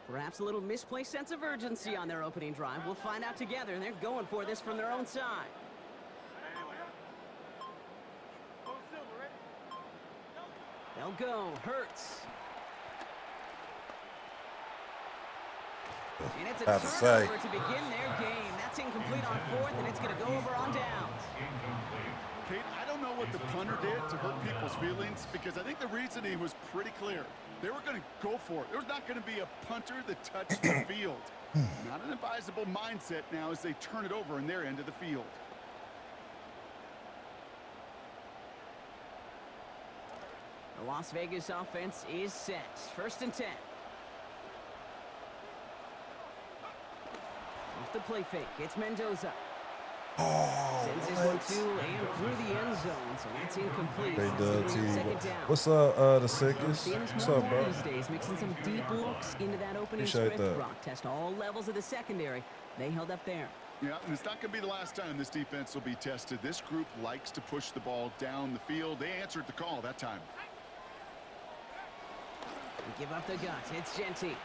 Perhaps a little misplaced sense of urgency on their opening drive. We'll find out together, and they're going for this from their own side. They'll go. Hurts. And it's a turnover to begin their game. That's incomplete on 4th, and it's going to go over on downs. Kate, I don't know what the punter did to hurt people's feelings because I think the reasoning was pretty clear. They were going to go for it. There's not going to be a punter that touched the field. Not an advisable mindset now as they turn it over in their end of the field. The Las Vegas offense is set. 1st and 10. Off the play fake, it's Mendoza. Sends his one two and through the end zone, so that's incomplete. They That's dug gonna to bring you. up 2nd down. What's up, the sickest? Seeing us What's more up, bro? these days, mixing some deep looks into that opening Appreciate script. that. Brock test all levels of the secondary. They held up there. Yeah, and it's not going to be the last time this defense will be tested. This group likes to push the ball down the field. They answered the call that time. They give up the guts. It's Genty.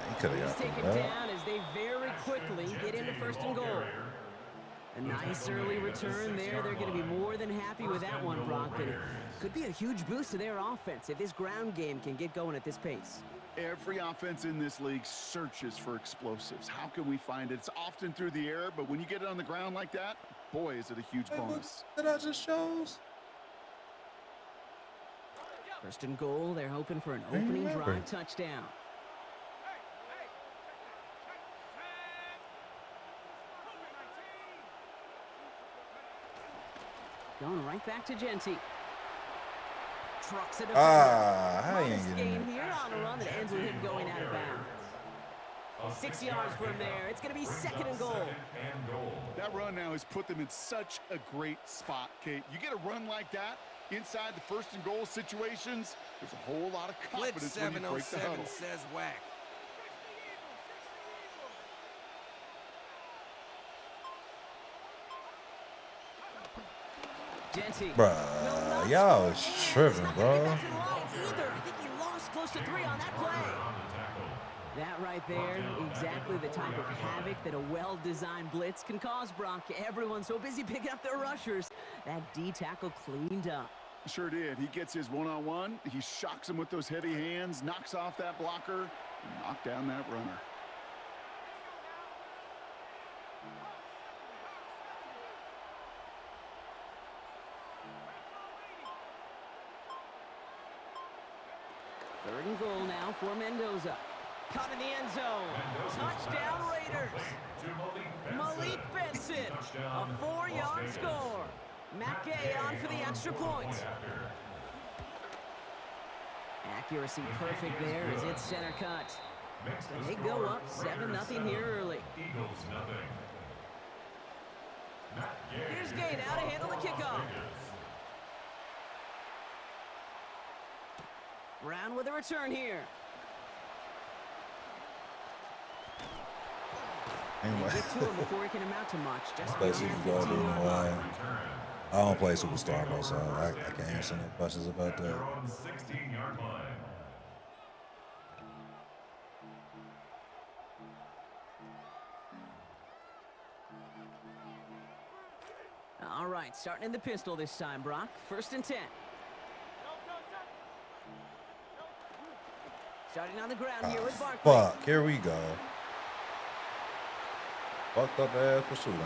He could have He's got taken through that. down as they very quickly get into first and goal. A nice early return there. They're going to be more than happy with that one, Brock. And it could be a huge boost to their offense if this ground game can get going at this pace. Every offense in this league searches for explosives. How can we find it? It's often through the air, but when you get it on the ground like that, boy, is it a huge bonus. That I just shows. First and goal, they're hoping for an opening drive touchdown. Going right back to Genty. Trucks it up. How you ain't getting gain here on a run that ends with him going out of bounds. 6 yards from there. It's going to be second and goal. That run now has put them in such a great spot, Kate. You get a run like that inside the first and goal situations, there's a whole lot of Blitz confidence when you break the 707 huddle. says whack. Genty. Bruh, y'all is tripping, bro. Either. I think he lost close to 3 on that play. That right there, exactly the type of havoc that a well-designed blitz can cause, Brock. Everyone's so busy picking up their rushers. That D tackle cleaned up. Sure did. He gets his one-on-one. He shocks him with those heavy hands, knocks off that blocker, and knocks down that runner. Third and goal now for Mendoza. Caught in the end zone. Touchdown Raiders. Malik Benson. A 4-yard score. Mackay on for the extra point. Accuracy perfect there as it's center cut. And they go up 7-0 here early. Here's Gay now to handle the kickoff. Brown with a return here. Anyway, Get to him before he can amount to much. Just play Super Bowl doing 15-yard line. line. I don't play Superstar, bro, so I can't answer no questions about that. 16-yard line. All right, starting in the pistol this time, Brock. First and 10. Starting on the ground here with Barkley. Fuck, here we go. Fucked up ass pursuit lane.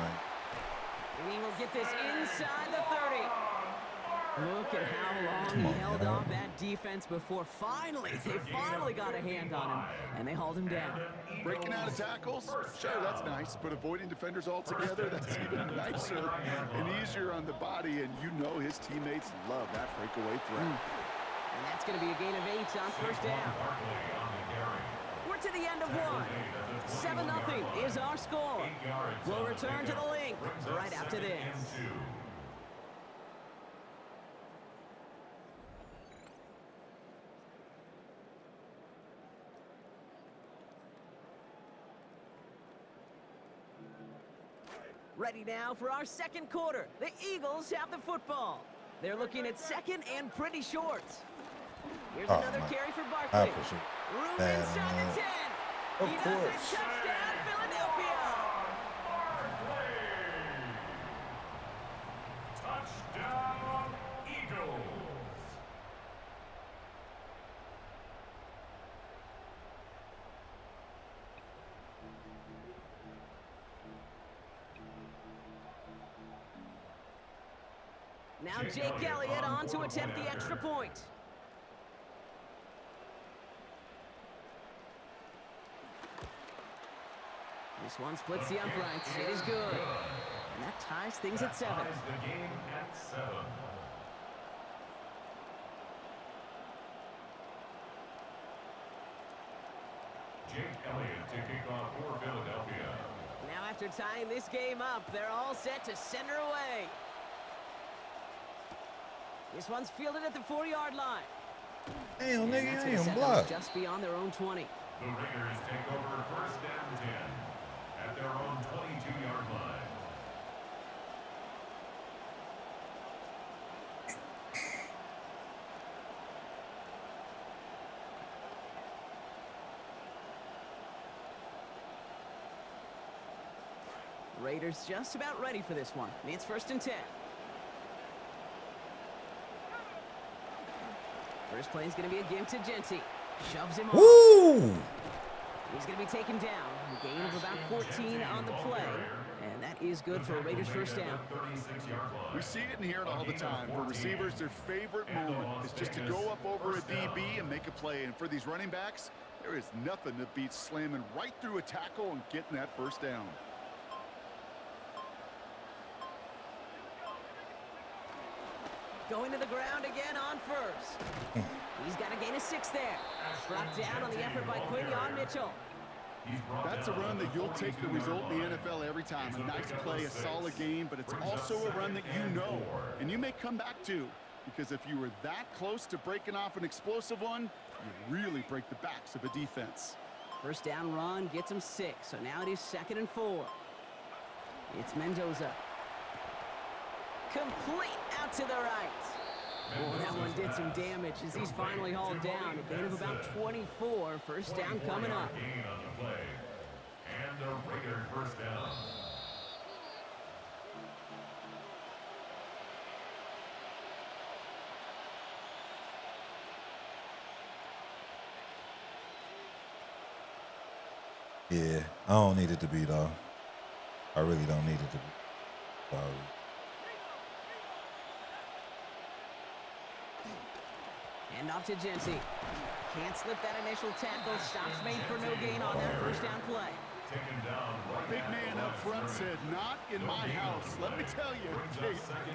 And he will get this inside the 30. Look at how long he held off that defense before they finally got a hand on him, and they hauled him down. Breaking out of tackles, sure, that's nice, but avoiding defenders altogether, that's even nicer and easier on the body, and you know his teammates love that breakaway threat. And that's going to be a gain of 8 on first down. We're to the end of one. 7-0 is our score. We'll return to the link right after this. Ready now for our second quarter. The Eagles have the football. They're looking at second and pretty short. Here's another carry for Barkley. Room inside the 10. Of He does course. it. Touchdown, Philadelphia. Touchdown, Eagles. Now Jake Elliott on to attempt the extra point. This one splits the uprights. It is good. And that ties things at 7. Ties the game at 7. Jake Elliott to kick off for Philadelphia. Now after tying this game up, they're all set to send her away. This one's fielded at the 4-yard line. Damn, And nigga, that's you gonna ain't set them block. up just beyond their own 20. The Raiders take over first and 10 at their own 22-yard line. Raiders just about ready for this one. It's 1st and 10. First play is going to be a give to Genty. Shoves him off. Woo! He's going to be taken down. A gain of about 14 on the play. And that is good for a Raiders first down. We see it and hear it all the time. For receivers, their favorite moment is just to go up over a DB and make a play. And for these running backs, there is nothing that beats slamming right through a tackle and getting that first down. Going to the ground again on first. He's got a gain of 6 there. Brought down on the effort by Quinion Mitchell. That's a run that you'll take the result in the NFL every time. A nice play, a solid game, but it's also a run that you know and you may come back to, because if you were that close to breaking off an explosive one, you really break the backs of a defense. First down run gets him 6, so now it is 2nd and 4. It's Mendoza. Complete out to the right. Oh, that one did some damage as he's finally hauled down. A gain of about 24. First down coming up. And a Raider first down. Yeah, I don't need it to be, though. I really don't need it to be. Sorry. Hand off to Genty. Can't slip that initial tackle. Stops made for no gain on that first down play. Big man up front said, not in my house. Let me tell you, hey,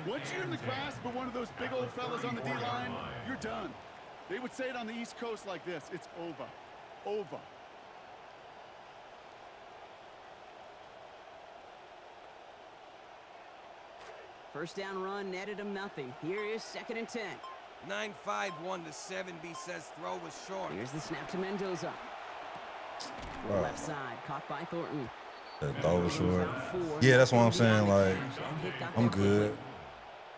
once you're in the grasp of one of those big old fellas on the D-line, you're done. They would say it on the East Coast like this, it's over. Over. First down run netted him nothing. Here is 2nd and 10. 9-5, 1-7. B says throw was short. Here's the snap to Mendoza. Wow. Left side, caught by Thornton. That throw was short. Yeah, that's what I'm saying. Like, I'm good.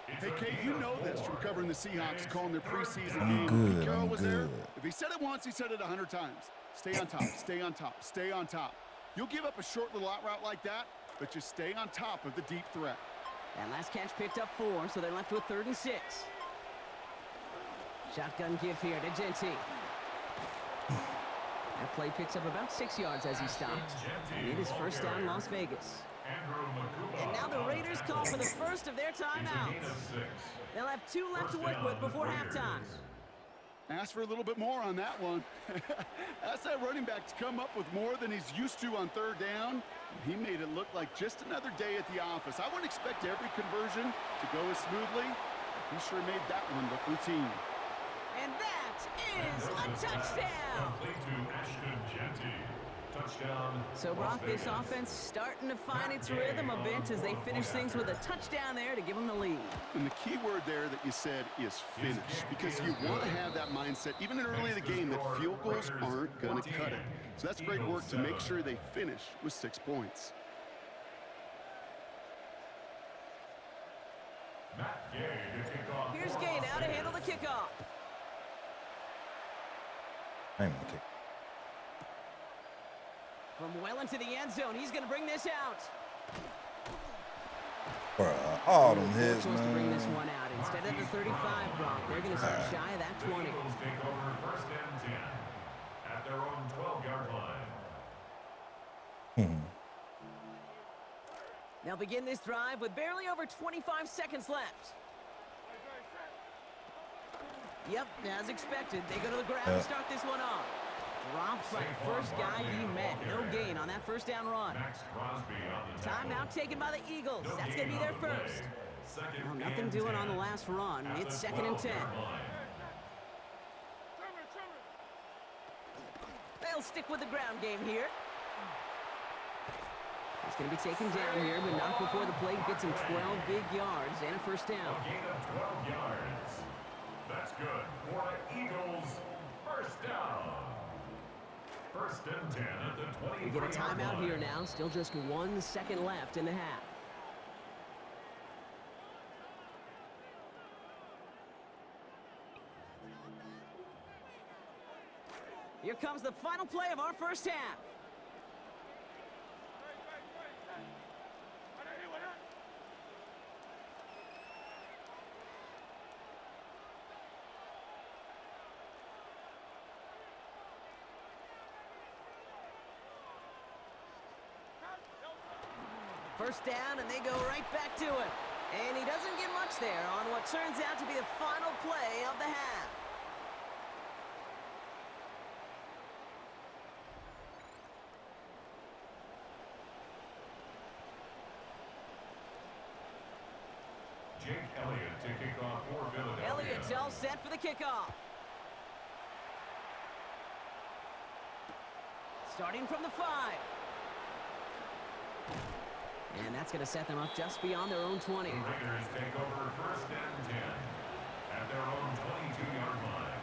Hey, Kate, you know this from covering the Seahawks, calling their preseason I'm game. good, Pete Carroll I'm was there. good. If he said it once, he said it 100 times. Stay on top, stay on top, stay on top. You'll give up a short little out route like that, but just stay on top of the deep threat. That last catch picked up 4, so they're left with 3rd and 6. Shotgun give here to Genty. That play picks up about 6 yards as he stopped. And it is first down Las Vegas. And now the Raiders call for the first of their timeouts. They'll have 2 left to work with before halftime. Ask for a little bit more on that one. Ask that running back to come up with more than he's used to on 3rd down. He made it look like just another day at the office. I wouldn't expect every conversion to go as smoothly. He sure made that one look routine. And that is a touchdown! So, Brock, this offense starting to find its rhythm a bit as they finish things with a touchdown there to give them the lead. And the key word there that you said is finish, because you want to have that mindset, even in early in the game, that field goals aren't going to cut it. So that's great work to make sure they finish with 6 points. Here's Gay now to handle the kickoff. I ain't gonna kick. From well into the end zone, he's going to bring this out. Bruh, all them hits, Supposed to bring this man. one out. Instead of the 35, Brock, they're going to start shy of that 20. Eagles take over first and 10 at their own 12-yard line. They'll begin this drive with barely over 25 seconds left. Yep, as expected, they go to the ground to start this one off. Dropped by the first guy he met. No gain on that first down run. Timeout taken by the Eagles. That's going to be their first. Well, nothing doing on the last run. It's 2nd and 10. They'll stick with the ground game here. He's going to be taken down here, but not before the play gets him 12 big yards and a first down. Gain of 12 yards. That's good for the Eagles. First down. First and 10 at the 20. We get a timeout here now. Still just 1 second left in the half. Here comes the final play of our first half. First down, and they go right back to it. And he doesn't get much there on what turns out to be the final play of the half. Jake Elliott to kick off for Philadelphia. Elliott's all set for the kickoff. Starting from the 5. And that's going to set them up just beyond their own 20. The Raiders take over first and 10 at their own 22-yard line.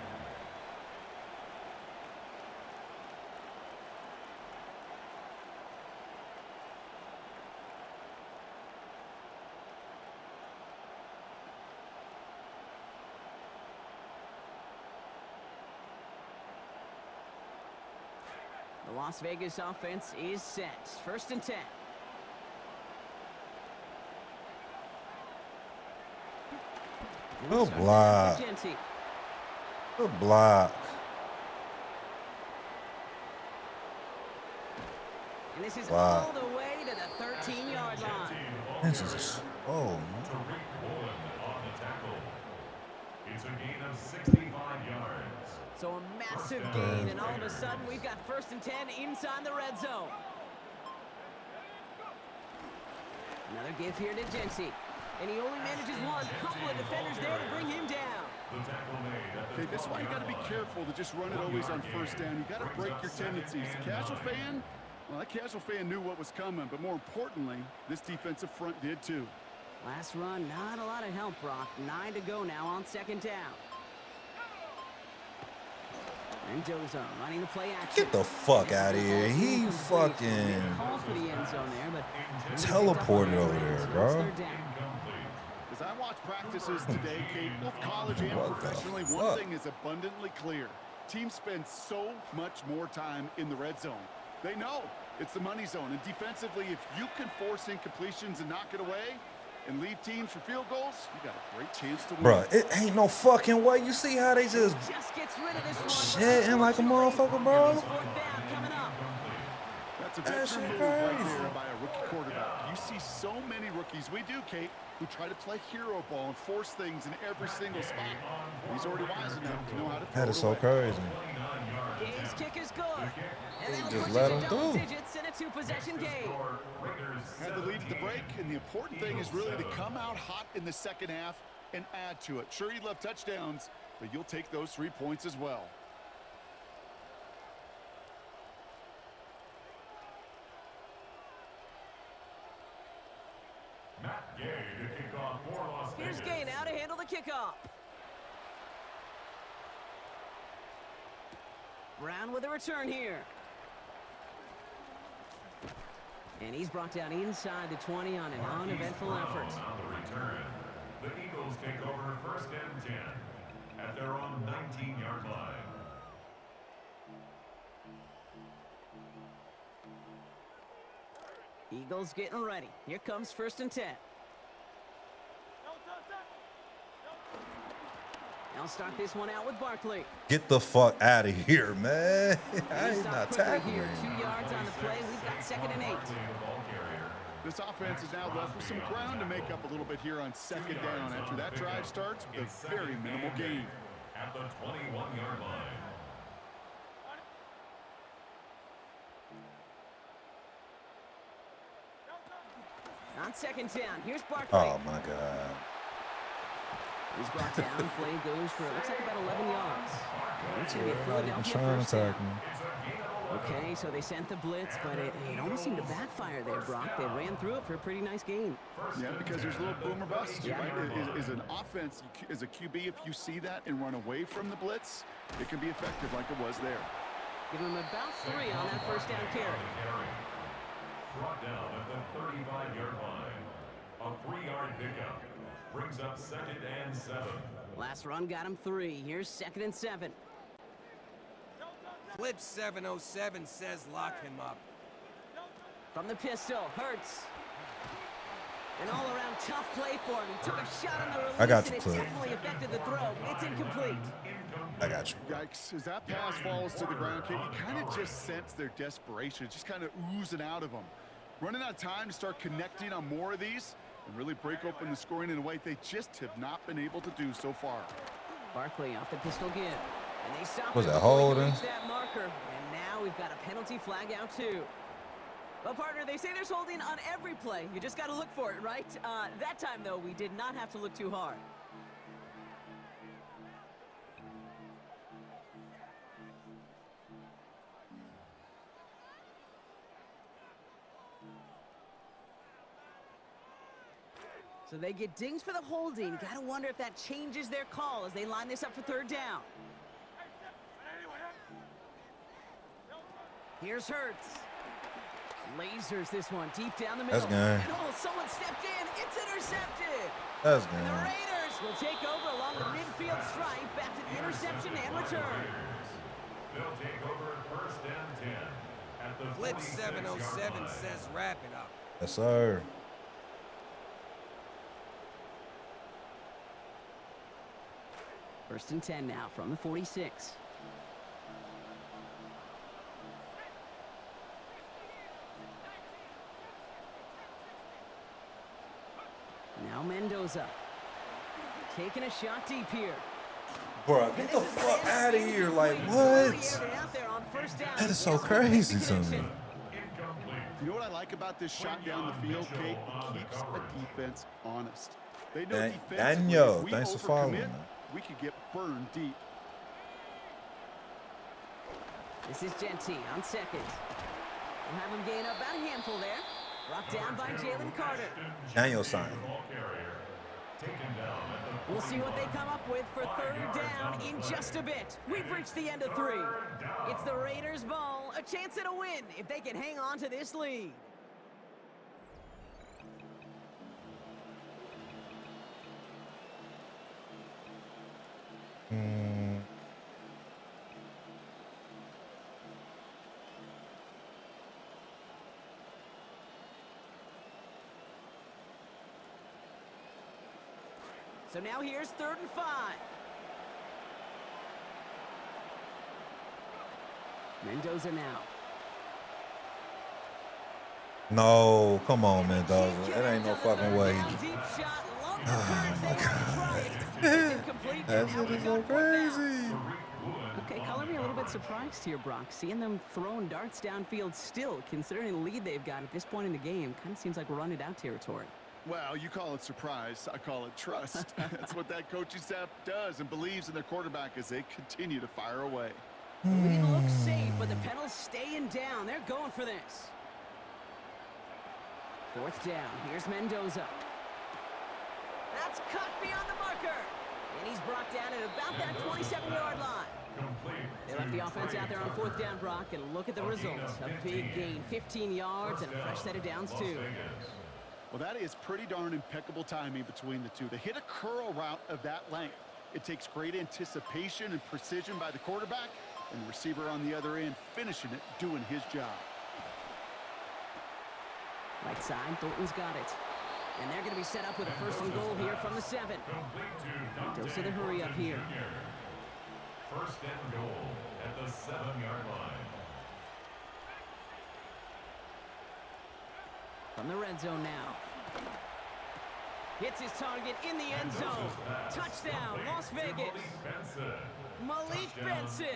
The Las Vegas offense is set. First and 10. Good block. Good block. And this is Wow. all the way to the 13-yard line. This is, oh, man. Tariq Woolen on the tackle. It's a gain of 65 yards. So a massive gain, and all of a sudden we've got first and 10 inside the red zone. Another give here to Jency. And he only manages one. Couple of defenders there to bring him down. Okay, that's why you got to be careful to just run it always on first down. You got to break your tendencies. The casual fan, well, that casual fan knew what was coming, but more importantly, this defensive front did too. Last run, not a lot of help, Brock. 9 to go now on second down. Mendoza running the play action. Get the fuck out of here. He fucking Called for the end zone there, but teleported over there, bro. As I watch practices today, Kate, both college and What the professionally, fuck? one thing is abundantly clear. Teams spend so much more time in the red zone. They know it's the money zone. And defensively, if you can force incompletions and knock it away and leave teams for field goals, you got a great chance to win. Bruh, it ain't no fucking way. You see how they just gets rid of this one. shitting like a motherfucker, bro? Fourth down coming up. That's a That veteran shit move right crazy. there by a rookie quarterback. You see so many rookies, we do, Kate, who try to play hero ball and force things in every single spot. He's already wise enough to know how to throw That is it so away. crazy. Game's kick is good. And that'll just push let it to him double through. digits in a two-possession game. Had the lead at the break, and the important thing is really to come out hot in the second half and add to it. Sure, you love touchdowns, but you'll take those 3 points as well. Matt Gay to kick off for Las Vegas. Here's Gay now to handle the kickoff. Brown with a return here. And he's brought down inside the 20 on an uneventful effort. On the return, the Eagles take over first and 10 at their own 19-yard line. Eagles getting ready. Here comes first and 10. Now start this one out with Barkley. Get the fuck out of here, man. I He's ain't stopped not quickly tackling. here. 2 yards on the play. We've got second and 8. This offense is now left with some ground to make up a little bit here on second down after that drive starts with a very minimal gain. At the 21-yard line. On second down, here's Barkley. Oh my god. He's brought down. Play goes for, it looks like about 11 yards. And it's going to be a Not even Philadelphia trying to first down. tackle me. Okay, so they sent the blitz, but it almost seemed to backfire there, Brock. They ran through it for a pretty nice gain. Yeah, because there's a little boomer bust, Yeah. right? Is an offense, as a QB, if you see that and run away from the blitz, it can be effective like it was there. Give him about 3 on that first down carry. Brought down at the 35-yard line. A 3-yard pickup brings up second and 7. Last run got him 3. Here's second and 7. Clip 707 says lock him up. From the pistol, Hurts. An all-around tough play for him. He took a shot on the release, I got you, and it Clip. definitely affected the throw. It's incomplete. I got you. Yikes, as that pass falls to the ground, Kate, you kind of just sense their desperation. It's just kind of oozing out of them. Running out of time to start connecting on more of these and really break open the scoring in a way they just have not been able to do so far. Barkley off the pistol give. And they stop Was it it before he holding? reach that marker. And now we've got a penalty flag out too. Well, partner, they say there's holding on every play. You just got to look for it, right? That time, though, we did not have to look too hard. So they get dinged for the holding. Got to wonder if that changes their call as they line this up for third down. Here's Hurts. Lasers this one deep down the middle. That's good. And oh, someone stepped in. It's intercepted. That's And the good. Raiders will take over along the midfield stripe after the interception and return. They'll take over first and 10 at the Blitz 46-yard 707 line. says wrap it up. Yes, sir. First and 10 now from the 46. Now Mendoza. Taking a shot deep here. Bro, get the fuck out of here. Like, what? That is so crazy to me. You know what I like about this shot down the field, Kate? It keeps a defense honest. They know defensively, Daniel, if we thanks for following. overcommit, we could get burned deep. This is Genty on second. We'll have him gain up about a handful there. Brought down by Jalen Carter. Daniel sign. We'll see what they come up with for third down in just a bit. We've reached the end of 3. It's the Raiders' ball, a chance at a win if they can hang on to this lead. So now here's 3rd and 5. Mendoza now. No, come on, Mendoza. That ain't no fucking way. Deep shot, love the Oh, curve my there to try it. It's incomplete, That and now shit we is go so fourth down. crazy. Okay, color me a little bit surprised here, Brock. Seeing them throwing darts downfield still, considering the lead they've got at this point in the game, kind of seems like run it out territory. Well, you call it surprise, I call it trust. That's what that coaching staff does and believes in their quarterback as they continue to fire away. Lead looks safe, but the pedal's staying down. They're going for this. 4th down. Here's Mendoza. That's cut beyond the marker. And he's brought down at about that 27-yard line. They left the offense out there on 4th down, Brock, and look at the results. A big gain, 15 yards, and a fresh set of downs, too. Well, that is pretty darn impeccable timing between the two. They hit a curl route of that length. It takes great anticipation and precision by the quarterback, and the receiver on the other end finishing it, doing his job. Right side, Thornton's got it. And they're going to be set up with a 1st and goal here from the 7. Dose of the hurry up here. 1st and goal at the 7-yard line. From the red zone now. Hits his target in the end zone. Touchdown, Las Vegas. Malik Benson.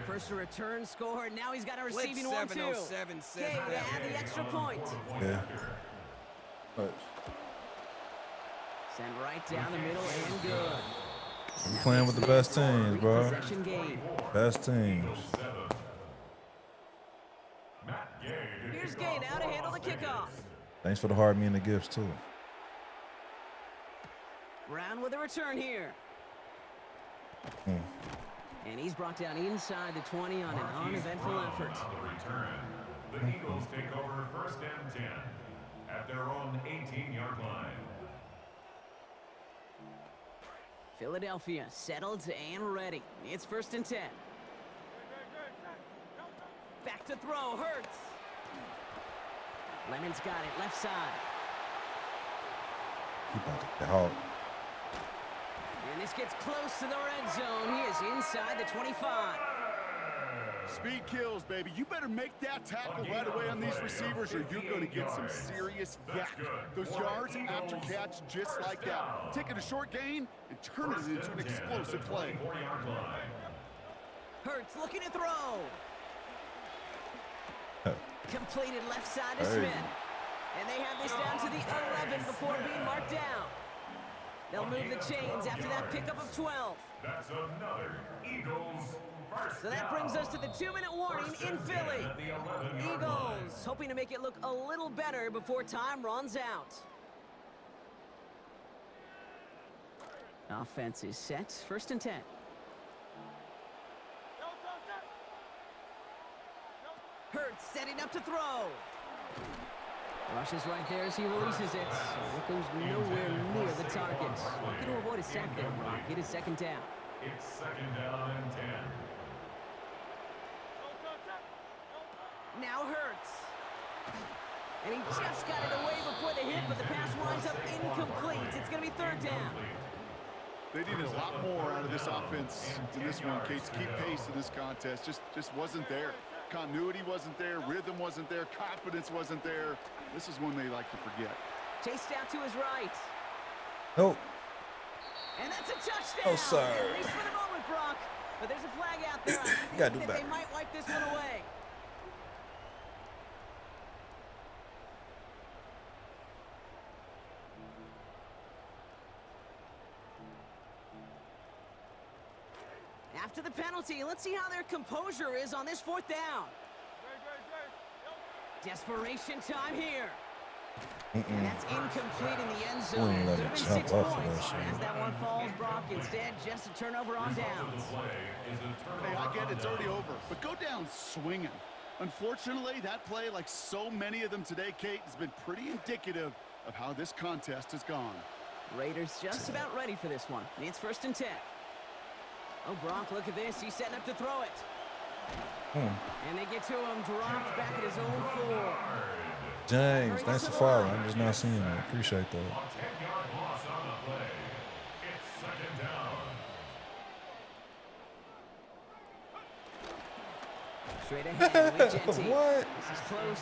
First a return score, and now he's got a Blitz receiving one, too. 707 says Okay, they wrap add it the up. extra point. Yeah. But Send right down the middle and good. we playing with the best teams, bro. Possession game. Best teams. Here's Gay now to handle the kickoff. Thanks for the hard me and the gifts, too. Brown with a return here. And he's brought down inside the 20 on an uneventful effort. The return. The Eagles take over 1st and 10 at their own 18-yard line. Philadelphia settled and ready. It's 1st and 10. Back to throw, Hurts. Lemon's got it, left side. Keep on the hog. And this gets close to the red zone. He is inside the 25. Speed kills, baby. You better make that tackle right away on these receivers or you're going to get some serious yak. Those yards after catch just like that. Taking a short gain and turning it into an explosive play. Hurts looking to throw. Completed left side to Smith. And they have this down to the 11 before being marked down. They'll move the chains after that pickup of 12. That's another Eagles. So that brings us to the 2-minute warning in Philly. Eagles hoping to make it look a little better before time runs out. Offense is set. 1st and 10. Hurts setting up to throw. Rushes right there as he releases it. It goes nowhere near the target. Looking to avoid a sack there, Brock. It is 2nd down. It's 2nd down and 10. Now Hurts. And he just got it away before the hit, but the pass winds up incomplete. It's going to be 3rd down. They needed a lot more out of this offense in this one, Kate, to keep pace in this contest. Just wasn't there. Continuity wasn't there. Rhythm wasn't there. Confidence wasn't there. This is one they like to forget. Chased out to his right. Nope. And that's a touchdown. Oh, sorry. At least for the moment, Brock. But there's a flag out there. You gotta do that better. they might wipe this one away. After the penalty, let's see how their composure is on this 4th down. Desperation time here. And that's incomplete in the end zone. Wouldn't let Could it have been jump 6 up for points. that shit. As that one falls, Brock, instead just a turnover on downs. Hey, I get it's already over, but go down swinging. Unfortunately, that play, like so many of them today, Kate, has been pretty indicative of how this contest has gone. Raiders just about ready for this one. It's 1st and 10. Oh, Brock, look at this. He's setting up to throw it. And they get to him, dropped back at his own 4. James, thanks for following. I'm just not seeing it. Appreciate that. 10-yard loss on the play. It's 2nd down. Straight ahead with Genty. What?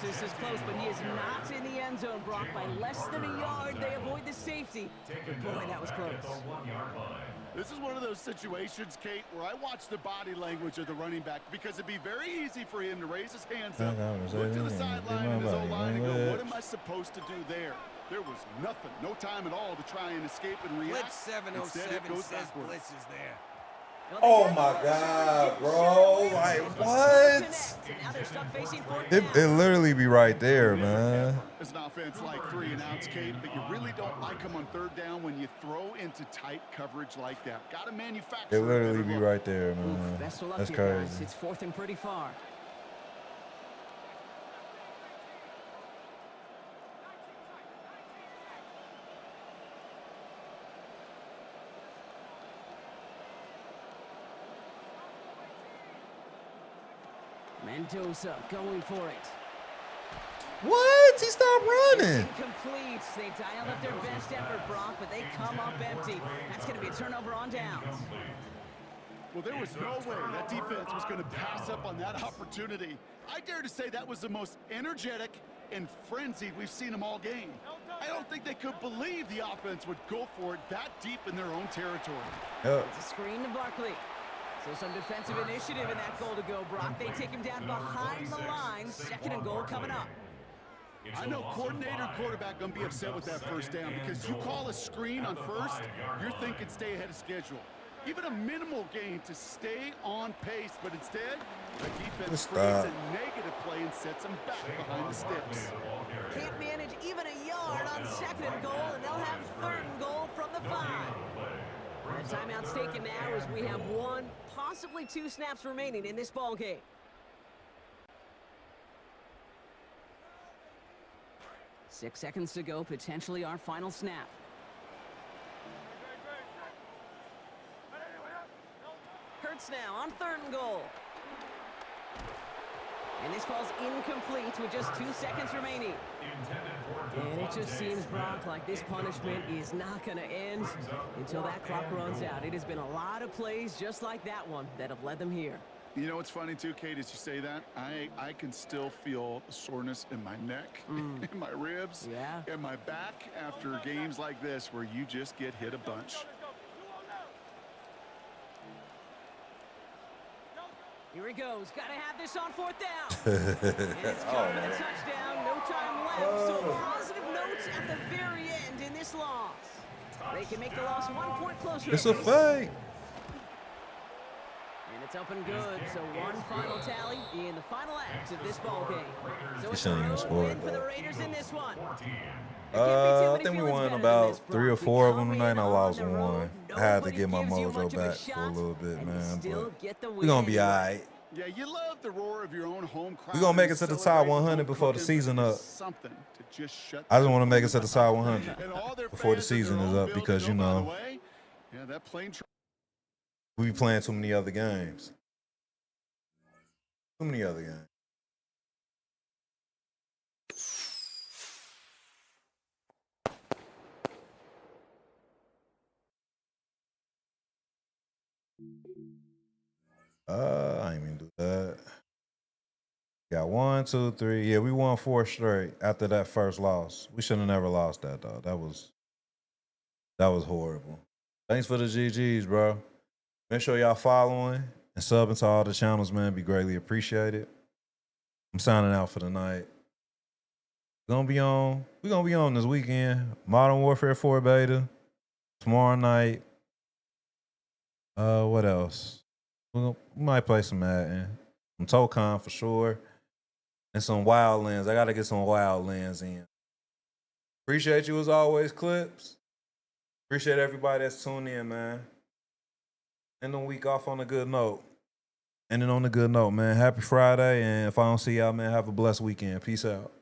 This is close, but he is not in the end zone, Brock. By less than a yard, they avoid the safety. But boy, that was close. 1-yard line. This is one of those situations, Kate, where I watch the body language of the running back because it'd be very easy for him to raise his hands up, look to the sideline in his O-line and go, what am I supposed to do there? There was nothing, no time at all to try and escape and react. Blitz 707 says Blitz is there. Oh my God, bro. Like, what? It literally be right there, man. It's an offense like 3 and outs, Kate, but you really don't like them on 3rd down when you throw into tight coverage like that. Got to manufacture. It literally be right there, man. Best of luck That's to you guys. crazy. It's 4th and pretty far. Mendoza going for it. What? He stopped running. Incomplete. They dialed up their best effort, Brock, but they come up empty. That's going to be a turnover on downs. Well, there was no way that defense was going to pass up on that opportunity. I dare to say that was the most energetic and frenzied we've seen them all game. I don't think they could believe the offense would go for it that deep in their own territory. Yep. It's a screen to Barkley. So some defensive initiative in that goal to go, Brock. They take him down behind the line. 2nd and goal coming up. I know coordinator and quarterback going to be upset with that 1st down because you call a screen on 1st, you're thinking stay ahead of schedule. Even a minimal gain to stay on pace, but instead, the defense creates a negative play and sets them back behind the sticks. Can't manage even a yard on 2nd and goal, and they'll have 3rd and goal from the 5. The timeout's taken now as we have 1, possibly 2 snaps remaining in this ball game. Six seconds to go, potentially our final snap. Hurts now on 3rd and goal. And this falls incomplete with just 2 seconds remaining. And it just seems, Brock, like this punishment is not going to end until that clock runs out. It has been a lot of plays just like that one that have led them here. You know what's funny too, Kate, as you say that? I can still feel the soreness in my neck, in my ribs, and my back after games like this where you just get hit a bunch. Here he goes. Got to have this on 4th down. And it's caught for the touchdown. No time left. So positive notes at the very end in this loss. They can make the loss 1 point closer. It's a fake. And it's up and good. So one final tally in the final act of this ball game. So it's a shouldn't even road score win it, for the though. Raiders in this one. I think we won about 3 or 4 of them tonight, and I lost one. I had to get my mojo back for a little bit, man. But we're going to be all right. Yeah, you love the roar of your own home crowd. We're going to make it to the top 100 before the season up. Something to just shut I just want to make it to the top 100 and all their before the fans in their season is own up building because, you by the know, way, yeah, that plane we be playing too many other games. Too many other games. I ain't even do that. Got 1, 2, 3. Yeah, we won 4 straight after that first loss. We should have never lost that though. That was horrible. Thanks for the GGs, bro. Make sure y'all following and subbing to all the channels, man. Be greatly appreciated. I'm signing out for the night. We're gonna be on this weekend. Modern Warfare 4 beta. Tomorrow night. What else? We might play some Madden. Some Tokon for sure. And some Wildlands. I gotta get some Wildlands in. Appreciate you as always, Clips. Appreciate everybody that's tuned in, man. End the week off on a good note. Ending on a good note, man. Happy Friday, and if I don't see y'all, man, have a blessed weekend. Peace out.